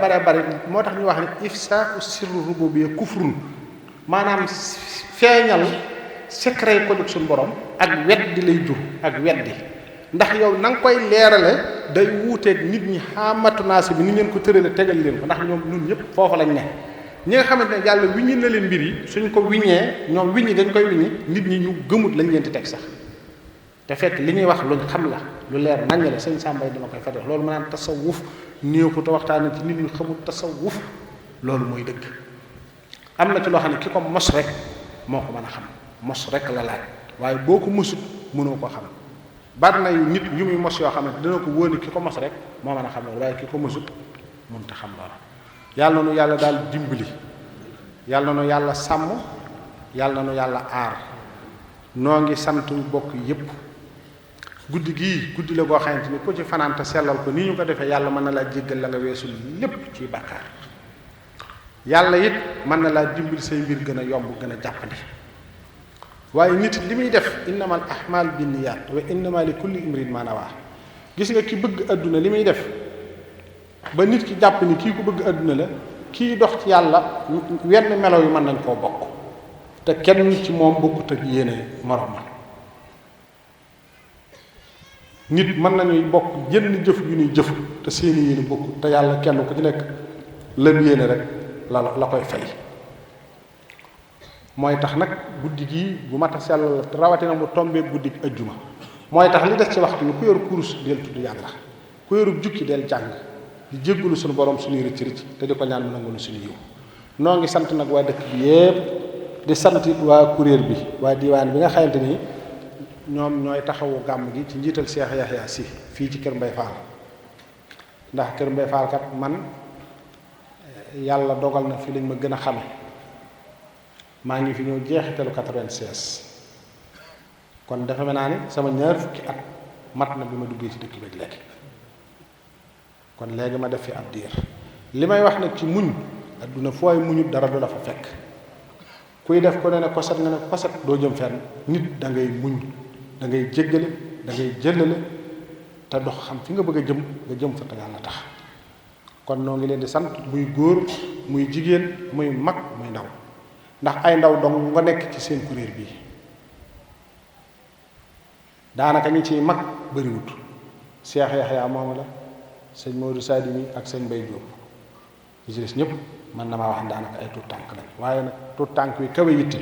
moo tax ñu wax ne ifsa sirru rububiyya kufrun maanaam feeñal secret ko jóg suñu borom ak weddi lay jur ak weddi ndax yow na nga koy leerale day wuuteeg nit ñi xamatu naasi bi ni ngeen ko tërale tegal leen ko ndax ñoom ñun ñëpp foofu lañ ne ñi nga xamante ne yàlla wiññi na leen mbir yi suñ ko wiññee ñoom wiññi dañ koy wiññi nit ñi ñu gëmut lañ leen di teg sax te fekk li ñuy wax luñ xam la lu leer naññ la sëñ Sàmbay dama koy fete loolu ma naan tasawuf néew ko te waxtaane ci nit ñu xamul tasawuf loolu mooy dëgg am na ci loo xam ne ki ko mos rek moo ko mën a xam mos rek la laaj waaye boo ko mosut mënoo ko xam bari na nit yu muy mos yoo xam ne dina ko wóoni ki ko mos rek moo mën a xam loolu waaye ki ko mosut mënut a xam loolu yàlla na nu yàlla daal dimbali yàlla na nu yàlla sàmm yàlla na nu yàlla aar noo ngi sant bokk yépp guddi gii guddi la goo xamante ni ku ci fanaante sellal ko ni ñu ko defee yàlla mën na laa jéggal la nga weesul lépp ci bàkkaar yàlla it mën na laa dimbali say mbir gën a yomb gën a jàppandi waaye nit li muy def innamal ahmal binniyat wa innama li kulli imrin ma nawa gis nga ki bëgg adduna li muy def ba nit ki jàpp ni kii ku bëgg adduna la kii dox ci yàlla wenn melo yu mën nañ koo bokk te kenn ci moom bokkut ak yéene moroom ma nit mën nañuy bokk jënn jëf yu ñuy jëf te seeni yéene bokk te yàlla kenn ku ci nekk lam yéene rek la koy fay mooy tax nag guddi gii bu mat a sell rawatina mu tombee guddi ajjuma mooy tax li des ci waxtu bi ku yor kurus del tudd yàlla ku yorub jukki del jàng di jéggulu suñu borom suñuy rëcc rëcc te di ko ñaan mu nangul suñu yiw noo ngi sant nag waa dëkk bi yépp di sant waa kuréel bi waa diwaan bi nga xamante ni ñoom ñooy taxawu gàmm gi ci njiital Cheikh Yahya si fii ci Kër Mbay Fall ndax Kër Mbay Fall kat man yàlla dogal na fi lañ ma gën a xame maa ngi fi ñëw jeexitalu 96 kon dafa mel naa ni sama ñaar fukki at mat na bi ma duggee ci dëkk bi léegi kon léegi ma def fi ab diir li may wax nag ci muñ adduna fooy muñut dara du la fa fekk kuy def ko ne koset nga ne koset doo jëm fenn nit da ngay muñ da ngay jéggale da ngay jëllale te dox xam fi nga bëgg a jëm nga jëm fa te yàlla tax kon noo ngi leen di sant muy góor muy jigéen muy mag muy ndaw ndax ay ndaw dong nga nekk ci seen kuréel bii daanaka ñi ciy mag bëriwut Cheikh Yaxya moom la sëñ Modou Sadi mi ak sëñ Mbay Jóob ñi ci des ñëpp man na maa wax daanaka ay tuut tànk lañ waaye nag tuut tànk wi kawe yitte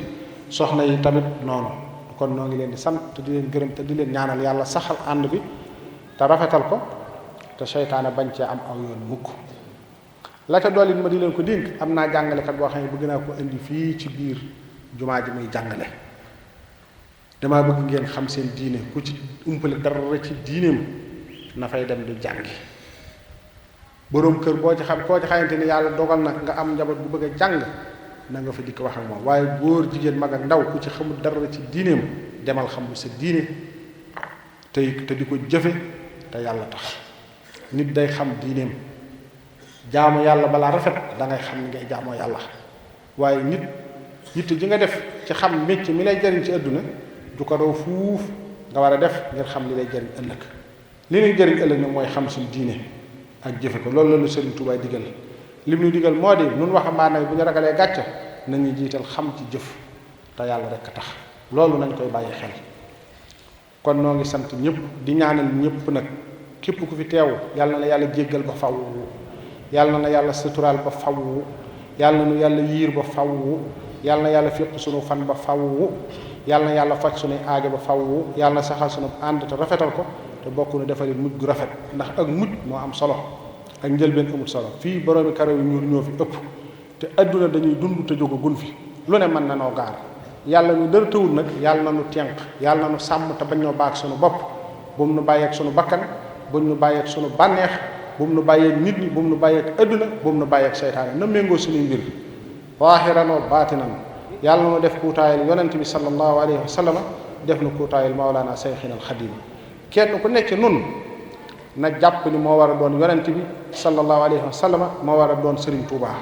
soxna yi tamit noonu kon noo ngi leen di sant te di leen gërëm te di leen ñaanal yàlla saxal ànd bi te rafetal ko te seytaane bañ cee am aw yoon mukk la ca dolli ma di leen ko dénk am naa jàngalekat boo xam ne bëgg naa ko indi fii ci biir jumaa ji muy jàngale damaa bëgg ngeen xam seen diine ku ci umpale dara ci diineem na fay dem du jàngi boroom kër boo ci xam koo ci xamante ni yàlla dogal na nga am njaboot bu bëgg a jàng na nga fa dikk wax ak moom waaye góor jigéen mag ak ndaw ku ci xamul dara ci diineem demal xam lu sa diine te di ko jëfe te yàlla tax nit day xam diineem jaamu yàlla balaa rafet da ngay xam ni ngay jaamoo yàlla waaye nit yitte ji nga def ci xam mécc mi lay jariñ ci àdduna du ko doo fuuf nga war a def ngir xam li lay jariñ ëllëg li lay jariñ ëllëg nag mooy xam suñu diine ak jëfe ko loolu la lu Sëriñ Tuubaa digal lim ñu digal moo di nun waxambaane bu ñu ragalee gàcce nañu jiital xam ci jëf te yàlla rekk tax loolu nañ koy bàyyi xel kon noo ngi sant ñëpp di ñaanal ñëpp nag képp ku fi teew yàlla na la yàlla jéggal ba faw yàlla na la yàlla suturaal ba faw yàlla na nu yàlla yiir ba faw yàlla na yàlla féq sunu fan ba faw yàlla na yàlla faj sunuy aajo ba faw yàlla na saxal sunu ànd te rafetal ko te bokk nu defali mujj gu rafet ndax ak mujj moo am solo ak njëlbeen amul solo fii boroomi karaw yu ñuul ñoo fi ëpp te adduna dañuy dund te jógagun fi lu ne mën na noo gaar yàlla ñu dara tëwul nag yàlla na nu tenq yàlla na nu sàmm te bañ ñoo baag sunu bopp bu mu nu bàyyeeg sunu bakkan bu mu nu bàyyeeg sunu bànneex bu mu nu bàyyeeg nit ñi bu mu nu bàyyeeg adduna bu mu nu bàyyeeg seytaane na méngoo suñuy mbir waaxiran wa baatinan yàlla na nu def kuutaayal yonent bi sallallahu alayhi wa sallam def na kuutaayal mawlaana seyxina al xadim kenn ku nekk nun na jàpp ni moo war a doon yonent bi sallallahu alayhi wa sallam moo war a doon Sëriñ Tuubaa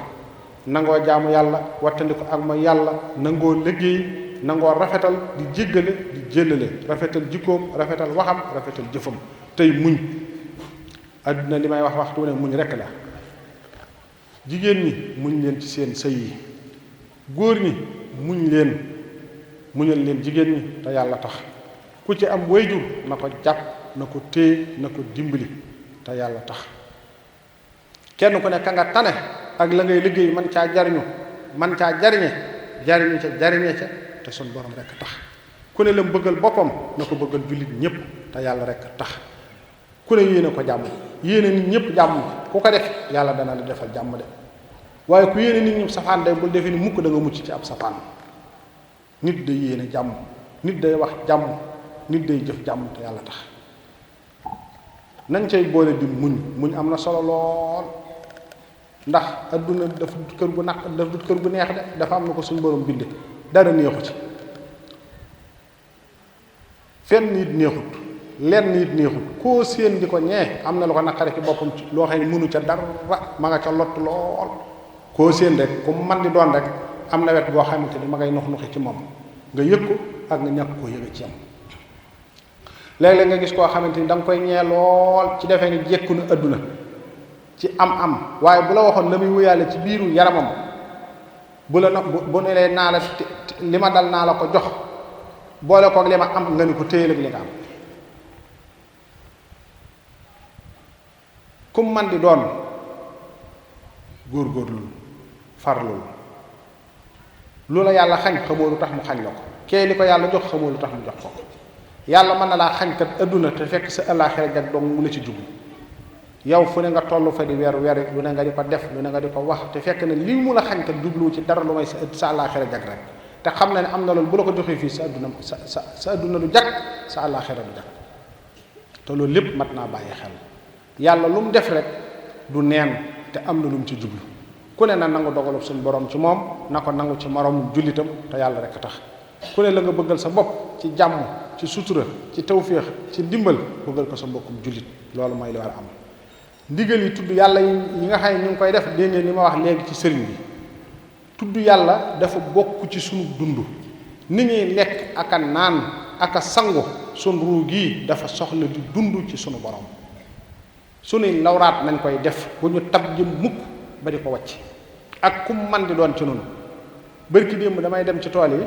nangoo jaamu yàlla wattandiku ak mooy yàlla nangoo liggéey nangoo rafetal di jéggale di jëllale rafetal jikkoom rafetal waxam rafetal jëfam tey muñ adduna li may wax waxtu ne muñ rekk la jigéen ñi muñ leen ci seen sëy yi góor ñi muñ leen muñal leen jigéen ñi te yàlla tax ku ci am wayjur na ko jàpp na ko téye na ko dimbali te yàlla tax kenn ku ne ka nga tane ak la ngay liggéey man caa jariñu man caa jariñe jariñe ca te sun borom rekk tax ku ne la bëggal boppam na ko bëggal jullit ñépp te yàlla rekk tax ku ne yéene ko jàmm yéene nit ñépp jàmm ku ko def yàlla dana la defal jàmm de waaye ku yéene nit ñi safaan day bul defe ni mukk da nga mucc ci ab safaan nit day yéene jàmm nit day wax jàmm nit day jëf jàmm te yàlla tax nañ cay boole di muñ am na solo lool ndax adduna dafa kër gu naq dafa kër gu neex de dafa am na ko suñu borom binde dara neexu ci fenn nit neexut lenn nit neexut koo séen di ko ñee am na lu ko naqare ci boppam ci loo xam ne mënu ca dara ma nga ca lott lool koo séen rek ku man di doon rek am na wet goo xamante ni ma ngay nox noxi ci moom nga yëg ko ak nga ñàkk koo yëge ci am léeg-léeg nga gis koo xamante ni da nga koy ñee lool ci defee ni jekku na adduna ci am waaye bu la waxoon la muy wéyaale ci biiru yaramam bu la nag bu ne lee naa la li ma dal naa la ko jox boole koog li ma am nga ni ko téyel ak li nga am kum man di doon góorgóorlu farlul lu la yàlla xañ xamoo lu tax mu xañ la ko kee li ko yàlla jox xamoo lu tax mu jox ko yàlla mën na laa xañ kat adduna te fekk sa àllaaxira jag dong mu la ci jublu yow fu ne nga toll fa di weer lu ne nga di ko def lu ne nga di ko wax te fekk ne lii mu la xañ kat jubluwu ci dara lu may sa àllaaxira jag rek te xam na ne am na loolu bu la ko joxee fii sa adduna du jag sa àllaaxira du jag te loolu lépp mat naa bàyyi xel yàlla lu mu def rek du neen te am na lu mu ci jublu ku ne na nangu dogalub suñu borom ci moom na ko nangu ci moroomum jullitam te yàlla rek tax ku ne la nga bëggal sa bopp ci jàmm ci sutura ci tawféex ci ndimbal bëggal ko sa mbokkum jullit loolu mooy li war a am ndigal yi tudd yàlla yi nga xam ne ñu ngi koy def dégg ngeen ni ma wax léegi ci sëriñ bi tudd yàlla dafa bokk ci sunu dund ni ñuy lekk ak a naan ak a sangu sunu ruu gii dafa soxla di dund ci sunu borom sunuy lawraat nañ koy def bu ñu tab jëm mukk ba di ko wàcc ak kum man di doon ci noonu bërki démb damay dem ci tool yi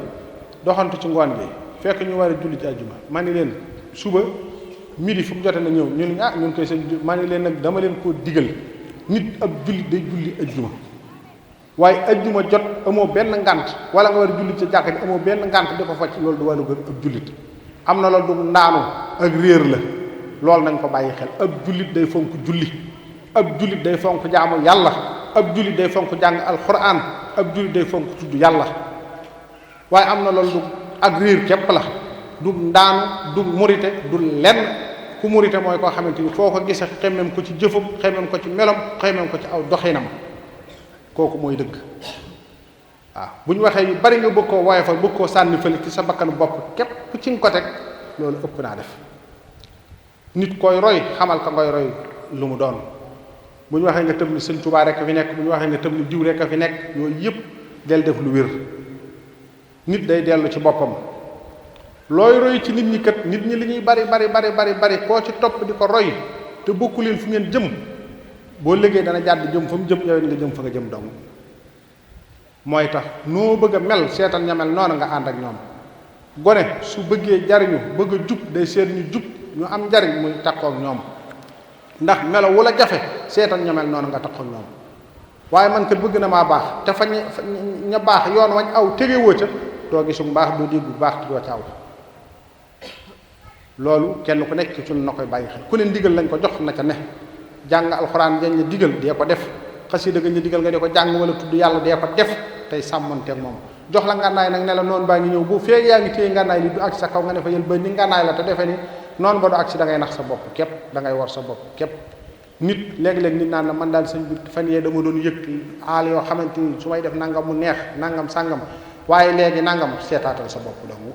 doxantu ci ngoon gi fekk ñu war a julli ci àjjuma ma ni leen suba midi fu mu jote na ñëw ñu ne ñun koy seen ma ni leen nag dama leen koo digal nit ab jullit day julli àjjuma waaye àjjuma jot amoo benn ngant wala nga war a julli ci jàkka ji amoo benn ngant di ko facc loolu du wàllu gën ab jullit am na loolu du ndaanu ak réer la loolu nañ ko bàyyi xel ab jullit day fonk julli ab jullit day fonk jaamu yàlla ab jullit day fonk jàng alquran ab jullit day fonk tudd yàlla waaye am na loolu du ak réer képp la du ndaanu du murite du lenn ku murite mooy koo xamante ni foo ko gise xemmem ko ci jëfam xemmem ko ci melom xemmem ko ci aw doxinam kooku mooy dëgg waaw bu ñu waxee yu bari nga bëgg koo woyofal bëgg koo sànni fële ci sa bakkanu bopp képp ci nga ko teg loolu ëpp naa def nit koy roy xamal ka ngoy roy lu mu doon bu ñu waxee nga tëb ni Sëñ Tuubaa rek a fi nekk bu ñu waxee nga tëb ni diw rek a fi nekk yooyu yëpp del def lu wér nit day dellu ci boppam looy roy ci nit ñi kat nit ñi li ñuy bari koo ci topp di ko roy te bokku leen fu ngeen jëm boo liggéey dana jàdd jëm fa mu jëm yow nga jëm fa nga jëm dong mooy tax noo bëgg a mel seetal ña mel noonu nga ànd ak ñoom gone su bëggee jariñu bëgg a jub day seet ñu jub ñu am njariñ muy takkoo ak ñoom ndax melo wala jafe seetal ña mel noonu nga takkoo ak ñoom waaye man kat bëgg na maa baax te fa ña baax yoon wañ aw tegewoo ca doo gisu baax doo dégg bu baax te doo ca aw loolu kenn ku nekk ci suñu na koy bàyyi xel ku ne ndigal lañ ko jox na ca ne jàng alxuraan dañ la digal dee ko def xasida gañ la digal nga dee ko jàng wala tudd yàlla dee ko def tey sàmmanteeg moom jox la ngànnaay nag ne la noonu baa ngi ñëw bu feeg yaa ngi téye ngànnaay li du agsi sa kaw nga ne fa yël ba ni ngànnaay la te defee ni noonu ba du agsi da ngay nax sa bopp képp da ngay war sa bopp képp nit léeg-léeg nit naan la man daal sëñ bi fan yee dama doon yëg aal yoo xamante ni su may def nangam mu neex nangam sàngam waaye léegi nangam seetaatal sa bopp dong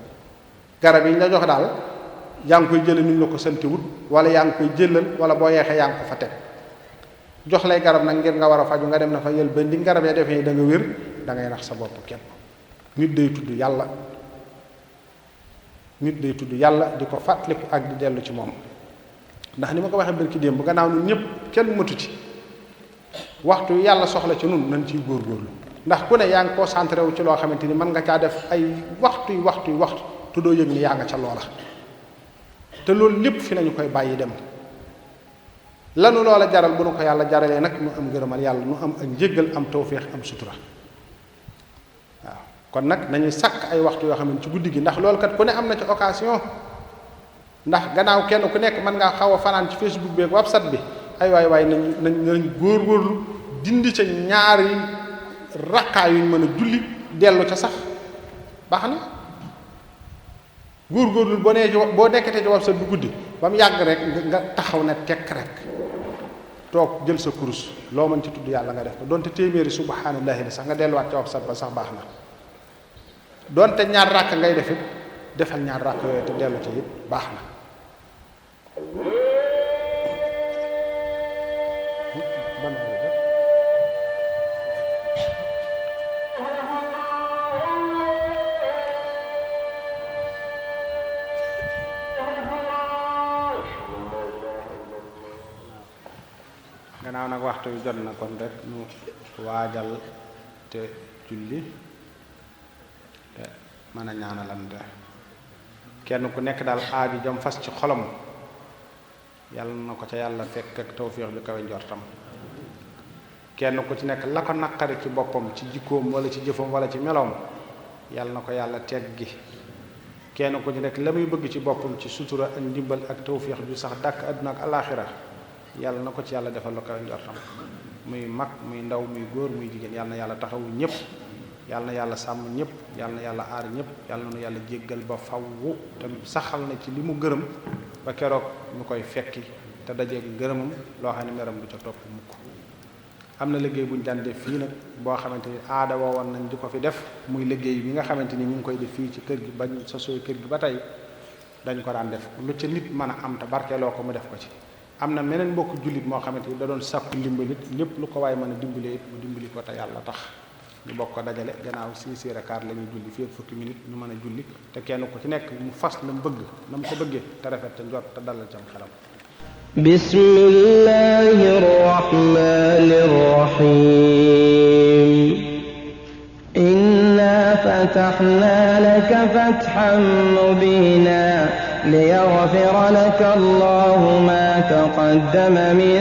garab yi ñu la jox daal yaa ngi koy jële nuñ la ko santiwut wala yaa ngi koy jëlal wala boo yeexee yaa ngi ko fa teg jox lay garab nag ngir nga war a faju nga dem na fa yël ba di garab ya defee da nga wér da ngay nax sa bopp képp nit day tudd yàlla di ko fàttaliku ak di dellu ci moom ndax ni ma ko waxee barki démb bu gannaaw ñun ñëpp kenn matu ci waxtu yàlla soxla ci nun nañ ciy góorgóorlu ndax ku ne yaa ngi concentré wu ci loo xamante ni mën nga caa def ay waxtu te doo yëg ni yaa nga ca loola te loolu lépp fi lañu koy bàyyi dem lanu loola jaral bu nu ko yàlla jaralee nag nu am ngërëmal yàlla nu am ak njéggal am tawféex am sutura waaw kon nag nañuy sàkk ay waxtu yoo xam ne ci guddi gi ndax loolu kat ku ne am na ci occasion ndax gannaaw kenn ku nekk mën ngaa xaw a fanaan ci Facebook bi ak WhatsApp bi ay waay nañ góorgóorlu dindi ca ñaari rakkaa yuñ mën a julli dellu ca sax baax na góorgóorlu boo nekkatee ci WhatsApp bi guddi ba mu yàgg rek nga taxaw na tekk rek toog jël sa kurus loo mën ci tudd yàlla nga def ko donte téeméeri subhanallahi la sax nga delluwaat ci WhatsApp ba sax baax na donte ñaar ràkk ngay def it defal ñaar ràkk yooyu te dellu ci it baax na gannaaw nag waxtu yu jot na kon rek ñu waajal te julli te mën a ñaanalante kenn ku nekk daal aaju jam fas ci xolam yàlla na ko ca yàlla fekk ak tawféex bi kawe njortam kenn ku ci nekk la ko naqari ci boppam ci jikkoom wala ci jëfam wala ci meloom yàlla na ko yàlla teggi kenn ku ci nekk la muy bëgg ci boppam ci sutura ak ndimbal ak tawfiix ju sax dàkk àdduna ak alaaxira yàlla na ko ci yàlla defal la kaw njortam muy mag muy ndaw muy góor muy jigéen yàlla na yàlla taxawu ñëpp yàlla na yàlla sàmm ñëpp yàlla na yàlla aar ñëpp yàlla na yàlla jéggal ba fawwu te saxal na ci li mu gërëm ba keroog ñu koy fekki te dajeeg ngërëmam loo xam ne meram du ca topp mukk am na liggéey bu ñu daan def fii nag boo xamante ni aada woowoon nañ di ko fi def muy liggéey bi nga xamante ni ñu ngi koy def fii ci kër gi bañ sosoo kër gi ba tey dañ ko daan def lu ca nit mën a am te barkeeloo ko mu def ko ci am na meneen mbokk jullit moo xamante ni da doon sàkku ndimbalit lépp lu ko waaye mën a dimbalee mu dimbali ko te yàlla tax ñu bokk ko dajale gannaaw 6 heures et quart la ñuy julli fii ak fukki minutes ñu mën a julli te kenn ku ci nekk mu fas la mu bëgg na mu ko bëggee te rafet te njort te dalal cam xelam bismillahir rahmanir rahim inna fatahna laka fathan mubina ليغفر لك الله ما تقدم من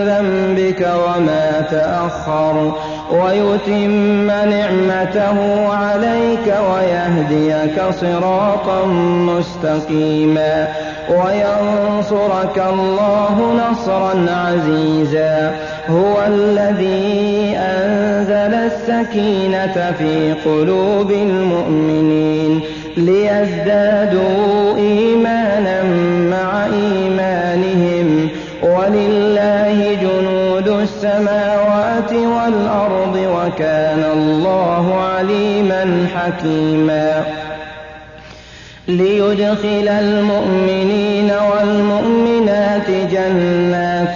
ذنبك وما تأخر ويتم نعمته عليك ويهديك صراطا مستقيما وينصرك الله نصرا عزيزا هو الذي أنزل السكينة في قلوب المؤمنين ليزدادوا إيمانا مع إيمانهم ولله جنود السماوات والأرض وكان الله عليما حكيما ليدخل المؤمنين والمؤمنات جنات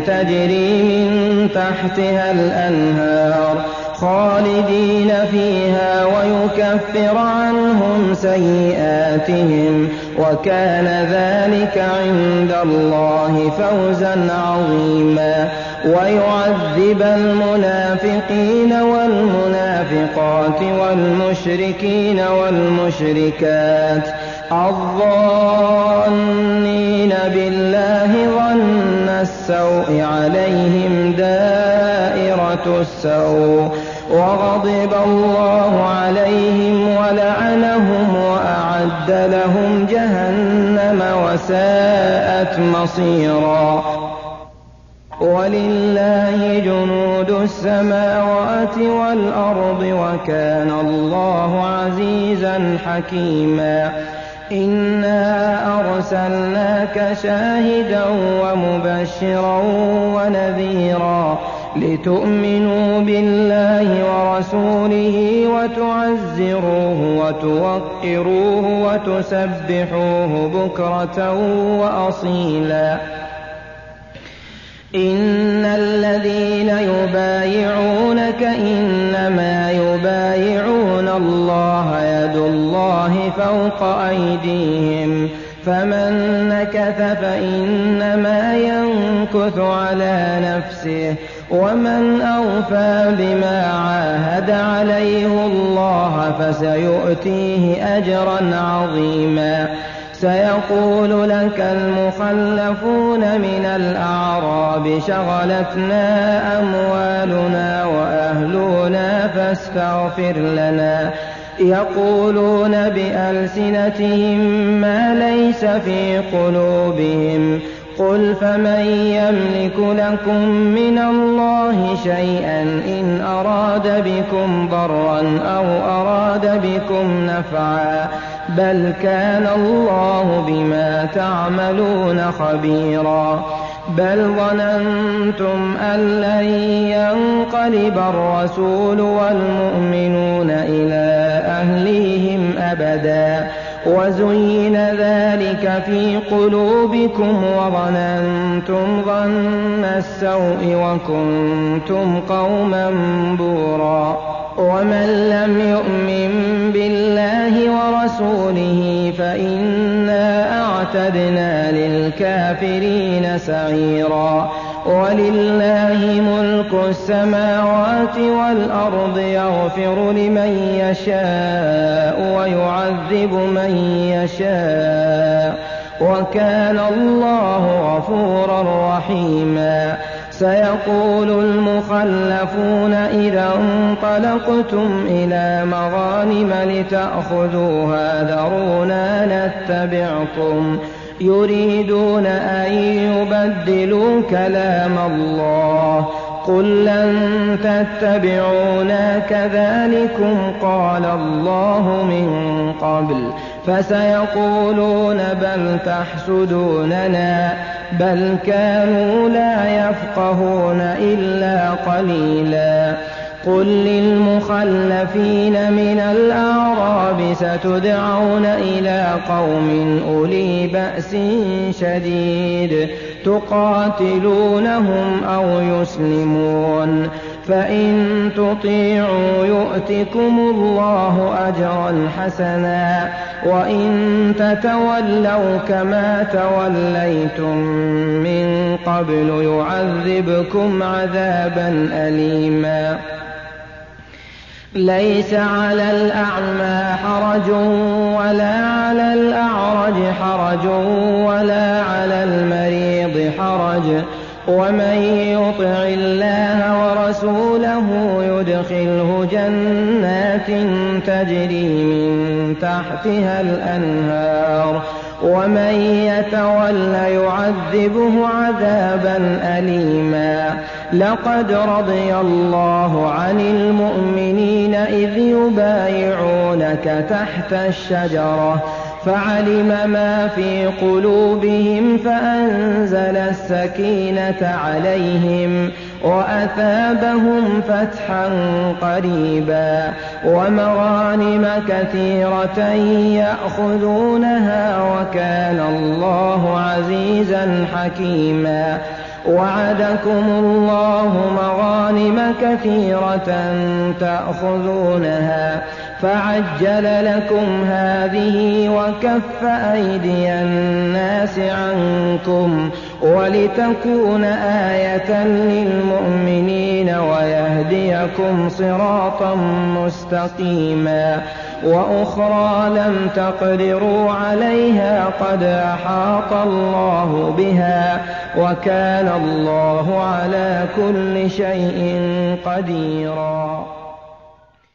تجري من تحتها الأنهار خالدين فيها ويكفر عنهم سيئاتهم وكان ذلك عند الله فوزا عظيما ويعذب المنافقين والمنافقات والمشركين والمشركات الظانين بالله ظن السوء عليهم دائرة السوء وغضب الله عليهم ولعنهم وأعد لهم جهنم وساءت مصيرا ولله جنود السماوات والأرض وكان الله عزيزا حكيما إنا أرسلناك شاهدا ومبشرا ونذيرا لتؤمنوا بالله ورسوله وتعزروه وتوقروه وتسبحوه بكرة وأصيلا إن الذين يبايعونك إنما يبايعون الله يد الله فوق أيديهم فمن نكث فإنما ينكث على نفسه ومن أوفى بما عاهد عليه الله فسيؤتيه أجرا عظيما سيقول لك المخلفون من الأعراب شغلتنا أموالنا وأهلنا فاستغفر لنا يقولون بألسنتهم ما ليس في قلوبهم قل فمن يملك لكم من الله شيئا إن أراد بكم ضرا أو أراد بكم نفعا بل كان الله بما تعملون خبيرا بل ظننتم أن لن ينقلب الرسول والمؤمنون إلى أهليهم أبدا وزين ذلك في قلوبكم وظننتم ظن السوء وكنتم قوما بورا ومن لم يؤمن بالله ورسوله فإنا أعتدنا للكافرين سعيرا ولله ملك السماوات والأرض يغفر لمن يشاء ويعذب من يشاء وكان الله غفورا رحيما سيقول المخلفون إذا انطلقتم إلى مغانم لتأخذوها ذرونا نتبعكم يريدون أن يبدلوا كلام الله قل لن تتبعونا كذلكم قال الله من قبل فسيقولون بل تحسدوننا بل كانوا لا يفقهون إلا قليلا قل للمخلفين من الأعراب ستدعون إلى قوم أولي بأس شديد تقاتلونهم أو يسلمون فإن تطيعوا يؤتكم الله أجرا حسنا وإن تتولوا كما توليتم من قبل يعذبكم عذابا أليما ليس على الأعمى حرج ولا على الأعرج حرج ولا على المريض حرج ومن يطع الله ورسوله يدخله جنات تجري من تحتها الأنهار ومن يتول يعذبه عذابا أليما لقد رضي الله عن المؤمنين إذ يبايعونك تحت الشجرة فعلم ما في قلوبهم فأنزل السكينة عليهم وأثابهم فتحا قريبا ومغانم كثيرة يأخذونها وكان الله عزيزا حكيما وعدكم الله مغانم كثيرة تأخذونها فعجل لكم هذه وكف أيدي الناس عنكم ولتكون آية للمؤمنين ويهديكم صراطا مستقيما وأخرى لم تقدروا عليها قد أحاط الله بها وكان الله على كل شيء قديرا